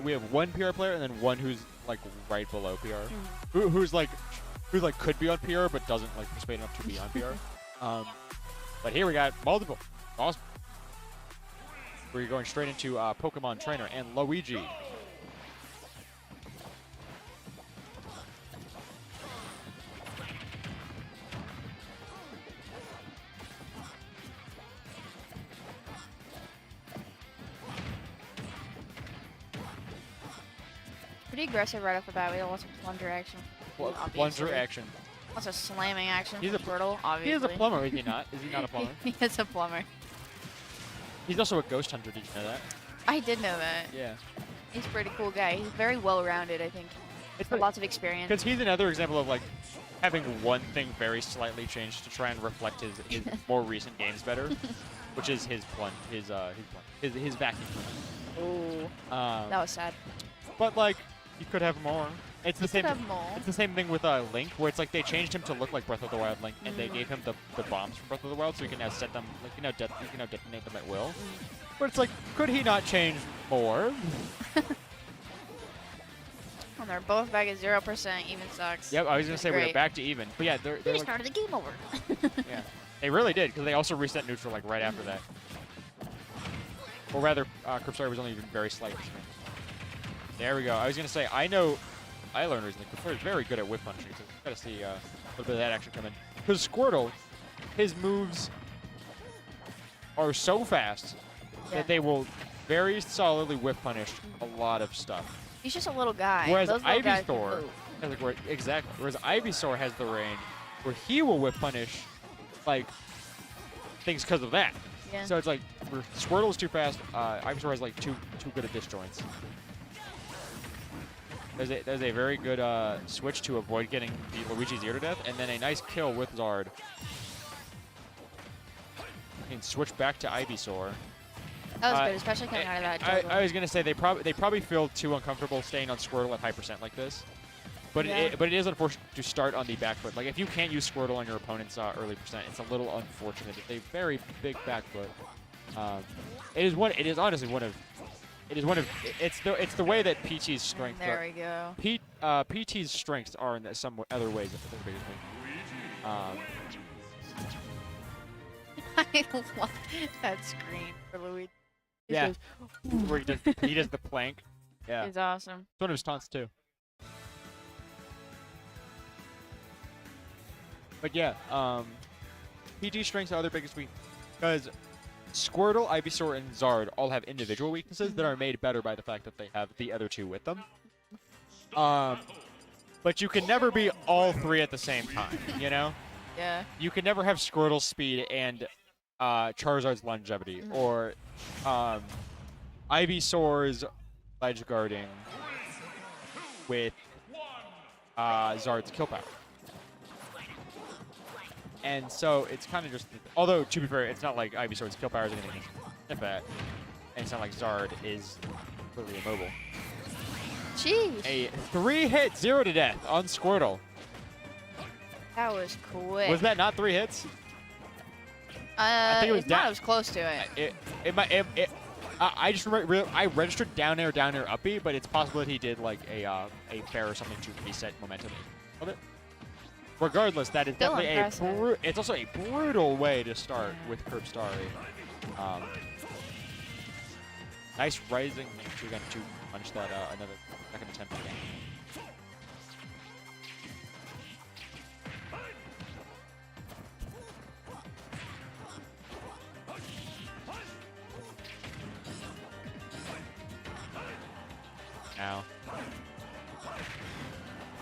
we have one PR player and then one who's like right below PR, who could be on PR but doesn't participate enough to be on PR. But here we got multiple. Awesome. We're going straight into Pokemon Trainer and Luigi. Pretty aggressive right off the bat. We have lots of plunger action. Plunger Obviously. action. Lots of slamming action. He's from a Squirtle, obviously. He is a plumber, is he not? Is he not a plumber? He is a plumber. He's also a ghost hunter, did you know that? I did know that. Yeah. He's a pretty cool guy. He's very well-rounded, I think. It's Lots of experience. because he's another example of having one thing very slightly changed to try and reflect his more recent games better, which is his vacuum plunge. Oh, that was sad. But he could have more. It's the same. Could have more. It's the same thing with Link, where it's they changed him to look like Breath of the Wild Link, and they gave him the bombs from Breath of the Wild, so he can now set them, detonate them at will. But it's could he not change more? And they're both back at 0%. Even sucks. Yep, I was gonna say we Great. are back to even. But yeah, they're They started the game over. yeah, they really did, because they also reset neutral right after that. Or rather, Curb Starry was only even very slight. There we go. I was gonna say I learned recently Curb Starry is very good at whip punching, so gotta see a little bit of that action come in. Because Squirtle, his moves are so fast that they will very solidly whip punish a lot of stuff. He's just a little guy. Whereas Those little guys can Ivysaur, move. exactly. Whereas Ivysaur has the range where he will whip punish things because of that. Yeah. So it's where Squirtle is too fast, Ivysaur has too good at disjoints. There's a very good switch to avoid getting the Luigi's ear to death, and then a nice kill with Zard. And switch back to Ivysaur. That was good, especially coming out of that jungle. I was gonna say they probably feel too uncomfortable staying on Squirtle at high percent like this. But Yeah. it is unfortunate to start on the back foot. Like if you can't use Squirtle on your opponent's early percent, it's a little unfortunate. It's a very big back foot. It is one. It is honestly one of. It is one of. It's the way that PT's strength. There we go. PT's strengths are in some other ways. That's the biggest thing. I love that screen for Luigi. He Yeah. goes, Where he does the plank. Yeah. It's awesome. It's one of his taunts too. But yeah, PG strengths are their biggest weakness because Squirtle, Ivysaur, and Zard all have individual weaknesses that are made better by the fact that they have the other two with them. But you can never be all three at the same time, you know? Yeah. You can never have Squirtle's speed and Charizard's longevity, or Ivysaur's ledge guarding with Zard's kill power. And so it's kind of just, although to be fair, it's not like Ivysaur's kill power is anything to sniff at, and it's not like Zard is completely immobile. Jeez. A 3-hit 0 to death on Squirtle. That was quick. Was that not 3 hits? I think it was it was close to it. I just I registered down air, up B, but it's possible that he did like a fair or something to reset momentum of it. Regardless, that is Still definitely it's also a brutal way to start with Curb Starry. Nice rising again to punch that another second attempt again. Now, I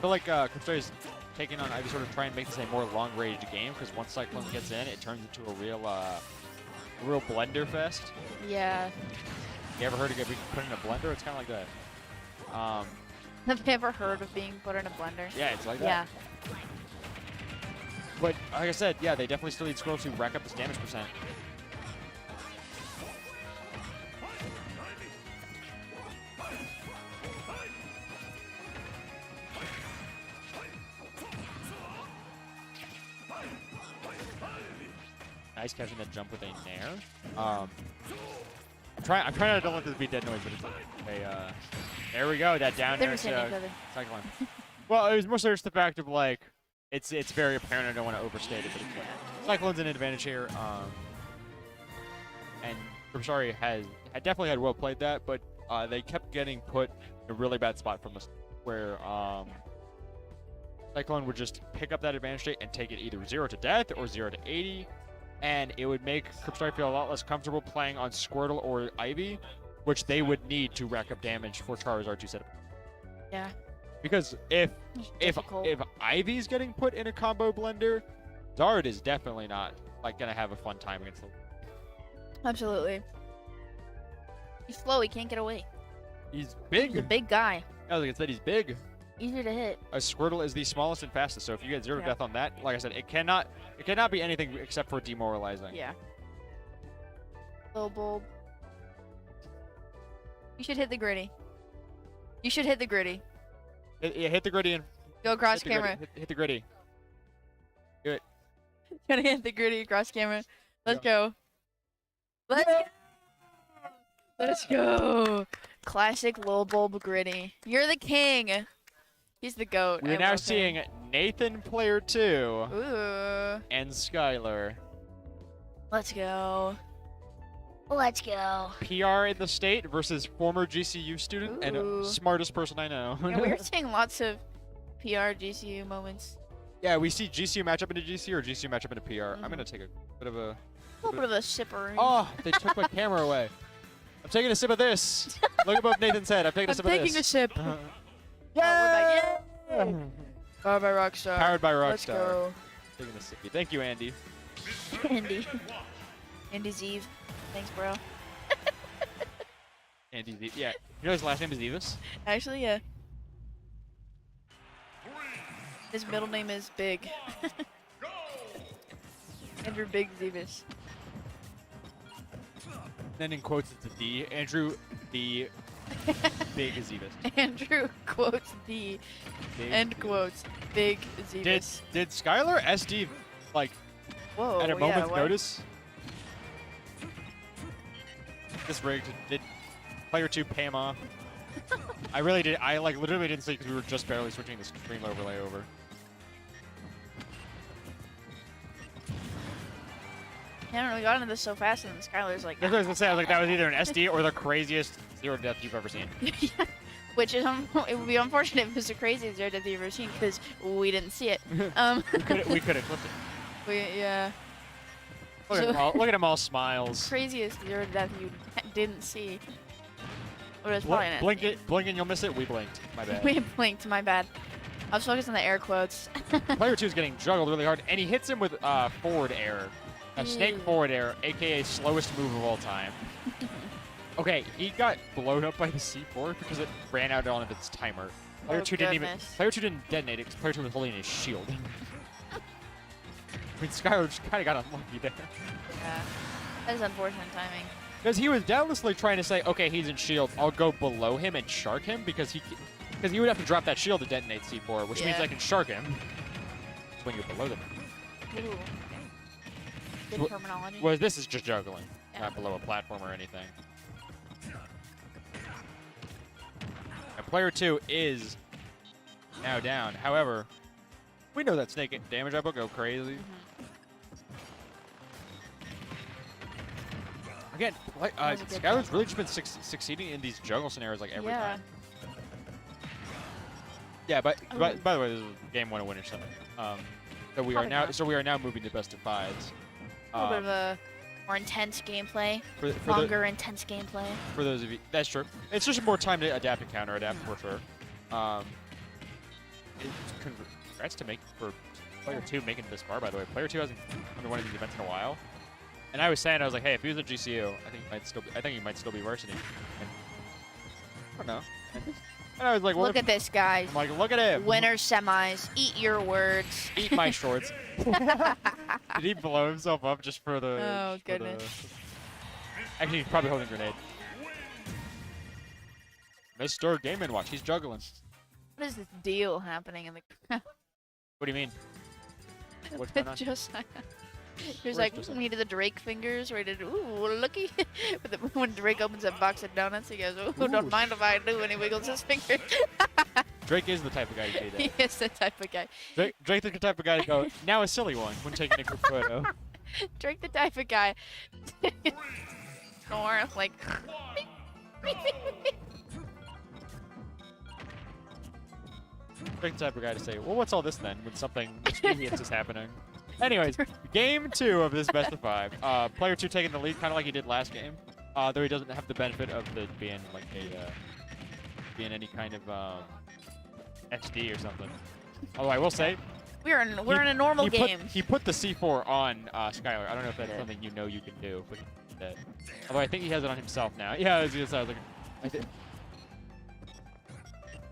feel like Curb Starry is taking on Ivy sort of try and make this a more long-range game because once Cyclone gets in, it turns into a real blender fest. Yeah. You ever heard of being put in a blender? It's kind of like that. Have you ever heard of being put in a blender? Yeah, it's like Yeah. that. But like I said, yeah, they definitely still need Squirrel to rack up this damage percent. Nice catching that jump with a nair. I'm trying to don't let this be dead noise, but it's like a there we go, that down air Cyclone. Well, it was more so just the fact of like it's very apparent. I don't want to overstate it, but it's like Cyclone's an advantage here. And I'm sorry had definitely had well played that, but they kept getting put in a really bad spot from us where Cyclone would just pick up that advantage state and take it either 0 to death or 0 to 80. And it would make Cripstar feel a lot less comfortable playing on Squirtle or Ivy, which they would need to rack up damage for Charizard to set up. Yeah. Because if Difficult. Ivy's getting put in a combo blender, Zard is definitely not like gonna have a fun time against them. Absolutely. He's slow. He can't get away. He's big. He's a big guy. I was like I said, he's big. Easy to hit. A Squirtle is the smallest and fastest, so if you get 0 to Yeah. death on that, like I said, it cannot be anything except for demoralizing. Yeah. Low bulb. You should hit the gritty. You should hit the gritty. Hit the gritty and Go across hit the camera. Hit the gritty. Do it. Gonna hit the gritty across camera. Let's go. Let's go. Let's go. Classic low bulb gritty. You're the king. He's the GOAT. We're I now love seeing him. Nathan Player 2 Ooh. and Skylar. Let's go. Let's go. PR in the state versus former GCU student and Ooh. smartest person I know. Yeah, we're seeing lots of PR GCU moments. Yeah, we see GCU match up into GCU or GCU match up into PR. I'm going to take a bit of a... A little bit of a sipper. Oh, they took my camera away. I'm taking a sip of this. Look above Nathan's head. I'm taking a sip of this. taking a sip. Yeah! We're back. Yay! Powered by Rockstar. Powered by Let's Rockstar. go. Taking a sippy. Thank you, Andy. Andy. Andy's Eve. Thanks, bro. Andy's Eve. Yeah. You know his last name is Evis? Actually, yeah. His middle name is Big. Andrew Big Zevis. Then in quotes it's a D. Andrew the Big Zevis. Andrew quotes the end quotes big Zebus. Did Skylar SD like Whoa, at a yeah, moment's what? notice? This rigged. Did player 2 pay him off? I really did. I like literally didn't see because we were just barely switching the stream overlay over. Yeah, I don't know, we got into this so fast, and Skylar's like, That's what I was gonna say. I was like, that was either an SD or the craziest zero death you've ever seen. yeah, which is it would be unfortunate if it was the craziest zero death you've ever seen because we didn't see it. We could have clipped it. Yeah. Look at So- him all. Look at him all smiles. Craziest zero death you didn't see. But it was probably an Blink it, blink and you'll miss it. We blinked. My bad. We blinked, my bad. I was focused on the air quotes. Player 2 is getting juggled really hard, and he hits him with forward air. A snake forward air, aka slowest move of all time. Okay, he got blown up by the C4 because it ran out on its timer. Player Oh, 2 didn't even. goodness. Player 2 didn't detonate it because Player 2 was holding his shield. I mean, Skylar just kind of got unlucky there. Yeah. That is unfortunate timing. Because he was doubtlessly trying to say, okay, he's in shield. I'll go below him and shark him because he would have to drop that shield to detonate C4, which means Yeah. I can shark him when you're below them. Ooh. Good Wh- terminology. Whereas this is just juggling, Yeah. not below a platform or anything. And player 2 is now down. However, we know that snake damage up will go crazy. Again, like, That was a good Skylar's one. really just been succeeding in these juggle scenarios like every Yeah. time. Yeah, but Oh. by the way, this is game 1 winner something. So we are Probably now not. moving to best of 5s. A little bit of a more intense gameplay. For the, Longer, intense gameplay. for those of you, that's true. It's just more time to adapt and counter adapt for sure. Congrats to player 2 making it this far. By the way, player 2 hasn't won one of these events in a while. And I was saying, I was like, hey, if he was a GCU, I think he might still be varsity. And, I don't know. And I was like, Look at this, guys. I'm like, look at him. Winner semis. Eat your words. Eat my shorts. Did he blow himself up just for the? Oh, just for the- goodness. Actually, he's probably holding a grenade. Mr. Game & Watch, he's juggling. What is this deal happening in the crowd? What do you mean? What's going on? Josiah. He Where's was like, Josiah? we did the Drake fingers, where he did, ooh, looky. But when Drake opens a box of donuts, he goes, ooh, Ooh. don't mind if I do, and he wiggles his finger. Drake is the type of guy to do that. He is the type of guy. Drake the type of guy to go, now a silly one when taking a group photo. Drake the type of guy. Snore, like. Drake the type of guy to say, well, what's all this then when something mischievous is happening? Anyways, game 2 of this best of 5. Player 2 taking the lead, kind of like he did last game. Though he doesn't have the benefit of the being like being any kind of XD or something. Although I will say, We're in a normal game. He put the C4 on Skylar. I don't know if that's did. something you know you can do, but he did that. Although I think he has it on himself now. Yeah, I was gonna say, I was like, I did.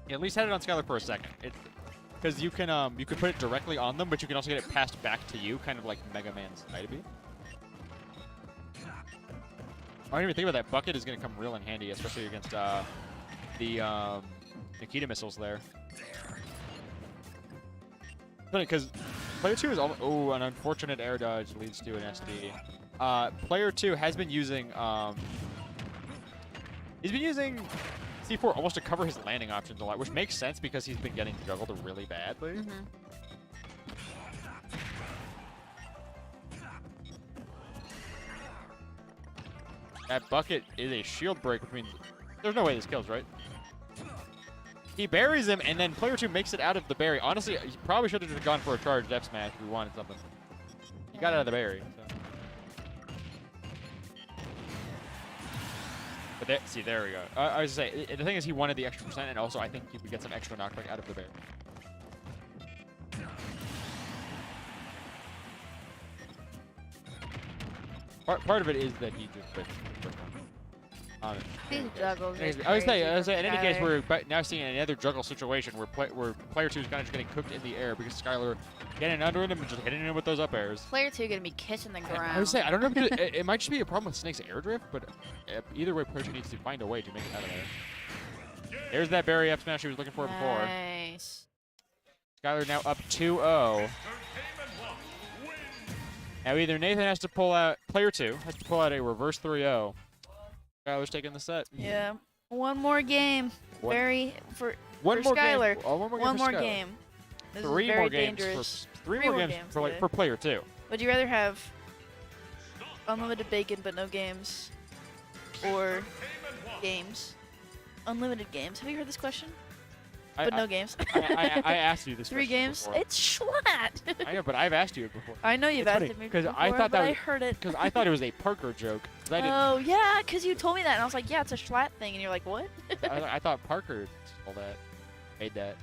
He at least had it on Skylar for a second. Because you can put it directly on them, but you can also get it passed back to you, kind of like Mega Man's Ida-B. I didn't even think about that. Bucket is gonna come real in handy, especially against the Nikita missiles there. Because player 2 is an unfortunate air dodge leads to an SD. Player 2 has been using he's been using C4 almost to cover his landing options a lot, which makes sense because he's been getting juggled really badly. That bucket is a shield break, which means there's no way this kills, right? He buries him, and then player 2 makes it out of the bury. Honestly, he probably should have just gone for a charged F smash if we wanted something. He got out of the bury. So. But see, there we go. I was gonna say, the thing is, he wanted the extra %, and also I think he would get some extra knockback out of the bury. Part of it is that he just quit the first one. These juggles. I was saying, in any case, we're now seeing another juggle situation where player 2 is kind of just getting cooked in the air because Skylar getting under him and just hitting him with those up airs. Player 2 gonna be kissing the ground. I would say, I don't know if it might just be a problem with Snake's air drift, but either way, player 2 needs to find a way to make it out of there. There's that berry up smash he was looking for before. Nice. Skylar now up 2-0. Now either Nathan has to pull out, player 2 has to pull out a reverse 3-0. Skylar's taking the set. Yeah. One more game. One- For One more Skylar. game. Oh, one more game. One for more Skylar. game. This is Three very more games dangerous. for three more games for like today. for player 2. Would you rather have unlimited bacon but no games, or games? Unlimited games. Have you heard this question? But no games. I asked you this. 3 question games. before. It's Schlatt. I know, but I've asked you it before. I know you've It's asked funny, it me 'cause before, I thought that but I was- heard it. Because I thought it was a Parker joke. 'Cause I didn't. Oh yeah, because you told me that, and I was like, yeah, it's a Schlatt thing, and you're like, what? I thought Parker stole that. Made that.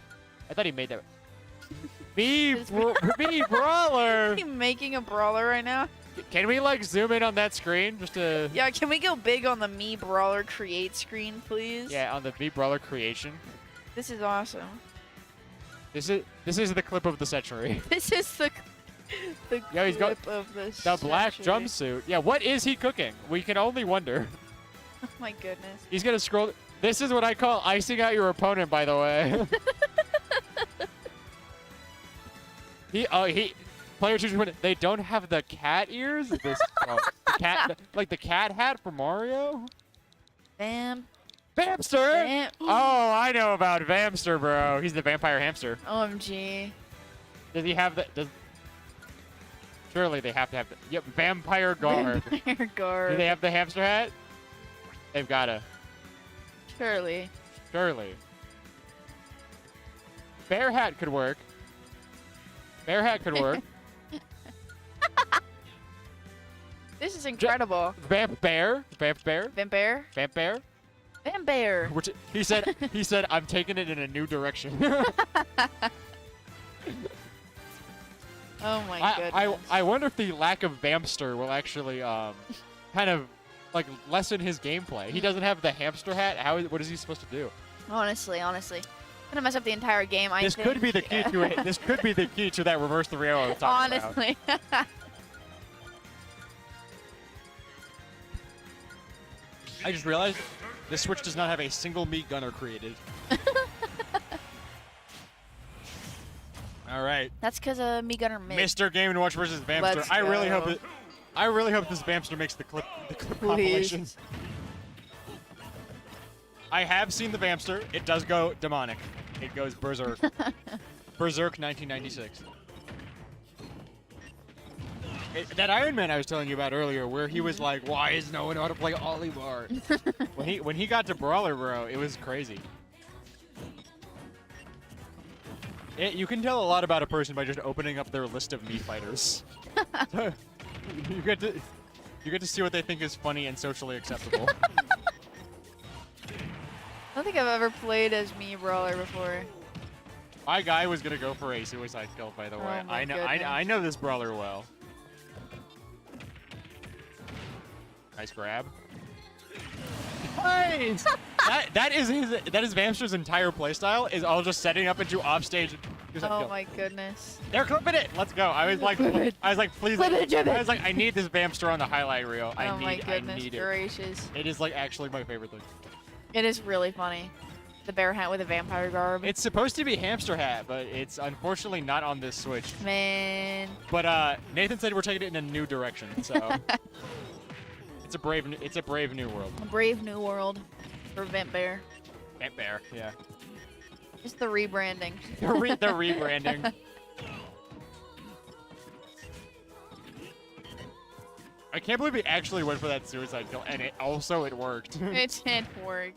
I thought he made that. Me brawler. you making a brawler right now? Can we like zoom in on that screen just to? Yeah, can we go big on the me brawler create screen, please? Yeah, on the me brawler creation. This is awesome. This is the clip of the century. This is the Yeah, he's got clip of this. The black century. jumpsuit. Yeah, what is he cooking? We can only wonder. Oh my goodness. He's gonna scroll. This is what I call icing out your opponent, by the way. Player 2, they don't have the cat ears. This the cat hat from Mario. Bam. Vamster. Bam. Oh, I know about Vamster, bro. He's the vampire hamster. OMG. Does he have the? Surely they have to have the. Yep, vampire guard. Vampire guard. Do they have the hamster hat? They've gotta. Surely. Surely. Bear hat could work. Bear hat could work. This is incredible. Vamp bear. Vampire. Vamp bear. Vampire. Which he said I'm taking it in a new direction. Oh my goodness. I wonder if the lack of Vampster will actually kind of like lessen his gameplay. He doesn't have the hamster hat. What is he supposed to do? Honestly. Gonna mess up the entire game, I This think. could be the key to it. This could be the key to that reverse 3-0 I was talking about. Honestly. I just realized this Switch does not have a single Mii gunner created. All right. That's because me gunner mid. Mr. Game & Watch versus Vamster. Let's I really go. hope this Vamster makes the clip compilation. I have seen the Vamster. It does go demonic. It goes berserk. Berserk 1996. That Iron Man I was telling you about earlier, where he was like, "Why is no one know how to play Olimar?" when he got to Brawler, bro, it was crazy. You can tell a lot about a person by just opening up their list of Mii fighters. you get to see what they think is funny and socially acceptable. I don't think I've ever played as me brawler before. My guy was gonna go for a suicide kill, by the way. Oh my I know this brawler well. Nice grab. Nice. that is Vamster's entire playstyle. Is all just setting up into offstage. Oh my goodness. They're clipping it. Let's go. I was like, please. Flip it, jib it. I was like, I need this Vamster on the highlight reel. Oh my I goodness need it. gracious. It is like actually my favorite thing. It is really funny. The bear hat with a vampire garb. It's supposed to be hamster hat, but it's unfortunately not on this Switch. Man. But Nathan said we're taking it in a new direction, so it's a brave new world. A brave new world for Vamp Bear. Vamp Bear, yeah. Just the rebranding. They're rebranding. I can't believe he actually went for that suicide kill, and it worked. It did work.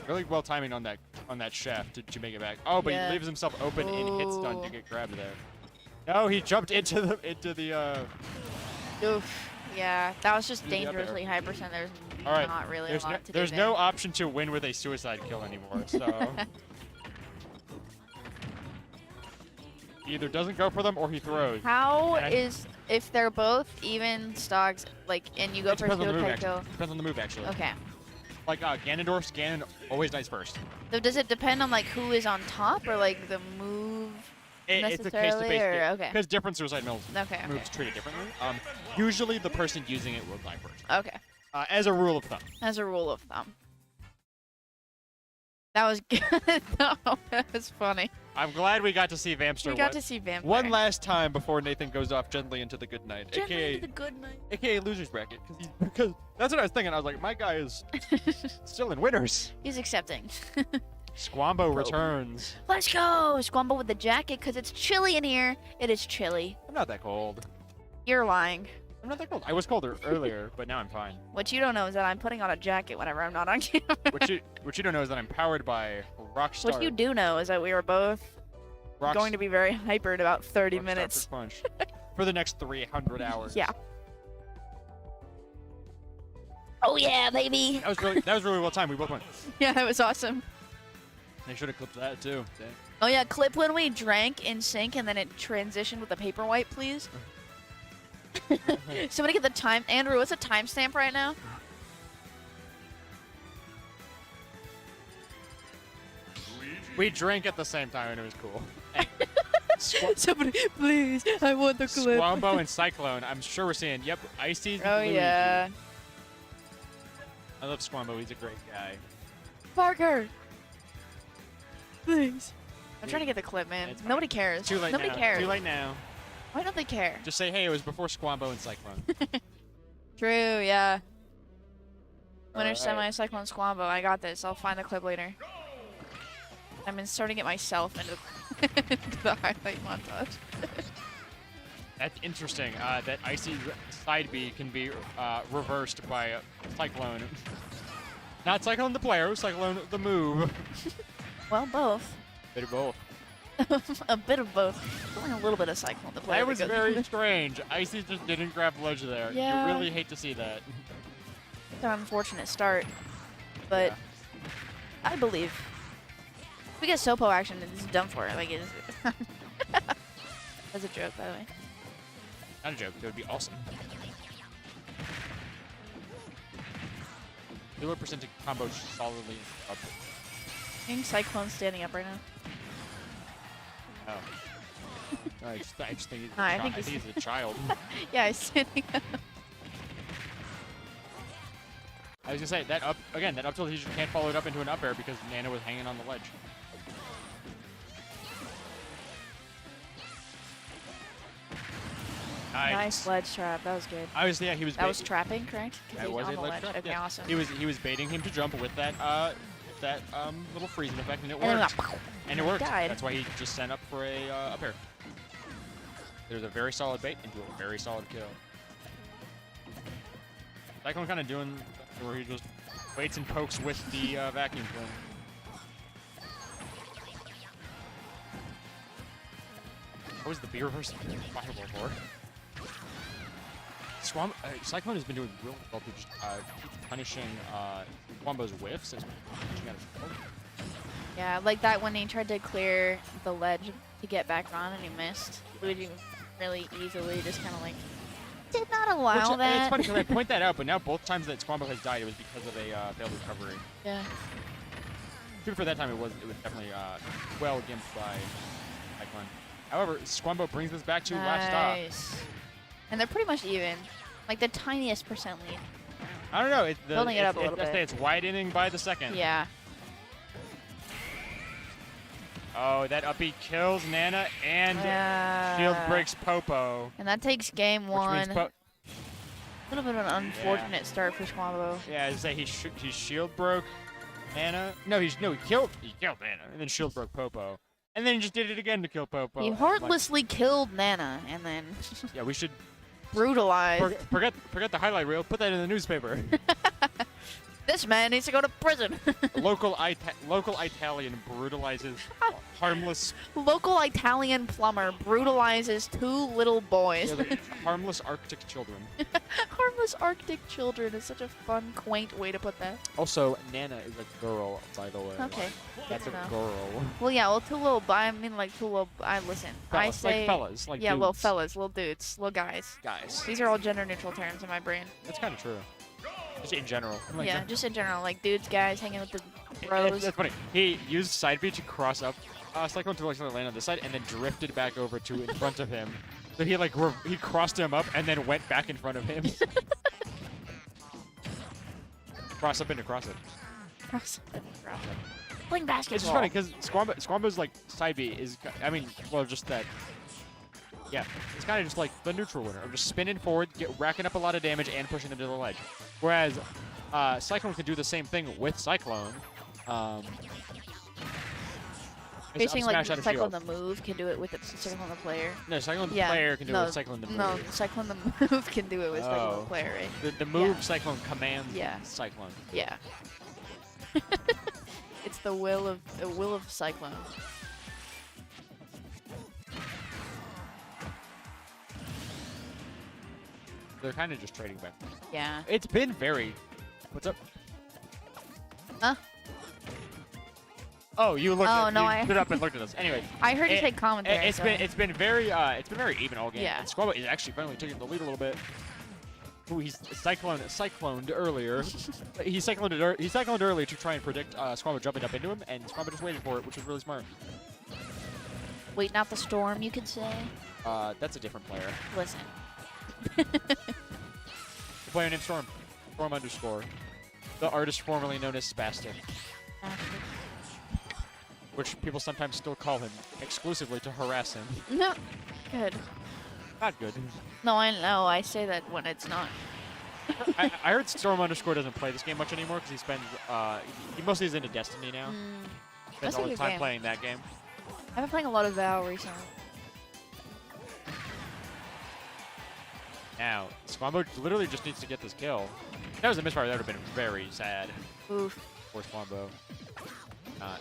Really well timing on that chef to make it back. Oh, but Yeah. he leaves himself open in hit stun to Ooh. get grabbed there. No, he jumped into the. Oof. Yeah, that was just Do the up air. dangerously high percent. There's All right. not really There's a lot to do there's there. no option to win with a suicide kill anymore. So he either doesn't go for them or he throws. How And I- is if they're both even stocks, like, and you go It for depends on the move. suicide kill? Actually. Depends on the move actually. Okay. Like Ganondorf, Ganon always dies first. So does it depend on like who is on top or like the move? It's a Necessarily, case-to-base or- okay. because different suicide moves Okay. treated differently. Usually the person using it will die first. Okay. As a rule of thumb. As a rule of thumb. That was good. No, that was funny. I'm glad we got to see Vampster We got to see Vampire. One last time before Nathan goes off gently into the good night, Gently aka into the good night. aka losers bracket, because that's what I was thinking. I was like, my guy is still in winners. He's accepting. Squambo returns. Let's go! Squambo with the jacket, because it's chilly in here. It is chilly. I'm not that cold. You're lying. I'm not that cold. I was colder earlier, but now I'm fine. What you don't know is that I'm putting on a jacket whenever I'm not on camera. What you don't know is that I'm powered by Rockstar. What you do know is that we are both going to be very hyper in about 30 Rockstar minutes. Fruit Punch for the next 300 hours. Yeah. Oh yeah, baby! That was really well timed. We both went. Yeah, that was awesome. They should have clipped that too. Dang. Oh yeah, clip when we drank in sync and then it transitioned with a paper wipe, please. Somebody get the time. Andrew, what's the timestamp right now? We drank at the same time and it was cool. Somebody, please, I want the clip. Squambo and Cyclone. I'm sure we're seeing. Yep, Icy's. Oh yeah. I love Squambo. He's a great guy. Parker! Please. I'm trying to get the clip, man. It's fine. Nobody cares. Too late Nobody now. cares. Too late now. Why don't they care? Just say, hey, it was before Squambo and Cyclone. True, yeah. Winner Alright. semi-cyclone Squambo. I got this. I'll find the clip later. I'm inserting it myself into the highlight montage. That's interesting. That Icy side B can be reversed by Cyclone. Not Cyclone the player, Cyclone the move. Well, both. Bit of both. A bit of both. Only a little bit of cyclone to play. That was very strange. Icy just didn't grab ledge there. Yeah. You really hate to see that. It's an unfortunate start, but Yeah. I believe. If we get Sopo action, it's done for. Like, it's that's a joke, by the way. Not a joke. That would be awesome. 0% to combo solidly up. I think Cyclone's standing up right now. Oh. No, I just think he's, I a, think he's a child. Yeah, he's standing up. I was gonna say that up again. That up tilt he just can't follow it up into an up air because Nana was hanging on the ledge. Nice ledge trap. That was good. I was he was. That was trapping, correct? 'Cause That he's was on a the ledge ledge. trap. Okay, Yeah. awesome. He was baiting him to jump with that little freezing effect, and it And then worked. went, And it worked. died. That's why he just sent up for a up air. There's a very solid bait into a very solid kill. Cyclone kind of doing where he just waits and pokes with the vacuum cleaner. What was the B reverse fireball for? Cyclone has been doing real well to just keep punishing Squambo's whiffs and punching out his poke. Yeah, like that when he tried to clear the ledge to get back on and he missed. Luigi really easily just kind of like did not allow Which, that. It's funny because I point that out, but now both times that Squambo has died, it was because of a failed recovery. Yeah. Even for that time, it was definitely well gimped by Cyclone. However, Squambo brings this back to last stop. Nice. And they're pretty much even. Like the tiniest percent lead. I don't know. Building it up a little I'd say bit. it's widening by the second. Yeah. Oh, that up B kills Nana and Yeah. shield breaks Popo. And that takes game Which one. means A little bit of an unfortunate start for Squambo. yeah, I'd say he shield broke Nana. No, he killed Nana and then shield broke Popo. And then he just did it again to kill Popo. He heartlessly killed Nana and then Yeah, we should brutalized. forget the highlight reel. Put that in the newspaper. This man needs to go to prison. local Italian brutalizes harmless Local Italian plumber brutalizes two little boys. harmless Arctic children. Harmless Arctic children is such a fun, quaint way to put that. Also, Nana is a girl, by the way. Okay. That's a Good to know. girl. Well, yeah, well, two little, I mean, like, two little, listen. I Fellas, say, like fellas, like yeah, little dudes. fellas, little dudes, little guys. Guys. These are all gender neutral terms in my brain. That's kind of true. Just in general. Like, Yeah, just in general, like dudes, guys, hanging with the That's bros. funny. He used side B to cross up Cyclone to like land on this side and then drifted back over to in front of him. So he like he crossed him up and then went back in front of him. Cross up into cross it. Cross it, cross it. Playing basketball. It's just funny because Squambo's like side B is, I mean, well, just that. Yeah, it's kind of just like the neutral winner, of just spinning forward, racking up a lot of damage, and pushing them to the ledge. Whereas Cyclone can do the same thing with Cyclone. Are you saying like smash out of Cyclone shield. the move can do it with Cyclone the player? No, Cyclone the Yeah, player can do no, it with Cyclone the move. No, Cyclone the move can do it with Cyclone Oh. the player, right? The move Yeah. Cyclone commands Yeah. Cyclone. Yeah. It's the will of Cyclone. They're kind of just trading back. Yeah. It's been very. What's up? Huh? Oh, you looked. Oh, at, no, you I- stood up and looked at us. Anyway, I heard you say commentary. it's been very even all game. Yeah. And Squabba is actually finally taking the lead a little bit. Ooh, he's cycloned earlier. he cycloned earlier to try and predict Squabba jumping up into him, and Squabba just waited for it, which was really smart. Waiting out the storm, you could say. That's a different player. Listen. The player named Storm. Storm _. The artist formerly known as Spastic, which people sometimes still call him exclusively to harass him. No. Good. Not good. No, I know. I say that when it's not. I heard Storm _ doesn't play this game much anymore because he spends he mostly is into Destiny now. Spends That's a all his good time game. playing that game. I've been playing a lot of VOW recently. Now, Squambo literally just needs to get this kill. If that was a misfire, that would have been very sad Oof. for Squambo. Not.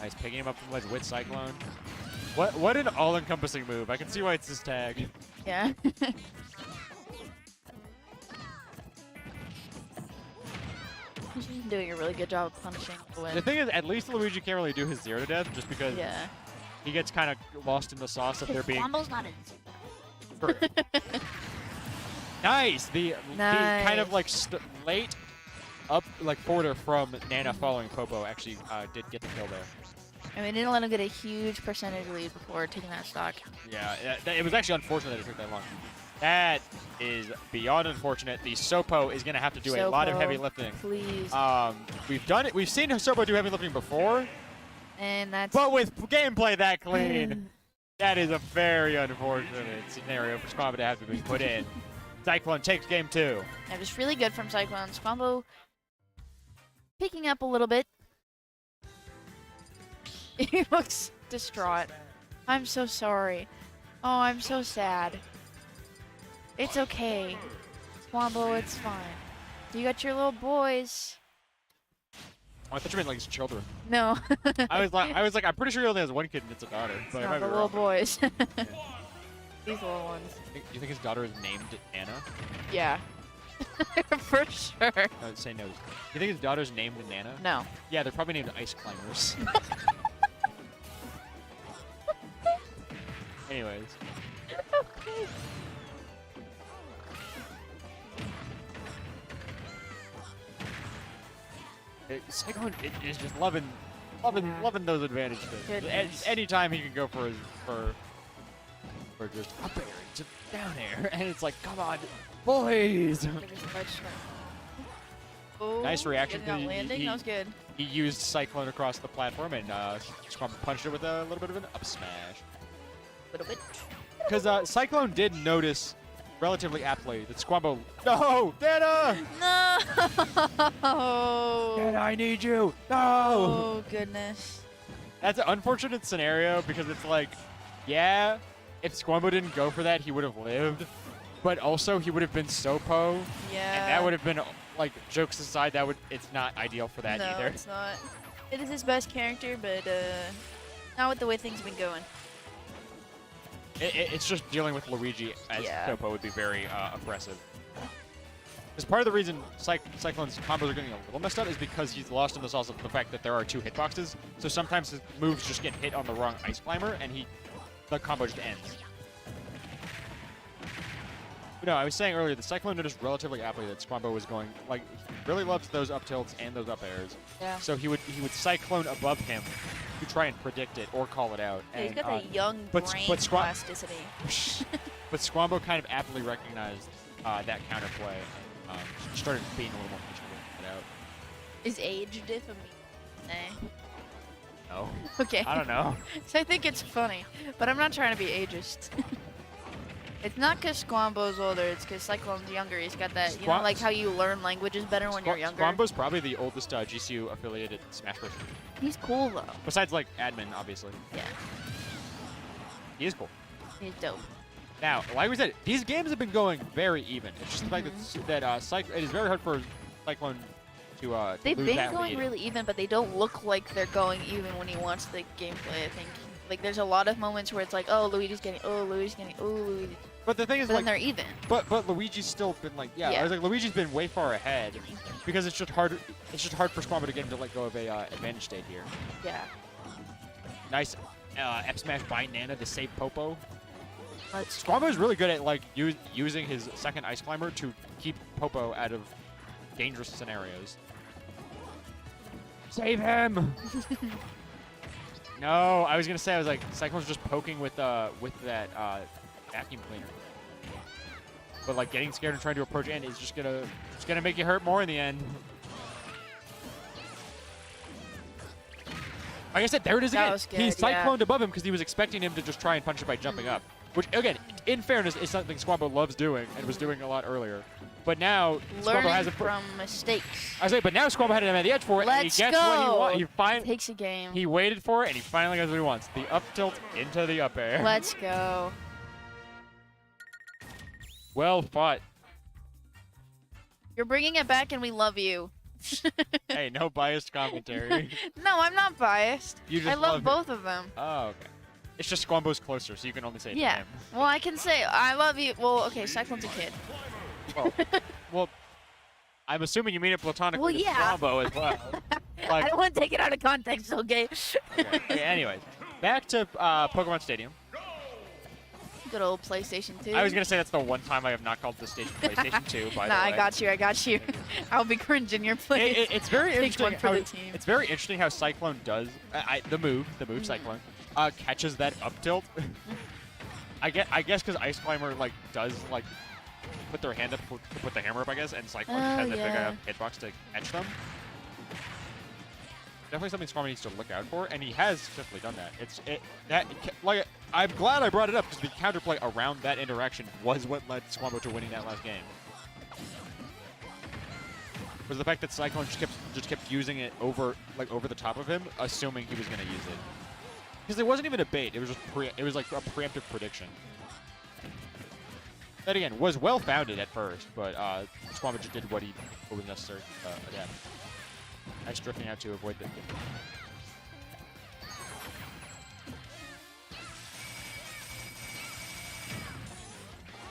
Nice, picking him up from ledge with Cyclone. What an all-encompassing move. I can see why it's his tag. Yeah. He's been doing a really good job of punishing the win. The thing is, at least Luigi can't really do his 0 to death just because Yeah. he gets kind of lost in the sauce of there being... Wombo's not in. Nice! The kind of like Nice. late up, like forwarder from Nana following Popo actually did get the kill there. I mean, didn't let him get a huge percentage lead before taking that stock. Yeah, it was actually unfortunate that it took that long. That is beyond unfortunate. The Sopo is going to have to do a lot of Sopo, heavy lifting. Please. We've done it. We've seen Sopo do heavy lifting before, And that's. but with gameplay that clean, that is a very unfortunate scenario for Squambo to have to be put in. Cyclone takes game 2. That was really good from Cyclone. Squambo picking up a little bit. He looks distraught. I'm so sorry. Oh, I'm so sad. It's okay. Squambo, it's fine. You got your little boys. Oh, I thought you meant like his children. No. I was like, I'm pretty sure he only has one kid and it's a daughter. But I No, might the be little wrong. boys. These little ones. You think his daughter is named Anna? Yeah. For sure. No, say no. You think his daughter's named Nana? No. Yeah, they're probably named Ice Climbers. Anyways. Okay. Cyclone is just loving those advantage things. Goodness. Anytime he can go for just up air to down air, and it's like, come on, boys. Oh, Nice reaction. getting that landing. That was good. He used Cyclone across the platform and Squambo punched it with a little bit of an up smash. Little bit. Because Cyclone did notice relatively aptly that Squambo. No, Dana! No. Dana, I need you. No. Oh goodness. That's an unfortunate scenario because it's like, yeah, if Squambo didn't go for that, he would have lived. But also, he would have been Sopo. Yeah. And that would have been, like, jokes aside, it's not ideal for that no, either. it's not. It is his best character, but not with the way things have been going. It's just dealing with Luigi as Yeah. Sopo would be very oppressive. Because part of the reason Cyclone's combos are getting a little messed up is because he's lost in the sauce of the fact that there are 2 hitboxes. So sometimes his moves just get hit on the wrong ice climber, and the combo just ends. But no, I was saying earlier, the Cyclone noticed relatively aptly that Squambo was going, like, he really loves those up tilts and those up airs. Yeah. So he would Cyclone above him to try and predict it or call it out. Yeah, he's And, got that young but brain Squambo plasticity. but Squambo kind of aptly recognized that counterplay and started being a little more patient with it out. Is age diff a meme? No. Okay. I don't know. So I think it's funny, but I'm not trying to be ageist. It's not because Squambo's older, it's because Cyclone's younger. He's got that, you know, like how you learn languages better when you're younger. Squambo's probably the oldest GCU affiliated Smash person. He's cool, though. Besides, like, admin, obviously. Yeah. He is cool. He's dope. Now, like we said, these games have been going very even. It's just the fact that it is very hard for Cyclone to They've lose been that going lead. really even, but they don't look like they're going even when you watch the gameplay, I think. Like, there's a lot of moments where it's like, oh, Luigi's getting, oh, Luigi's getting, oh, Luigi. But the thing is, But like, then they're even. but Luigi's still been like, I Yeah. was like, Luigi's been way far ahead because it's just hard. It's just hard for Squambo to get him to let go of a advantage state here. Yeah. Nice F smash by Nana to save Popo. Let's Squambo is really good at like using his second ice climber to keep Popo out of dangerous scenarios. Save him! No, I was gonna say, I was like, Cyclone's just poking with that vacuum cleaner, but like getting scared and trying to approach in is just gonna make you hurt more in the end. Like I said, there it is That again. was good, He yeah. cycloned above him because he was expecting him to just try and punch it by jumping up. Which, again, in fairness, is something Squambo loves doing and was doing a lot earlier. But now, Squambo learning has a... from mistakes. I say, but now Squambo had him at the edge for it, and Let's he gets what he go. wants. Takes a game. He waited for it, and he finally gets what he wants. The up tilt into the up air. Let's go. Well fought. You're bringing it back, and we love you. Hey, no biased commentary. No, I'm not biased. You just I love love both of them. Oh, okay. It's just Squambo's closer, so you can only say it Yeah. to him. Well, I can say I love you. Well, okay, Cyclone's a kid. Well, I'm assuming you mean it platonically Well, to yeah. Squambo as well. I don't want to take it out of context, okay? Okay, anyways, back to Pokemon Stadium. Good old PlayStation 2. I was gonna say that's the one time I have not called the station PlayStation 2. By the Nah, way, I got you. I'll be cringing your place. It's very Take interesting. one for How, the team. It's very interesting how Cyclone does the move Cyclone catches that up tilt. I guess because Ice Climber like does like put their hand up to put the hammer up, I guess, and Cyclone just has that big yeah. hitbox to catch them. Definitely something Squambo needs to look out for, and he has successfully done that. Like I'm glad I brought it up because the counterplay around that interaction was what led Squambo to winning that last game. Was the fact that Cyclone just kept using it over the top of him, assuming he was going to use it. Because it wasn't even a bait; it was just like a preemptive prediction. That again was well founded at first, but Squambo just did what was necessary to adapt. Nice drifting out to avoid the.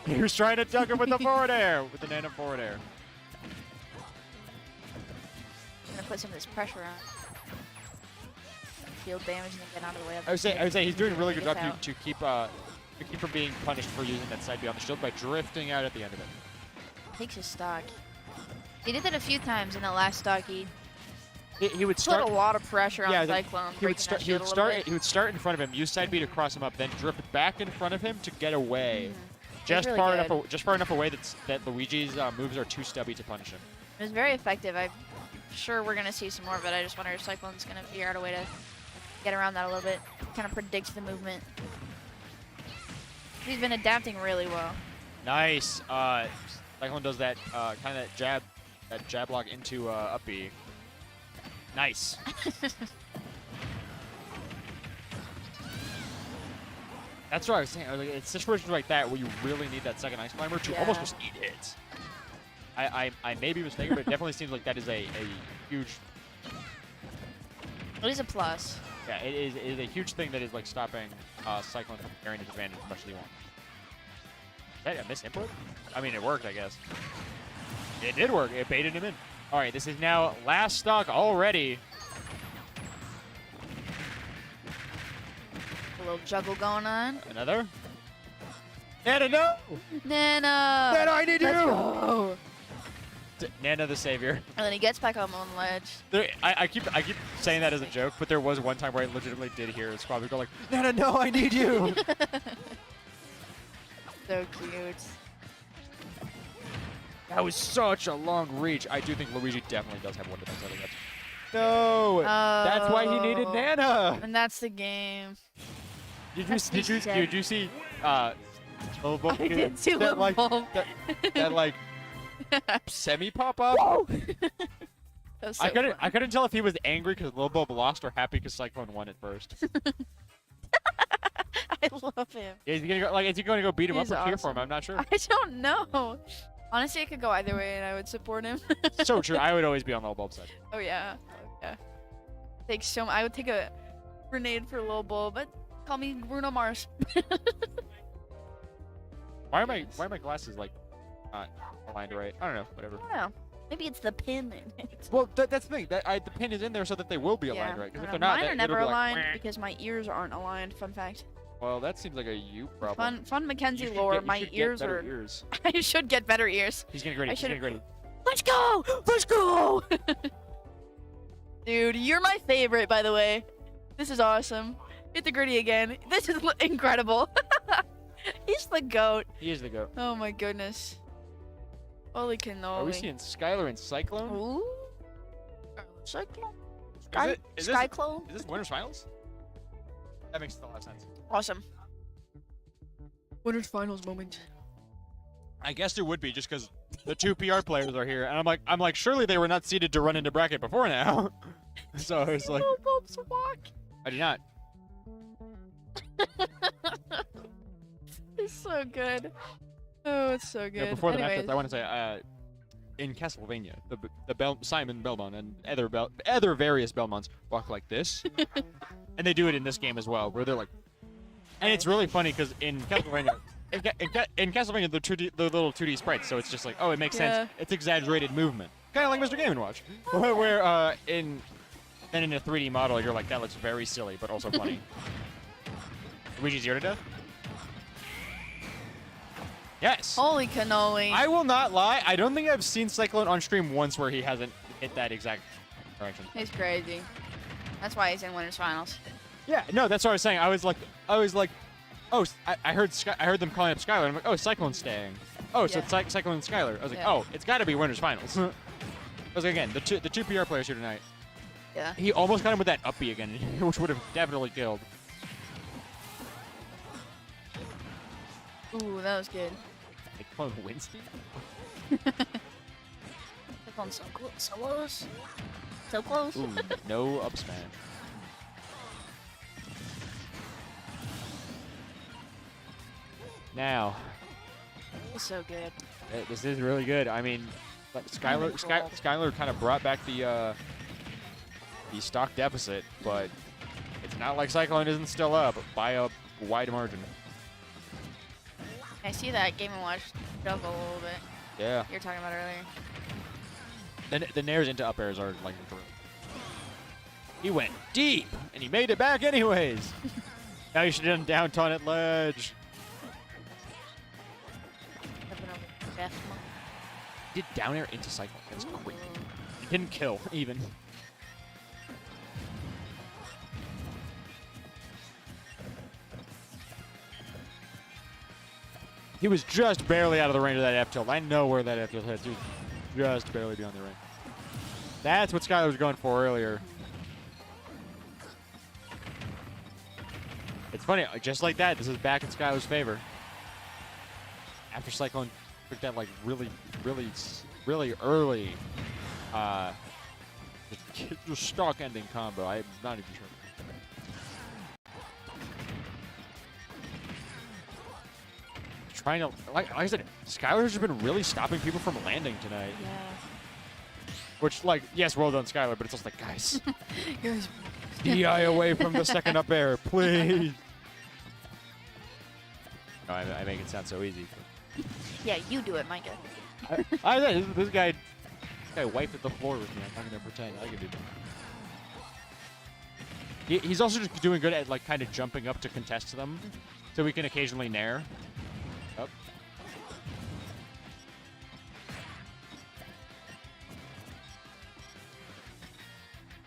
He was trying to duck him with the forward air, with the Nana forward air. I'm gonna put some of this pressure on. Field damage and then get out of the way of I would say he's doing a really good job Gets out. to keep from being punished for using that side B on the shield by drifting out at the end of it. Takes his stock. He did that a few times in the last stock. He He would put start. a lot of pressure on Yeah, Cyclone. he would breaking that start. shield a little bit. He would start in front of him, use side B to cross him up, then drift back in front of him to get away, just really far good. enough, just far enough away that Luigi's moves are too stubby to punish him. It was very effective. I'm sure we're gonna see some more of it. I just wonder if Cyclone's gonna figure out a way to get around that a little bit. Kind of predicts the movement. He's been adapting really well. Nice. Cyclone does that kind of jab block into up B. Nice. That's what I was saying. I was like, it's situations like that where you really need that second ice climber to almost just eat it. I may be mistaken, but it definitely seems like that is a huge. It is a plus. Yeah, it is a huge thing that is like stopping Cyclone from carrying his advantage as much as he wants. Is that a misinput? I mean, it worked, I guess. It did work. It baited him in. All right, this is now last stock already. A little juggle going on. Another. Nana, no! Nana! Nana, I need Let's you! go! Nana, the savior. And then he gets back on the ledge. I keep saying that as a joke, but there was one time where I legitimately did hear Squabby go like, Nana, no, I need you! So cute. That was such a long reach. I do think Luigi definitely does have one defense. I think that's... No! That's why he needed Oh. Nana! And that's the game. Did you see Lobo? I did see that, like, Lobo. that like semi pop up? That was so I couldn't tell if he was angry because Lobo lost or happy because Cyclone won at first. I love him. Yeah, is he gonna go, like, is he going to go beat him He's up or cheer for him? awesome. I'm not sure. I don't know. Honestly, it could go either way, and I would support him. So true. I would always be on Lil Bulb's side. Oh yeah. Oh, yeah. I would take a grenade for Lil Bull, but call me Bruno Mars. Why are my glasses like not aligned right? I don't know. Whatever. I don't know. Maybe it's the pin in it. Well, that's the thing. The pin is in there so that they will be aligned right. Because if they're not, Mine are it'll never be like, aligned "Wah." because my ears aren't aligned. Fun fact. Well, that seems like a you problem. Fun You Mackenzie should lore. get- you My should get ears better are. ears. I should get better ears. He's getting ready. I He's getting should've- ready. Let's go! Let's go! Dude, you're my favorite, by the way. This is awesome. Hit the gritty again. This is incredible. He's the goat. He is the goat. Oh my goodness. Holy cannoli. Are we seeing Skylar and Cyclone? Ooh. Cyclone. Is Skyclone. this winners finals? That makes a lot of sense. Awesome. Winners finals moment. I guess it would be just because the two PR players are here, and I'm like, surely they were not seeded to run into bracket before now. So it's like, Oh, Bob's walk. I do not. It's so good. Oh, it's so good. Before the Anyways. matchups, I want to say, in Castlevania, Simon Belmont and other various Belmonts walk like this, and they do it in this game as well, where they're like, and it's really funny because in Castlevania. In Castlevania, the little 2D sprites, so it's just like, oh, it makes Yeah. sense. It's exaggerated movement, kind of like Mr. Game & Watch. Where in a 3D model, you're like, that looks very silly, but also funny. Luigi's ear to death. Yes. Holy cannoli. I will not lie. I don't think I've seen Cyclone on stream once where he hasn't hit that exact direction. He's crazy. That's why he's in winners finals. Yeah. No, that's what I was saying. I was like, oh, I heard them calling up Skylar. I'm like, oh, Cyclone's staying. Oh, so Yeah. it's Cyclone and Skylar. I was like, Yeah. oh, it's got to be winners finals. I was like, again, the two PR players here tonight. Yeah. He almost got him with that up B again, which would have definitely killed. Ooh, that was good. Cyclone Winston? Cyclone's so close. So close. So close. Ooh, no up smash. Now, It's so good. this is really good. I mean, like, Skylar kind of brought back the stock deficit, but it's not like Cyclone isn't still up by a wide margin. I see that Game & Watch juggle a little bit. Yeah. You were talking about earlier. The nairs into up airs are like brutal. He went deep, and he made it back anyways. Now you should have done down taunt at ledge. Did down air into Cyclone. That's great. He didn't kill, even. He was just barely out of the range of that F tilt. I know where that F tilt hit. He was just barely beyond the range. That's what Skylar was going for earlier. It's funny, just like that, this is back in Skylar's favor. After Cyclone took that like really early just stock ending combo. I'm not even sure. Trying to, like I said, Skylar's just been really stopping people from landing tonight. Yeah. Which, like, yes, well done, Skylar, but it's just like, guys, Guys. DI away from the second up air, please. No, I make it sound so easy. Yeah, you do it, Micah. This guy wiped at the floor with me. I'm not gonna pretend I can do that. He's also just doing good at like kind of jumping up to contest them, so we can occasionally nair. Up.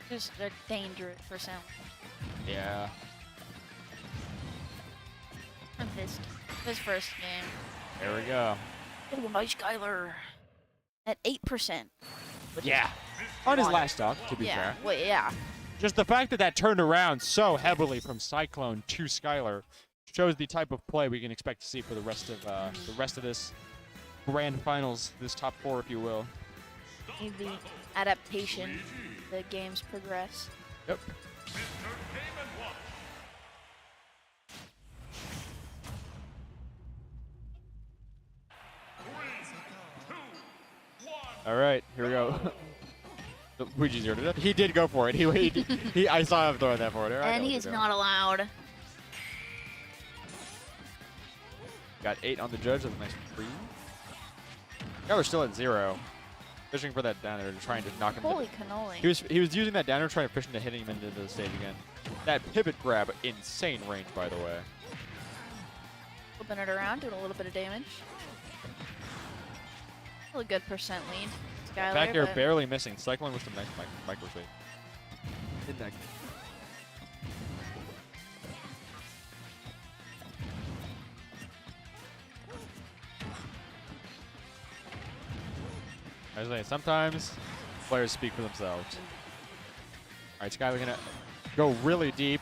Just they're dangerous for sound. Yeah. This first game. There we go. Oh, nice Skylar. at 8%. Yeah. On his Water. last stock, to be Yeah. fair. Well, yeah. Just the fact that that turned around so heavily from Cyclone to Skylar shows the type of play we can expect to see for the rest of this grand finals, this top 4, if you will. Need the adaptation. The games progress. Yep. All right, here we go. Luigi zeroed it up. He did go for it. I saw him throwing that forward. All right, And he is not allowed. Got 8 on the judge. That's a nice 3. Now we're still at 0. Fishing for that downer, trying to knock him. Holy cannoli. He was using that downer, trying to fish into hitting him into the stage again. That pivot grab, insane range, by the way. Flipping it around, doing a little bit of damage. Still a good percent lead. Skylar, Back air but barely missing. Cycling with some nice micro save. Did that. I was saying, sometimes players speak for themselves. All right, Skylar gonna go really deep,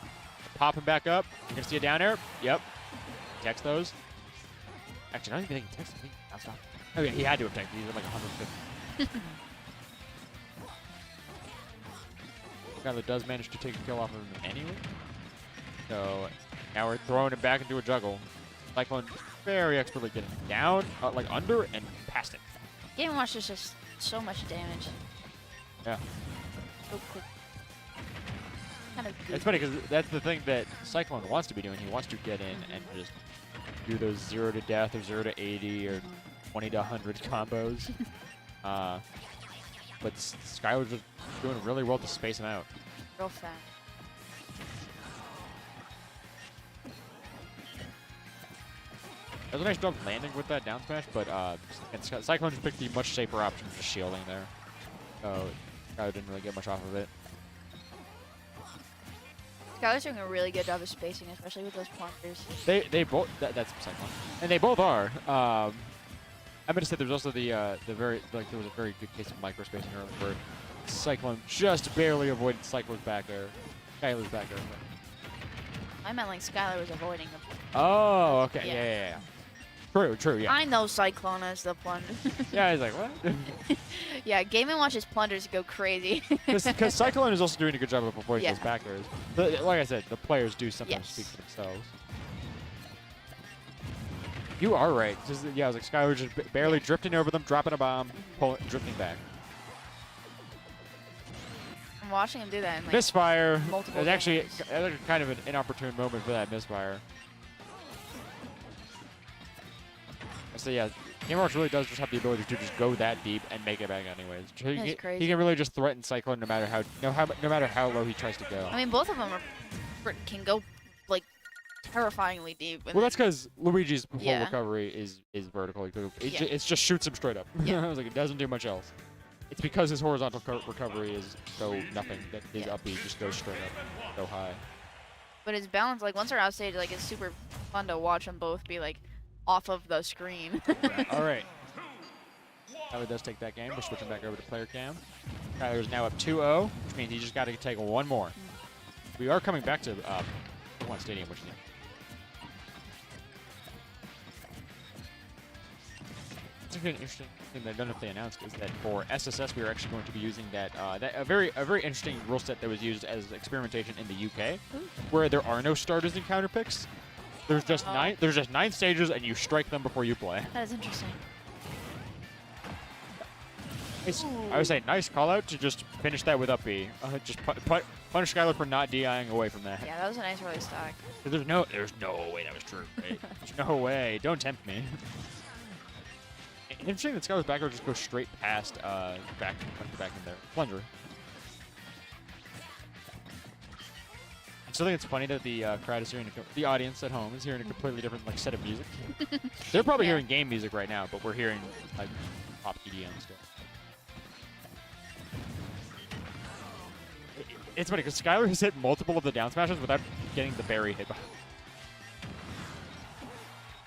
pop him back up. You're gonna see a down air. Yep. Text those. Actually, I don't even think he texted me. I'll stop. Oh yeah, he had to have texted. He's at like 150. Skylar does manage to take a kill off of him anyway. So now we're throwing him back into a juggle. Cyclone very expertly getting down, like under, and past it. Game Watch is just so much damage. Yeah. So quick. Kind of good. It's funny because that's the thing that Cyclone wants to be doing. He wants to get in and just do those 0 to death or 0 to 80 or 20 to 100 combos. But Skylar's just doing really well to space him out. Real fast. That was a nice job landing with that down smash, but Cyclone just picked the much safer option of just shielding there. So Skylar didn't really get much off of it. Skylar's doing a really good job of spacing, especially with those plungers. They both that's Cyclone, and they both are. I'm gonna say there's also the there was a very good case of micro spacing earlier where Cyclone just barely avoided Cyclone's back air, Skylar's back air. I meant like Skylar was avoiding them. Oh, okay, Yeah. yeah. True, yeah. I know Cyclone as the plunger. Yeah, I was like, what? Yeah, Game & Watch's plungers go crazy. Because Cyclone is also doing a good job of avoiding Yeah. those back airs. But like I said, the players do sometimes Yes. speak for themselves. You are right. Just, yeah, I was like, Skylar just barely drifting over them, dropping a bomb, drifting back. I'm watching him do that in like Misfire. multiple It was actually games. kind of an inopportune moment for that misfire. So yeah, Game Watch really does just have the ability to just go that deep and make it back anyways. He crazy. can really just threaten Cyclone no matter how low he tries to go. I mean, both of them can go like terrifyingly deep. Well, that's because Luigi's full Yeah. recovery is vertical. Yeah. It just shoots him straight up. Yeah. I was like, it doesn't do much else. It's because his horizontal recovery is so nothing that his Yeah. up B just goes straight up, so high. But his balance, like once they're out stage, like it's super fun to watch them both be like off of the screen. All right. Tyler does take that game. We're switching back over to player cam. Tyler is now up 2-0, which means he just got to take one more. We are coming back to one stadium, which is it's an interesting thing that I don't know if they announced is that for SSS we are actually going to be using a very interesting rule set that was used as experimentation in the UK, where there are no starters and counter picks. There's just nine stages, and you strike them before you play. That is interesting. I would say nice call out to just finish that with up B. Just punish Skylar for not DIing away from that. Yeah, that was a nice early stock. There's no way that was true. Right? There's no way. Don't tempt me. Interesting that Skylar's back air just goes straight past back in there. Plunger. I still think it's funny that the crowd is hearing the audience at home is hearing a completely different set of music. They're probably Yeah. hearing game music right now, but we're hearing like pop EDM still. It's funny because Skylar has hit multiple of the down smashes without getting the berry hit.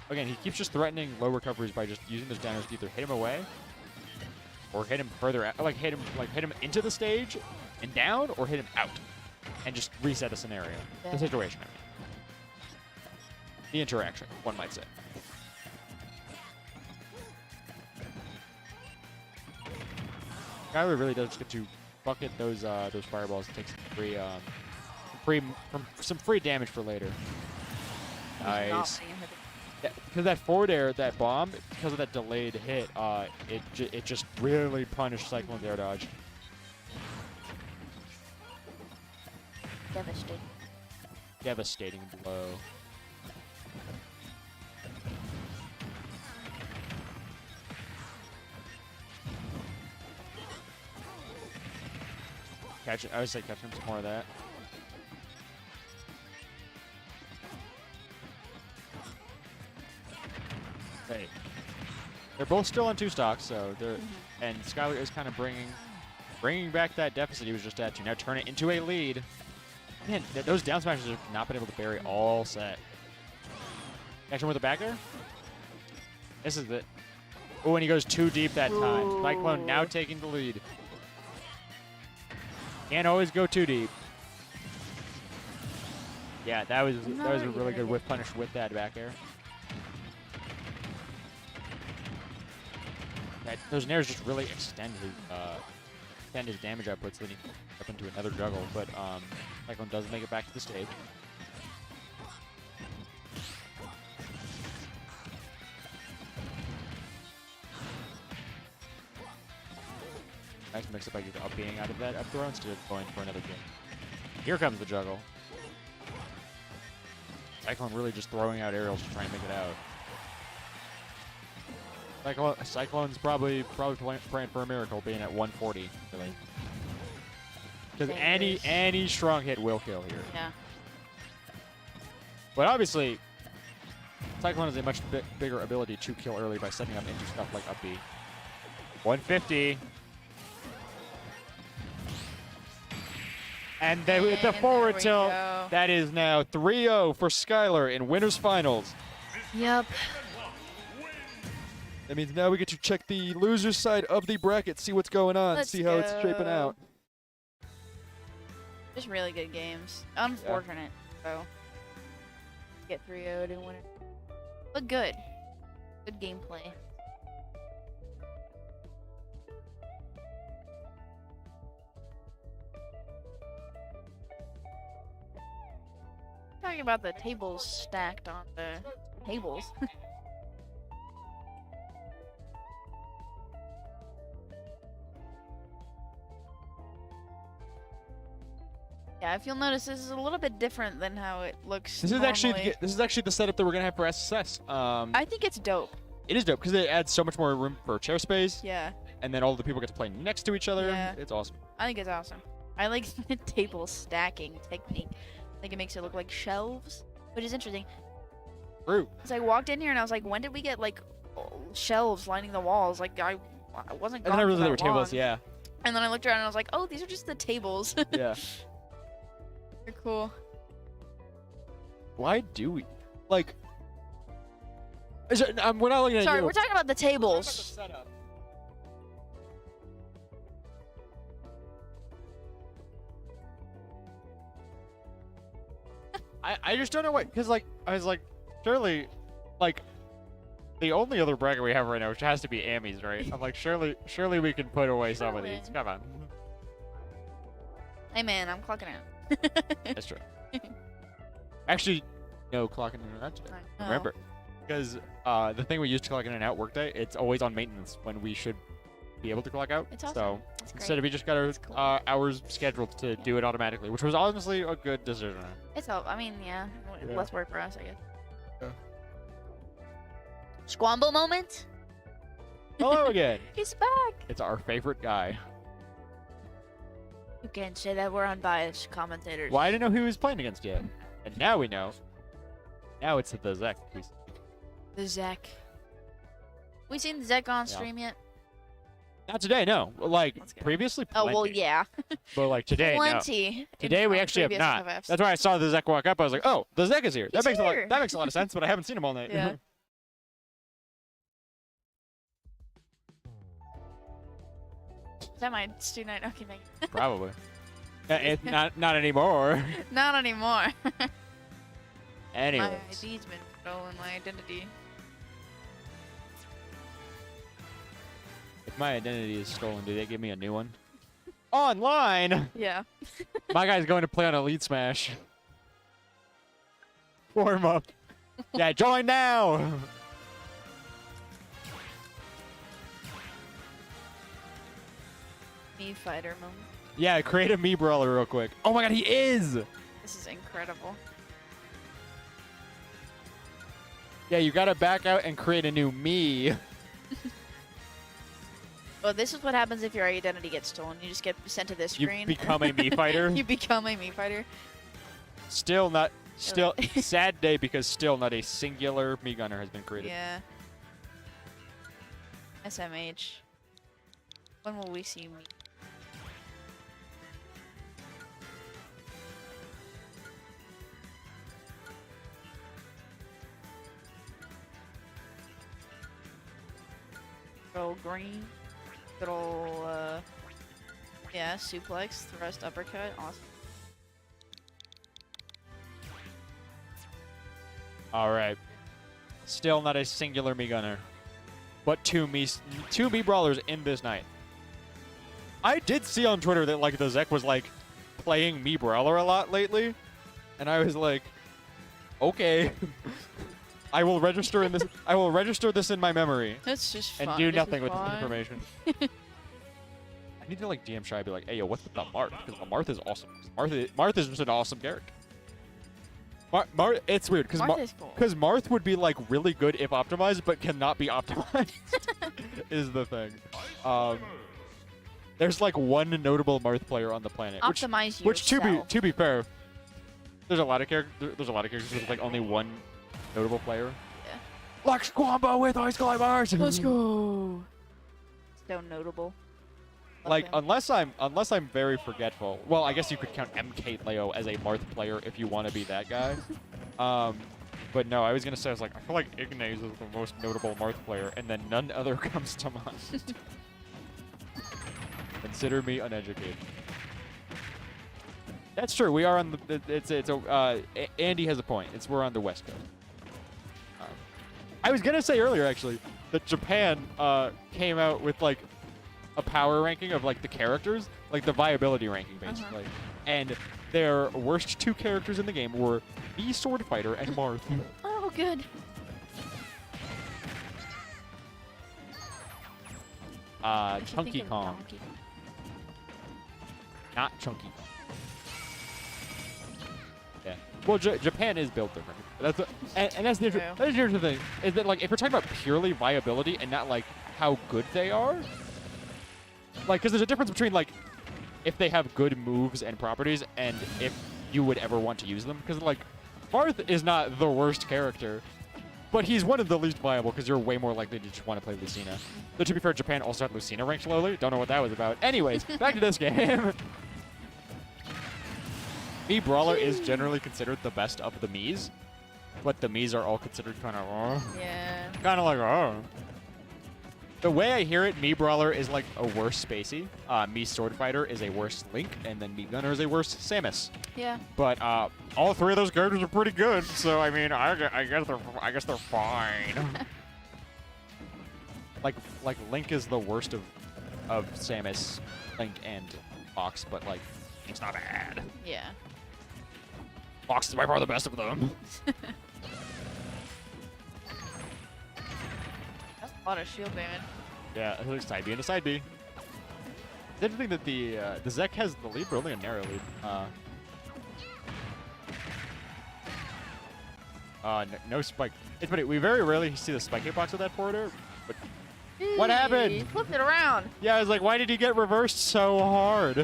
Again, he keeps just threatening low recoveries by just using those downers to either hit him away or hit him further out, hit him into the stage and down, or hit him out, and just reset the scenario, the situation. I mean, the interaction, one might say. Skylar really does get to bucket those fireballs and take some free damage for later. Nice. Because that forward air, that bomb, because of that delayed hit, it just really punished Cyclone's air dodge. Devastating. Devastating blow. Catch it. I would say catch him some more of that. Hey, they're both still on 2 stocks, so they're and Skylar is kind of bringing back that deficit he was just at to now turn it into a lead. Man, those down smashes have not been able to bury all set. Catch him with a back air. This is it. Oh, and he goes too deep that time. Cyclone now taking the lead. Can't always go too deep. Yeah, that was a really good whip punish with that back air. Those nairs just really extend his damage output, so then he can up into another juggle. But Cyclone does make it back to the stage. Nice mix up by just up being out of that up throw instead of going for another kill. Here comes the juggle. Cyclone really just throwing out aerials to try and make it out. Cyclone's probably praying for a miracle being at 140. Really. Because any strong hit will kill here. Yeah. But obviously, Cyclone has a much bigger ability to kill early by setting up into stuff like up B. 150. And the forward tilt, that is now 3-0 for Skylar in winners finals. Yep. That means now we get to check the loser's side of the bracket, see what's going on, see how it's shaping out. Just really good games. Unfortunate, though. Get 3-0'd and win it. But good. Good gameplay. Talking about the tables stacked on the tables. Yeah, if you'll notice, this is a little bit different than how it looks. This is normally. actually the setup that we're gonna have for SSS. I think it's dope. It is dope because it adds so much more room for chair space. Yeah. And then all the people get to play next to each other. Yeah. It's awesome. I think it's awesome. I like the table stacking technique. I think it makes it look like shelves, which is interesting. True. Because I walked in here and I was like, when did we get like shelves lining the walls? Like I wasn't. And then I realized they were gone for that tables. long. Yeah. And then I looked around and I was like, oh, these are just the tables. Yeah. They're cool. Why do we like? We're not looking at Sorry, you. we're talking about the tables. I just don't know what, because like I was like, surely, like the only other bracket we have right now, which has to be Amy's, right? I'm like, surely we can put away some of these. Come on. Hey man, I'm clocking out. That's true. Actually, no clocking in and out today. Remember, because the thing we use to clock in and out workday, it's always on maintenance when we should be able to clock out. It's awesome. So It's great. instead, we just got our cool. hours scheduled to do it automatically, which was honestly a good decision. It's help. I mean, yeah, Yeah. less work for us, I guess. Yeah. Squamble moment. Hello again. He's back. It's our favorite guy. You can't say that we're unbiased commentators. Well, I didn't know who he was playing against yet, and now we know. Now it's the Zek. The Zek. We seen the Zek on stream yet? Not today, no. Like That's good. previously. Oh well, plenty. yeah. But like today, no. Plenty. Today we on actually have previous not. FFs. That's why I saw the Zek walk up. I was like, oh, the Zek is here. He's That makes here. a lot of sense. But I haven't seen him all night. Yeah. that my student night? Okay, thank you. Probably. It's not anymore. Not anymore. Anyways. My ID's been stolen, my identity. If my identity is stolen, do they give me a new one? Online! Yeah. My guy's going to play on Elite Smash. Warm up. Yeah, join now! Me fighter moment. Yeah, create a me brawler real quick. Oh my god, he is! This is incredible. Yeah, you gotta back out and create a new me. Well, this is what happens if your identity gets stolen. You just get sent to this You screen. become a me fighter. You become a me fighter. Still sad day because still not a singular me gunner has been created. Yeah. SMH. When will we see me? Good old green. Good old, yeah, suplex, thrust, uppercut. Awesome. Alright. Still not a singular me gunner. But two me brawlers in this night. I did see on Twitter that like the Zek was like playing me brawler a lot lately. And I was like, okay. I will register in this I will register this in my memory. That's just fun. And do This nothing is with this fun. information. I need to like DM Shy and be like, hey yo, what's with the Marth? Because the Marth is awesome. Marth is just an awesome character. It's weird because Marth is cool. Marth would be like really good if optimized, but cannot be optimized. Is the thing. There's like one notable Marth player on the planet. Optimize which yourself. to be fair, there's a lot of characters. There's a lot of characters with like only one notable player. Yeah. Lux combo with ice climbers. Let's go. So notable. Love Like him. unless I'm very forgetful. Well, I guess you could count MK Leo as a Marth player if you want to be that guy. But no, I was gonna say I was like I feel like Ignace is the most notable Marth player, and then none other comes to mind. Consider me uneducated. That's true. We are on the. Andy has a point. We're on the West Coast. I was gonna say earlier actually that Japan came out with like a power ranking of like the characters, like the viability ranking basically, and their worst two characters in the game were the Sword Fighter and Marth. Oh, good. I should Chunky think of Kong, Donkey. not Chunky Kong. Yeah. Well, Japan is built different. That's and that's the True. that's the interesting thing is that like if we're talking about purely viability and not like how good they are, like because there's a difference between like if they have good moves and properties and if you would ever want to use them. Because like Marth is not the worst character, but he's one of the least viable because you're way more likely to just want to play Lucina. Though to be fair, Japan also had Lucina ranked lowly. Don't know what that was about. Anyways, back to this game. Me Brawler is generally considered the best of the Miis, but the Miis are all considered kind of Yeah. kind of like The way I hear it, Me Brawler is like a worse Spacey. Me Sword Fighter is a worse Link, and then Me Gunner is a worse Samus. Yeah. But all three of those characters are pretty good, so I mean, I guess they're fine. like Link is the worst of Samus, Link, and Fox, but like it's not bad. Yeah. Fox is by far the best of them. That's a lot of shield damage. Yeah, it looks side B into side B. It's interesting that the Zek has the lead, but only a narrow lead. No spike. It's funny, we very rarely see the spike hitbox with that forward air, but what happened? He flipped it around. Yeah, I was like, why did he get reversed so hard?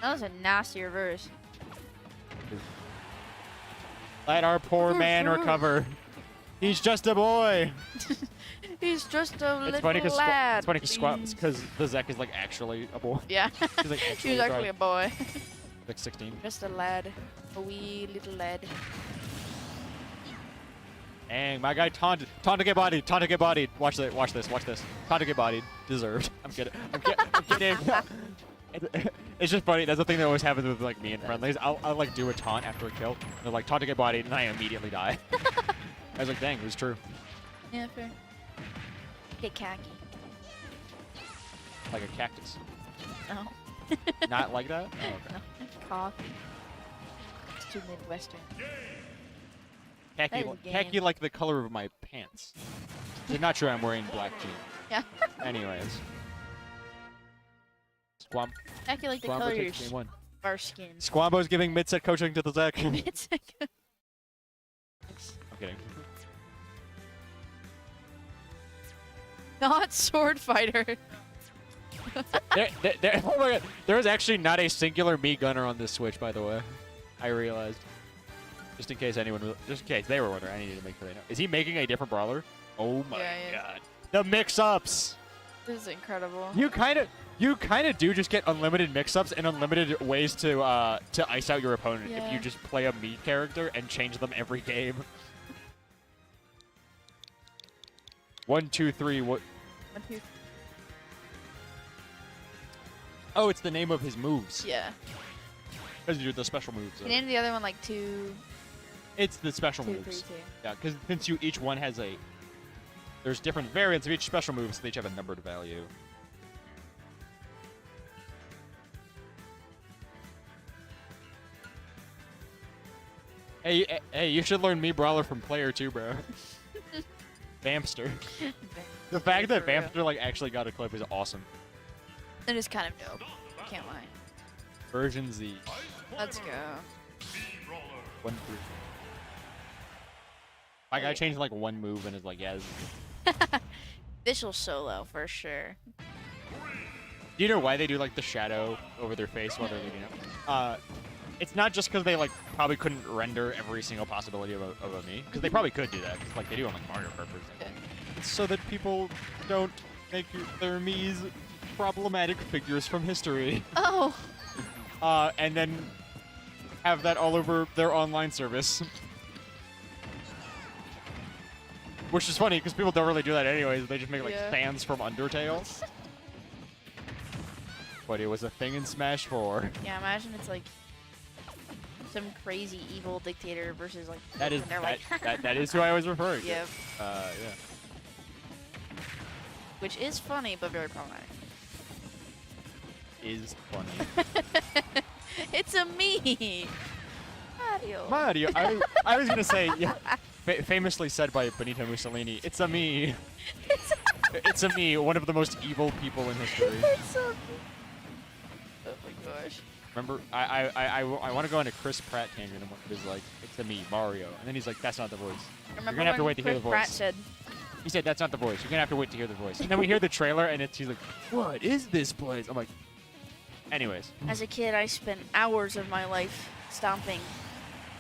That was a nasty reverse. Let our poor man recover. He's just a boy. He's just a It's little funny lad. it's funny please. because the Zek is like actually a boy. Yeah. He's like He was actually a boy. like 16. Just a lad. A wee little lad. Dang, my guy taunted get bodied. Taunt to get bodied. Watch this. Taunt to get bodied. Deserved. I'm kidding. It's just funny. That's the thing that always happens with like me and friendlies. I'll like do a taunt after a kill. They're like taunt to get bodied, and I immediately die. I was like, dang, it was true. Yeah, fair. Get khaki. Like a cactus. No. Not like that? Oh, okay. No. Coffee. It's too Midwestern. Khaki, That is game. khaki like the color of my pants. You're not sure I'm wearing black jeans. Yeah. Anyways. Squam. Khaki like the Squambo color of your takes game one. our skin. Squambo's giving mid-set coaching to the Zach. I'm It's like kidding. not sword fighter. Oh my god. There is actually not a singular me gunner on this Switch, by the way. I realized. Just in case they were wondering, I needed to make sure they know. Is he making a different brawler? Oh my Yeah, he is. god. The mix-ups! This is incredible. You kind of do just get unlimited mix-ups and unlimited ways to ice out your opponent if Yeah. you just play a me character and change them every game. 1, 2, 3. What? 1, 2, Oh, it's the name of his moves. yeah. Because you do the special moves. You named the other one like 2, It's the special 2, 3, moves. 2. Yeah, because since each one has there's different variants of each special move, so they each have a numbered value. Hey, you should learn me brawler from player too, bro. Vampster. The fact that For real. Vampster like actually got a clip is awesome. It is kind of dope. I can't lie. Version Z. Let's go. 1, 3. My guy Yeah. changed like one move and is like, yeah. This will solo for sure. Do you know why they do like the shadow over their face while they're leaving it? It's not just because they like probably couldn't render every single possibility of a me, because they probably could do that, 'cause, like they do on like Mario Kart. Okay. It's so that people don't make their me's problematic figures from history, Oh. and then have that all over their online service. Which is funny because people don't really do that anyways. They just make like Yeah. fans from Undertale. But it was a thing in Smash 4. Yeah, imagine it's like some crazy evil dictator versus like. That is and they're that is who I was referring to. Yep. Yeah. Which is funny but very problematic. Is funny. It's a me. Mario. Mario. I was gonna say, yeah. Famously said by Benito Mussolini, "It's a me. It's a me. One of the most evil people in history." It's a me. Oh my gosh. Remember, I want to go on a Chris Pratt tangent, and he's like, "It's a me, Mario," and then he's like, "That's not the voice." Remember gonna have to when wait to hear Chris the Pratt voice. said, He said, "That's not the voice. You're gonna have to wait to hear the voice." And then we hear the trailer, and he's like, "What is this place?" I'm like, anyways. as a kid, I spent hours of my life stomping.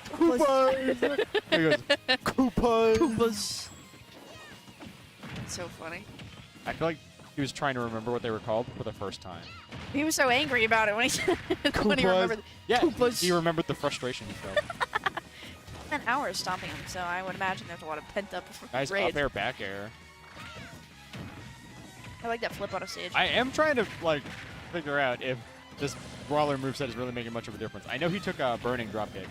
Koopas. He goes, Koopas. Koopas. It's so funny. I feel like he was trying to remember what they were called for the first time. He was so angry about it when he when he remembered. Yeah, Koopas. he remembered the frustration he felt. I spent hours stomping him, so I would imagine there's a lot of pent up Nice rage. up air, back air. I like that flip out of stage. I am trying to like figure out if this brawler moveset is really making much of a difference. I know he took a burning dropkick,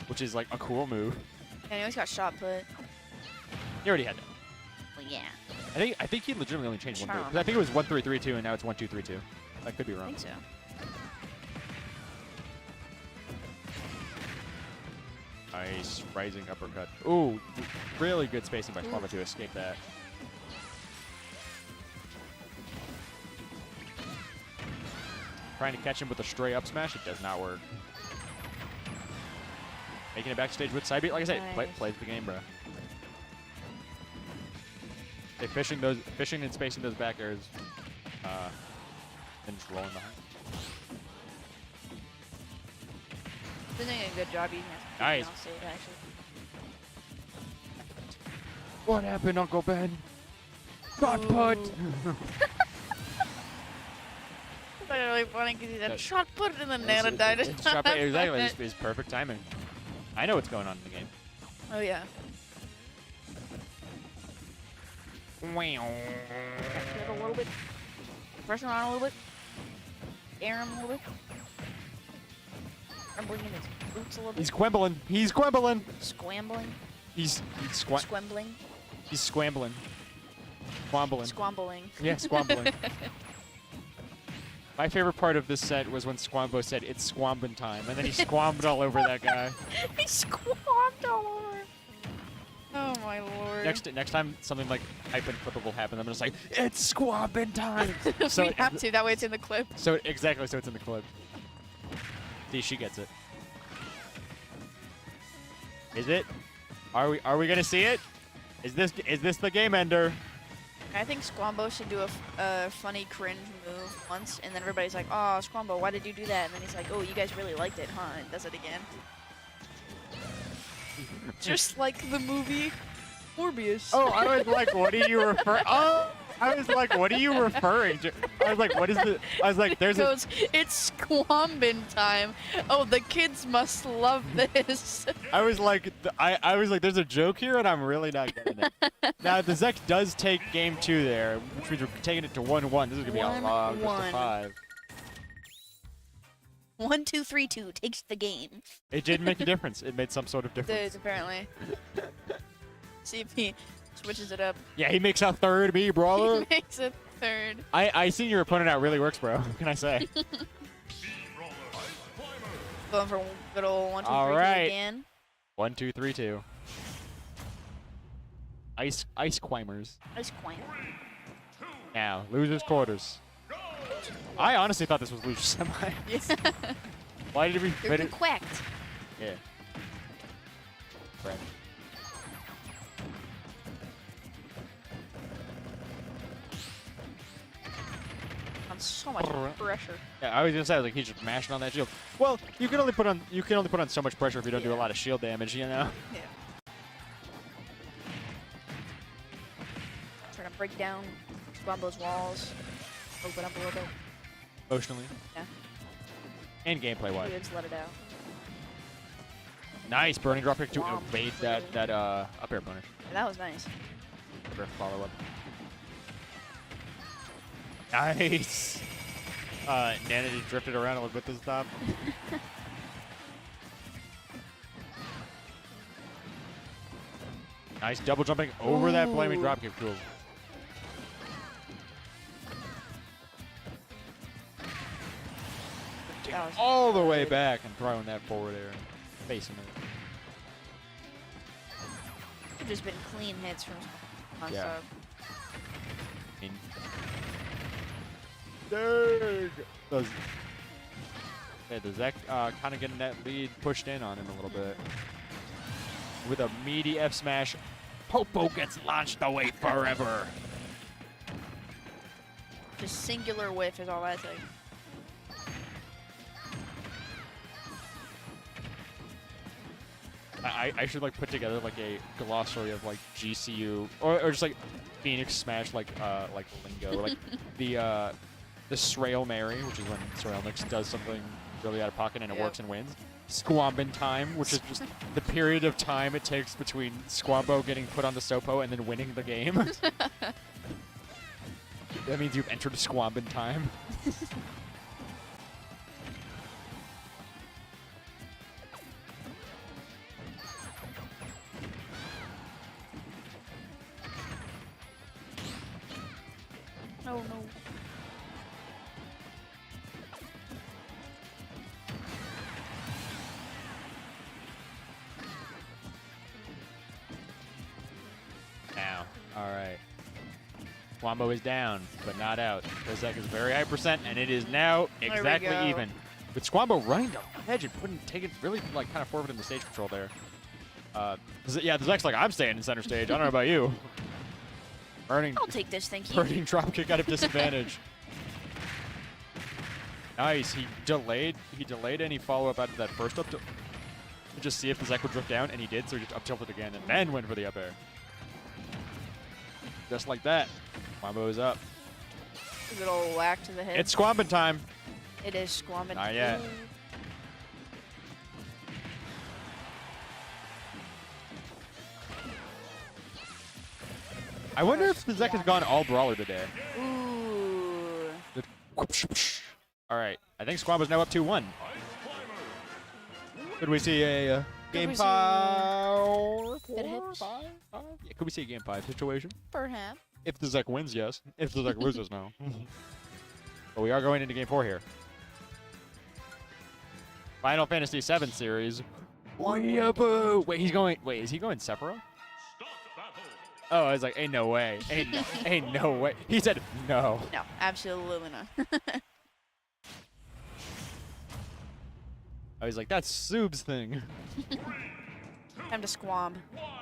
which is like a cool move. And he always got shot put. He already had that. Well, yeah. I think he legitimately only changed one move. Charm. 'Cause I think it was 1-3-3-2 and now it's 1-2-3-2. I could be I wrong. think so. Nice rising uppercut. Ooh, really good spacing by Slava to escape that. Trying to catch him with a stray up smash, it does not work. Making it backstage with side beat. Like I said, Nice. plays the game, bro. They fishing and spacing those back airs, and just rolling behind. They're doing a good job using it. Nice. Off stage, actually. What happened, Uncle Ben? Shot put. That's really funny because he said Yeah. shot put and then Nana died. Exactly, it's perfect timing. I know what's going on in the game. Oh yeah. Wow. A little bit. Pressure on a little bit. scare him a little bit. Rumbling in his boots a little He's bit. quimbling. He's quimbling. Squambling. He's Squambling. He's scrambling. Squambling. Squambling. Yeah, squambling. My favorite part of this set was when Squambo said, "It's squambin' time," and then he squammed all over that guy. He squabbed all over. Oh my lord. Next time something like hype and flippable happens, I'm just like, "It's squambin' time." We have to. That way it's in the clip. So exactly, so it's in the clip. See, she gets it. Is it? Are we gonna see it? Is this the game ender? I think Squambo should do a funny cringe move once, and then everybody's like, "Oh, Squambo, why did you do that?" And then he's like, "Oh, you guys really liked it, huh?" And does it again. Just like the movie Morbius. Oh, I was like, what are you referring? Oh, I was like, what are you referring to? I was like, what is the? I was like, there's a. Goes, it's Squambin time. Oh, the kids must love this. I was like, I was like, there's a joke here, and I'm really not getting it. Now the Zek does take game 2 there, which means we're taking it to 1-1. This is gonna be a long 1-1. 5. 1, 2, 3, 2 takes the game. It did make a difference. It made some sort of difference. Does apparently. See if he switches it up. Yeah, he makes a third me, brother. He makes a third. I seen your opponent out really works, bro. What can I say? Going for good old 1, 2, 3, All 2 right. again. 1, 2, 3, 2. Ice climbers. Nice coin. Now, losers quarters. I honestly thought this was losers semi. Yeah. Why did we They're fit it? quacked. Yeah. Right. On so much pressure. Yeah, I was gonna say like he's just mashing on that shield. Well, you can only put on so much pressure if you don't do a lot of shield damage, you know. Yeah. Trying to break down Squambo's walls. Open up a little bit. Emotionally. Yeah. And gameplay wise. Just let it out. Nice burning dropkick to Womp. evade that up air punish. Yeah, that was nice. Up air follow up. Nice. Nana just drifted around a little bit this time. Nice double jumping over that flaming Ooh. dropkick. Cool. That was All the way back and throwing that forward air and facing it. They've just been clean hits from Yeah. nonstop. Dang. Yeah, the Zek kind of getting that lead pushed in on him a little bit. With a meaty F smash, Popo gets launched away forever. Just singular whiff is all that takes. I should like put together like a glossary of like GCU or just like Phoenix Smash like lingo like the Srail Mary, which is when Srailnix does something really out of pocket and it Yep. works and wins. Squambin time, which is just the period of time it takes between Squambo getting put on the Sopo and then winning the game. That means you've entered Squambin time. Oh no. Now, all right. Wombo is down, but not out. Kozak is very high percent, and it is now There we exactly go. even. With Squambo running the edge and taking really like kind of forward in the stage control there. Yeah, the Zek's like, I'm staying in center stage. I don't know about you. Burning, I'll take this, thank you. burning dropkick out of disadvantage. Nice. He delayed any follow up out of that first up to just see if the Zek would drift down, and he did. So he just up tilted again, and then went for the up air. Just like that. Wombo is up. A good old whack to the head. It's Squambin time. It is Squambin. Not yet. Ooh. I wonder if the Zek has gone all brawler today. Ooh. All right. I think Squambo's now up 2-1. Could we see a game we see 5? it hits? Yeah, could we see a game 5 situation? Perhaps. If the Zek wins, yes. If the Zek loses, no. But we are going into game 4 here. Final Fantasy VII series. Weeaboo! Wait, he's going. Wait, is he going Sephiroth? Oh, I was like, ain't no way. Ain't no way. He said no. No, absolutely not. I was like, that's Soob's thing. Time to squamb.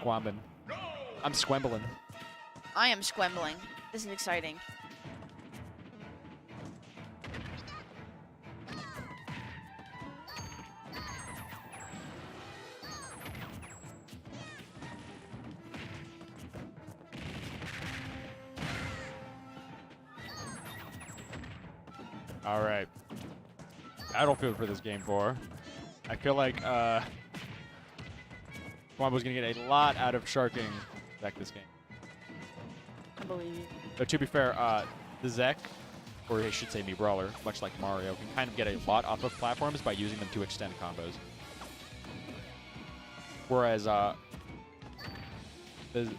Squambin. I'm squembling. I am squembling. This is exciting. All right. Battlefield for this game 4. I feel like Squambo's gonna get a lot out of sharking Zek this game. I believe you. But to be fair, the Zek, or I should say Mii Brawler, much like Mario, can kind of get a lot off of platforms by using them to extend combos. Whereas the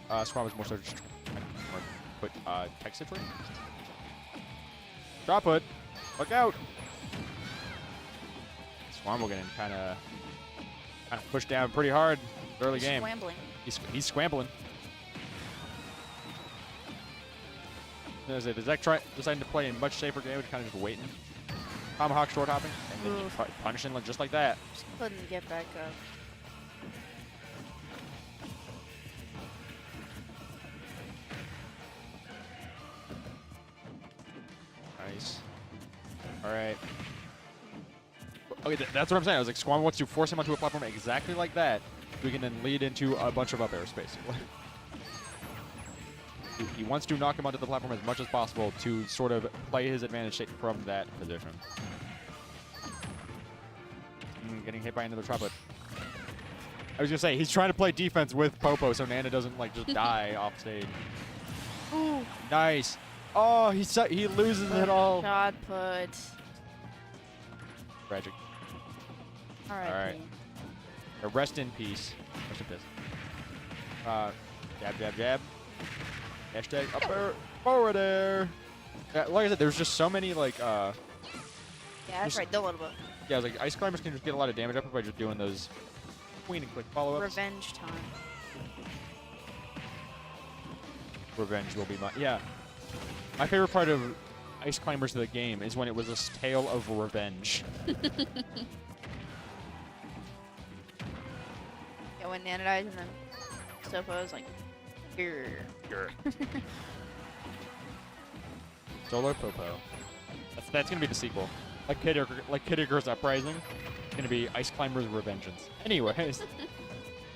Squambo's more so just put tech citrus. Drop it. Look out. Squambo getting kind of pushed down pretty hard early game. Scrambling. He's scrambling. As the Zek deciding to play a much safer game, kind of just waiting. Tomahawk short hopping, and then Oof. punishing just like that. Just couldn't get back up. Nice. All right. Okay, that's what I'm saying. I was like, Squambo wants to force him onto a platform exactly like that. We can then lead into a bunch of up airs, basically. He wants to knock him onto the platform as much as possible to sort of play his advantage from that position. Getting hit by another triplet. I was gonna say he's trying to play defense with Popo so Nana doesn't like just die off stage. Ooh. Nice. Oh, he loses it all. Shot put. Tragic. All right. All right. Rest in peace. Rest in peace. Jab, jab, jab. Hashtag up air, forward air. Yeah, like I said, there's just so many like. Yeah, that's just- right. Don't let him. Yeah, I was like ice climbers can just get a lot of damage up by just doing those queen and quick follow-ups. Revenge time. Revenge will be my My favorite part of Ice Climbers of the game is when it was a tale of revenge. Yeah, when Nana dies and then Sopo's like, grr. Solo Popo. That's gonna be the sequel. Like Kid Icarus Uprising. It's gonna be Ice Climbers Revengeance. Anyways,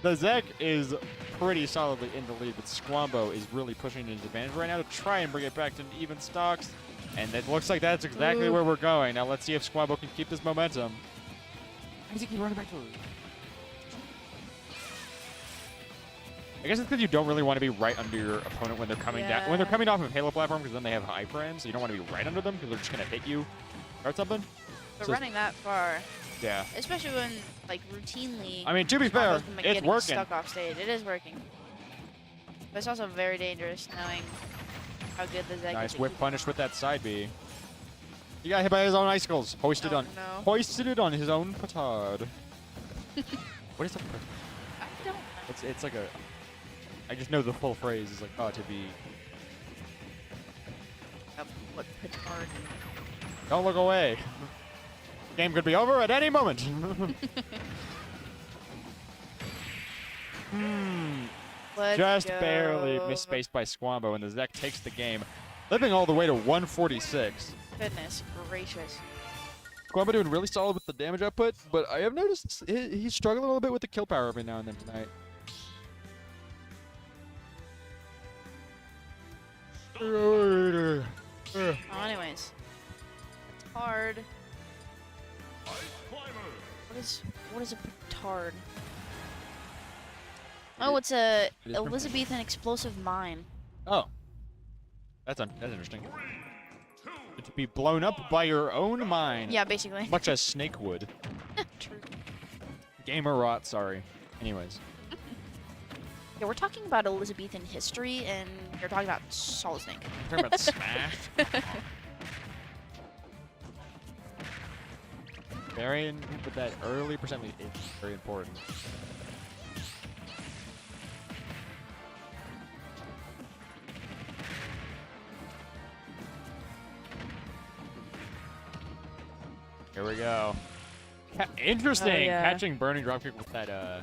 the Zek is pretty solidly in the lead, but Squambo is really pushing his advantage right now to try and bring it back to even stocks. And it looks like that's exactly where we're going. Now let's see if Squambo can keep this momentum. Why does he keep running back to the... I guess it's because you don't really want to be right under your opponent when they're coming down. When they're coming off of Halo platform, because then they have high frames, so you don't want to be right under them because they're just going to hit you or something. But So- running that far, Yeah. especially when like routinely. I mean, to be fair, Squambo's been it's getting working. Stuck off stage. It is working. But it's also very dangerous knowing how good the Zek is. Nice at whip keeping punish him with that side B. He got hit by his own icicles. Hoisted Oh, on. no. Hoisted it on his own petard. What is a? I don't know. It's like a. I just know the full phrase is like to be. What petard? Don't look away. Game could be over at any moment. Let's Just go. barely misspaced by Squambo, and the Zek takes the game, living all the way to 146. Goodness gracious. Squambo doing really solid with the damage output, but I have noticed he's struggling a little bit with the kill power every now and then tonight. Oh, anyways, it's hard. Ice Climber. What is a petard? Oh, it's a It is from- Elizabethan explosive mine. Oh, that's interesting. 3, 2, to be blown up by your own mind. Yeah, basically. Much as Snake would. True. Gamer rot, sorry. Anyways. Yeah, we're talking about Elizabethan history, and you're talking about Solid Snake. We're talking about Smash. But that early percentage is very important. Here we go. Interesting. Oh, yeah. Catching burning dropkick with that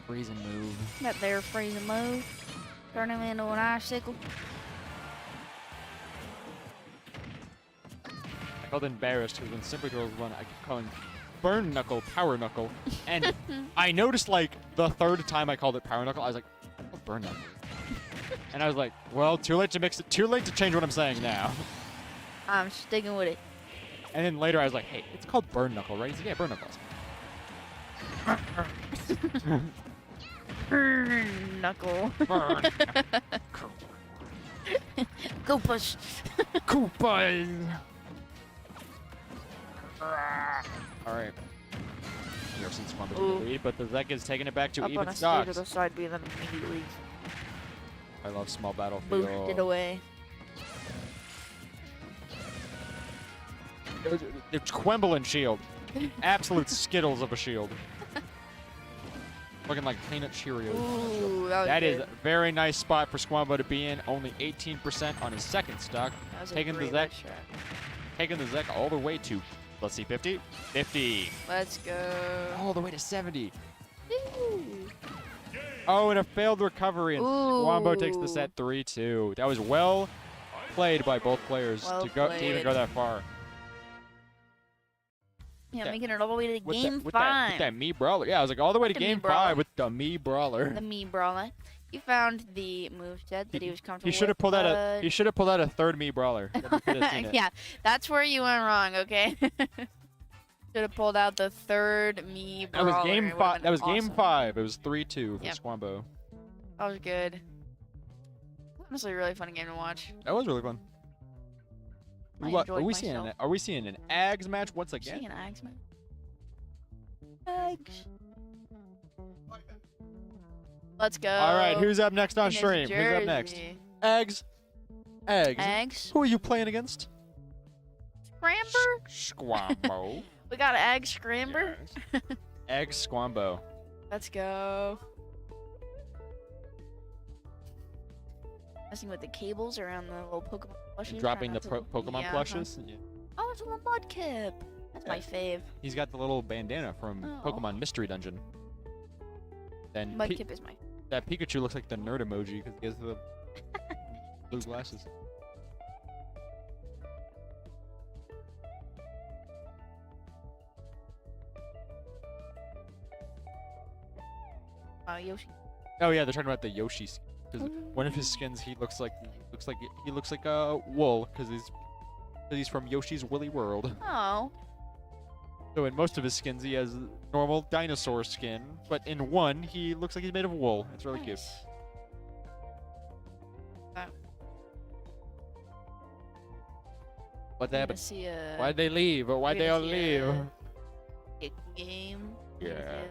freezing move. That there freezing move. Turn him into an icicle. I felt embarrassed because when Simply Girls won, I kept calling Burn Knuckle Power Knuckle. And I noticed, like, the third time I called it Power Knuckle, I was like, oh, Burn Knuckle. And I was like, well, too late to mix it. Too late to change what I'm saying now. I'm sticking with it. And then later I was like, hey, it's called Burn Knuckle, right? He's like, yeah, Burn Knuckles. Knuckle. Burn. Go push. Koopas. All right. Harrison's fun to Ooh. the lead, but the Zek is taking it back to Up even on a side to stocks. the side, be then immediately I love small battlefield. boosted away. It's Quemble and shield. Absolute skittles of a shield. Looking like peanut Cheerios. Ooh, that was That is good. a very nice spot for Squambo to be in. Only 18% on his second stock. That was a taking the great Zek. red strat. Taking the Zek all the way to, let's see, 50? 50. Let's go. All the way to 70. Ooh. Oh, and a failed recovery. And Squambo takes the Ooh. set 3-2. That was well played by both players Well to even played. go that far. Yeah, Yeah. making it all the way to With game that, with 5. With that Mii Brawler. Yeah, I was like, all the way to The Mii game Brawler. 5 with the Mii Brawler. The Mii Brawler. He found the moveset that he was comfortable He should have with, pulled out but- he should have pulled out a third Mii Brawler. Then we could have seen it. Yeah, that's where you went wrong, okay? Should have pulled out the third Mii That Brawler. was game It would've 5. been That was game awesome. 5. It was 3-2 for Yep. Squambo. That was good. Honestly, a really fun game to watch. That was really fun. I What, enjoyed are we myself. seeing? Are we seeing an Ags match once again? Seeing Ags, man. Ags. Let's go. All right, who's up next on in this stream? Who's up next? jersey. Eggs. Eggs. Eggs. Who are you playing against? Scramber. Squambo. We got an egg scramber. Eggs Squambo. Let's go. Messing with the cables around the little Pokemon plushies. Dropping trying the not to- Pokemon yeah, plushes. Yeah. Oh, it's a little Mudkip. That's my fave. He's got the little bandana from Oh. Pokemon Mystery Dungeon. Then Mudkip is my that Pikachu looks like the nerd emoji because he has the blue glasses. Yoshi. Oh yeah, they're talking about the Yoshi skin. Because one of his skins, he looks like wool because he's from Yoshi's Woolly World. Oh. So in most of his skins, he has normal dinosaur skin, but in one, he looks like he's made of wool. It's really cute. Nice. What We're happened? gonna see a Why'd they leave? Or why'd we're they all gonna see leave? a game. Yeah.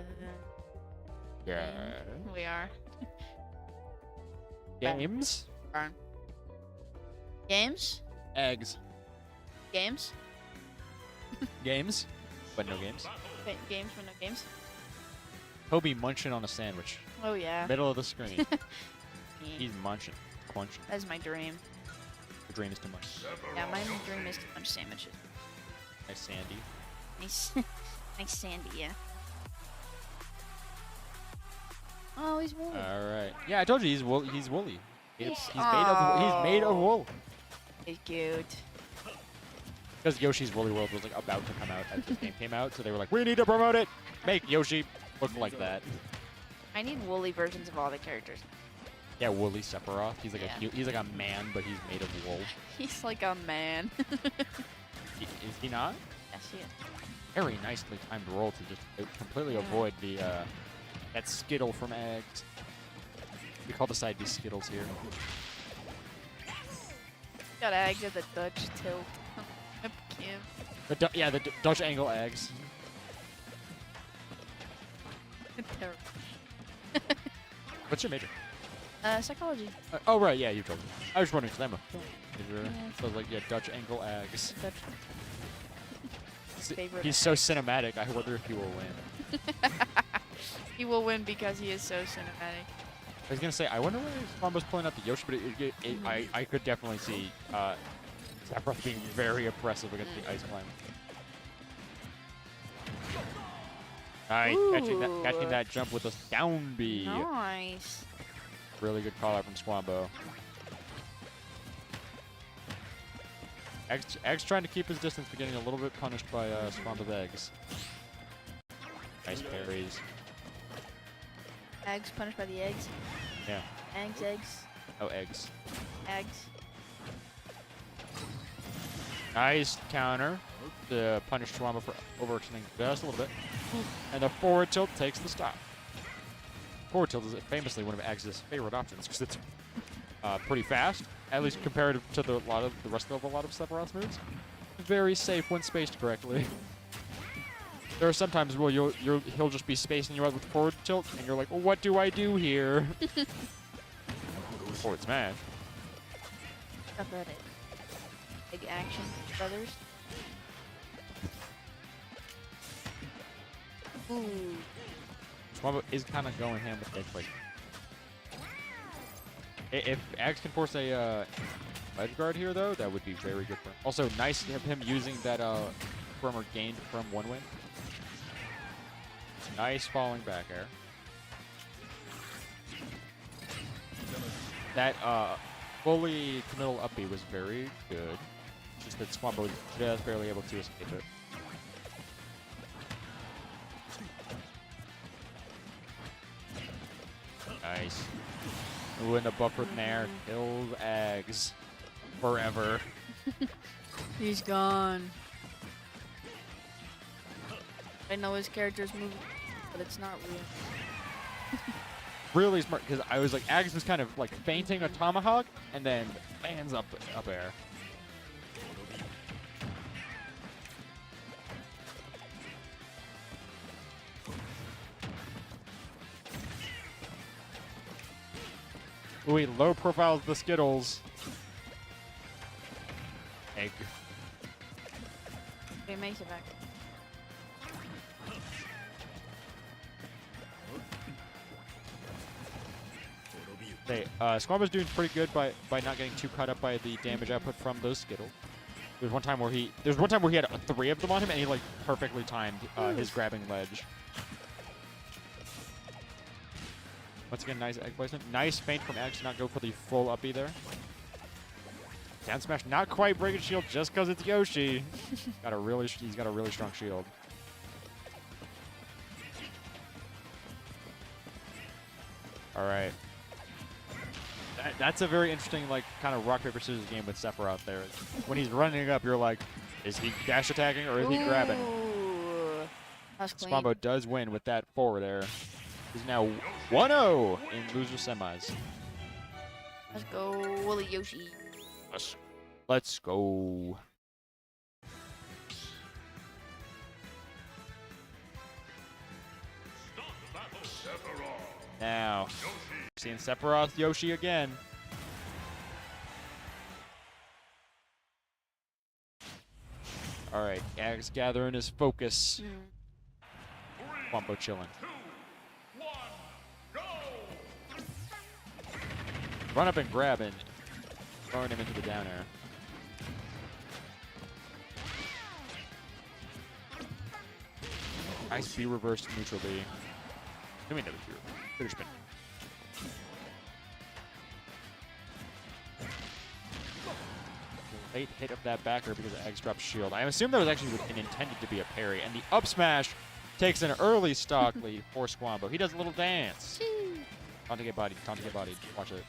Yeah. We are. Games? Games? Eggs. Games? Games? But no games. Games for no games? Kobe munching on a sandwich. Oh yeah. Middle of the screen. He's munching. Quenching. That's my dream. The dream is to munch. Yeah, my dream is to punch sandwiches. Nice Sandy. Nice, nice Sandy, yeah. Oh, he's woolly. Alright. Yeah, I told you he's woolly. He's woolly. He's He's- made of wool. He's cute. Because Yoshi's Woolly World was like about to come out as this game came out, so they were like, we need to promote it. Make Yoshi look like that. I need woolly versions of all the characters. Yeah, Woolly Sephiroth. He's like Yeah. he's like a man, but he's made of wool. He's like a man. Is he not? Yes, he is. Very nicely timed roll to just completely Yeah. avoid the that Skittle from Eggs. We call the side these Skittles here. Got eggs at the Dutch tilt. Rip Kim. Yeah, the Dutch angle eggs. Terrible. What's your major? Psychology. Oh, right, yeah, you told me. I was wondering, because I'm a film major. Yeah. So, like, yeah, Dutch angle eggs. Dutch. Favorite He's so cinematic, I wonder if he will win. He will win because he is so cinematic. I was gonna say, I wonder where Swambo's pulling out the Yoshi, but I could definitely see Sephiroth being very oppressive against the Ice Climb. Nice, catching that jump with a down B. Nice. Really good call out from Swambo. Eggs trying to keep his distance, but getting a little bit punished by Swambo's eggs. Nice parries. Eggs punished by the eggs. Yeah. Eggs. Oh, eggs. Eggs. Nice counter to punish Swambo for overextending just a little bit. And the forward tilt takes the stop. Forward tilt is famously one of Eggs' favorite options because it's pretty fast, at least compared to the rest of a lot of Sephiroth's moves. Very safe when spaced correctly. There are sometimes where he'll just be spacing you out with forward tilt, and you're like, well, what do I do here? Forward smash. How about it? Big action, brothers. Ooh. Swambo is kind of going ham with edge, like. If Axe can force a ledge guard here, though, that would be very good for him. Also, nice to have him using that firmer gained from one win. Nice falling back air. That fully committal up B was very good. Just that Swambo was just barely able to escape it. Nice. Ooh, and the buffer there kills Eggs forever. He's gone. I know his character's moving, but it's not real. Really smart, because I was like, Eggs was kind of like feinting a tomahawk, and then lands up air. Ooh, he low profiles the Skittles. Egg. He makes it back. Hey, Squambo's doing pretty good by not getting too caught up by the damage output from those Skittles. There's one time where he had 3 of them on him, and he like perfectly timed his grabbing ledge. Once again, nice egg placement. Nice feint from Eggs to not go for the full up B there. Down smash, not quite breaking shield just because it's Yoshi. He's got a really strong shield. All right. That's a very interesting, like, kind of rock paper scissors game with Sephiroth there. When he's running up, you're like, is he dash attacking or is he grabbing? Ooh. That's clean. Swambo does win with that forward air. He's now 1-0 in loser semis. Let's go, Wooly Yoshi. Let's go. Now, seeing Sephiroth Yoshi again. All right, Ag's gathering his focus. Wombo chilling. Run up and grab and throwing him into the down air. Nice B reversed neutral B. I mean, that was B reversed. Could have been. Late hit of that backer because of Eggs dropped shield. I assume that was actually intended to be a parry. And the up smash takes an early stock lead for Squambo. He does a little dance. Time to get bodied. Time to get bodied. Watch it.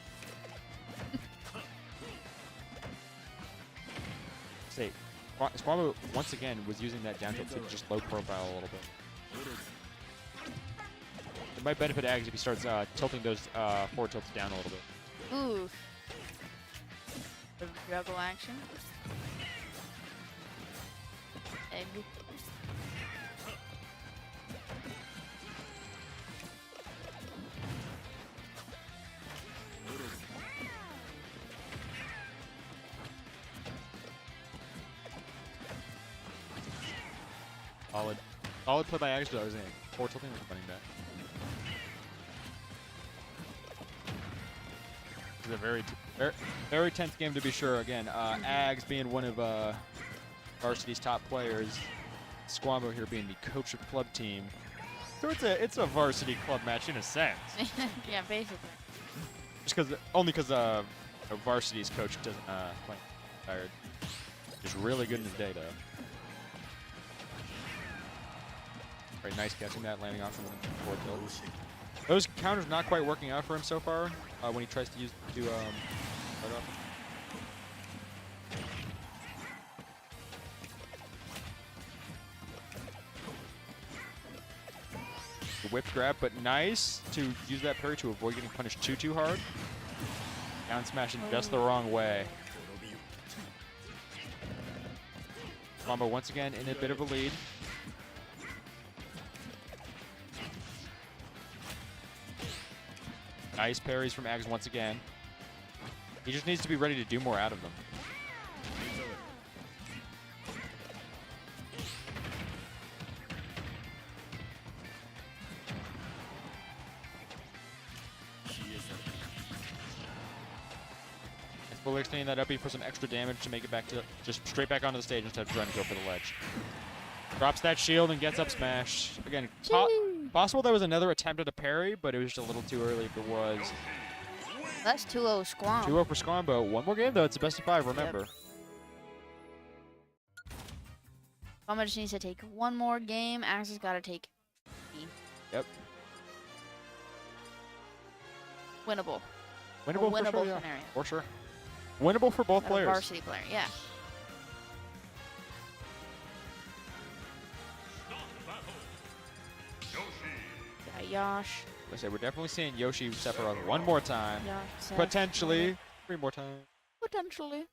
Say, Squambo once again was using that down tilt to just low profile a little bit. It might benefit Eggs if he starts tilting those forward tilts down a little bit. Ooh. Juggle action. Egg. Solid. Solid play by Ags, but I was in forward tilting with running back. This is a very tense game to be sure. Again, Ags being one of varsity's top players, Squambo here being the coach of club team. So it's a varsity club match in a sense. Yeah, basically. Just because varsity's coach doesn't play tired. He's really good in his day though. Very nice catching that, landing off from the forward tilt. Those counters not quite working out for him so far when he tries to use start off. The whip grab, but nice to use that parry to avoid getting punished too hard. Down smashing just the wrong way. Combo once again in a bit of a lead. Nice parries from Ags once again. He just needs to be ready to do more out of them. It's fully extending that up B for some extra damage to make it back to just straight back onto the stage instead of trying to go for the ledge. Drops that shield and gets up smash. Again, possible there was another attempt at a parry, but it was just a little too early if it was. That's 2-0 Squam. 2-0 for Squambo. One more game, though. It's a best of 5, remember. Squam just needs to take one more game. Axe has got to take B. Yep. Winnable. Winnable, Winnable for sure, yeah. scenario. For sure. Winnable for both players. Varsity player, yeah. Yosh. I say we're definitely seeing Yoshi Sephiroth one more time. Yosh. Potentially 3 more times. Potentially.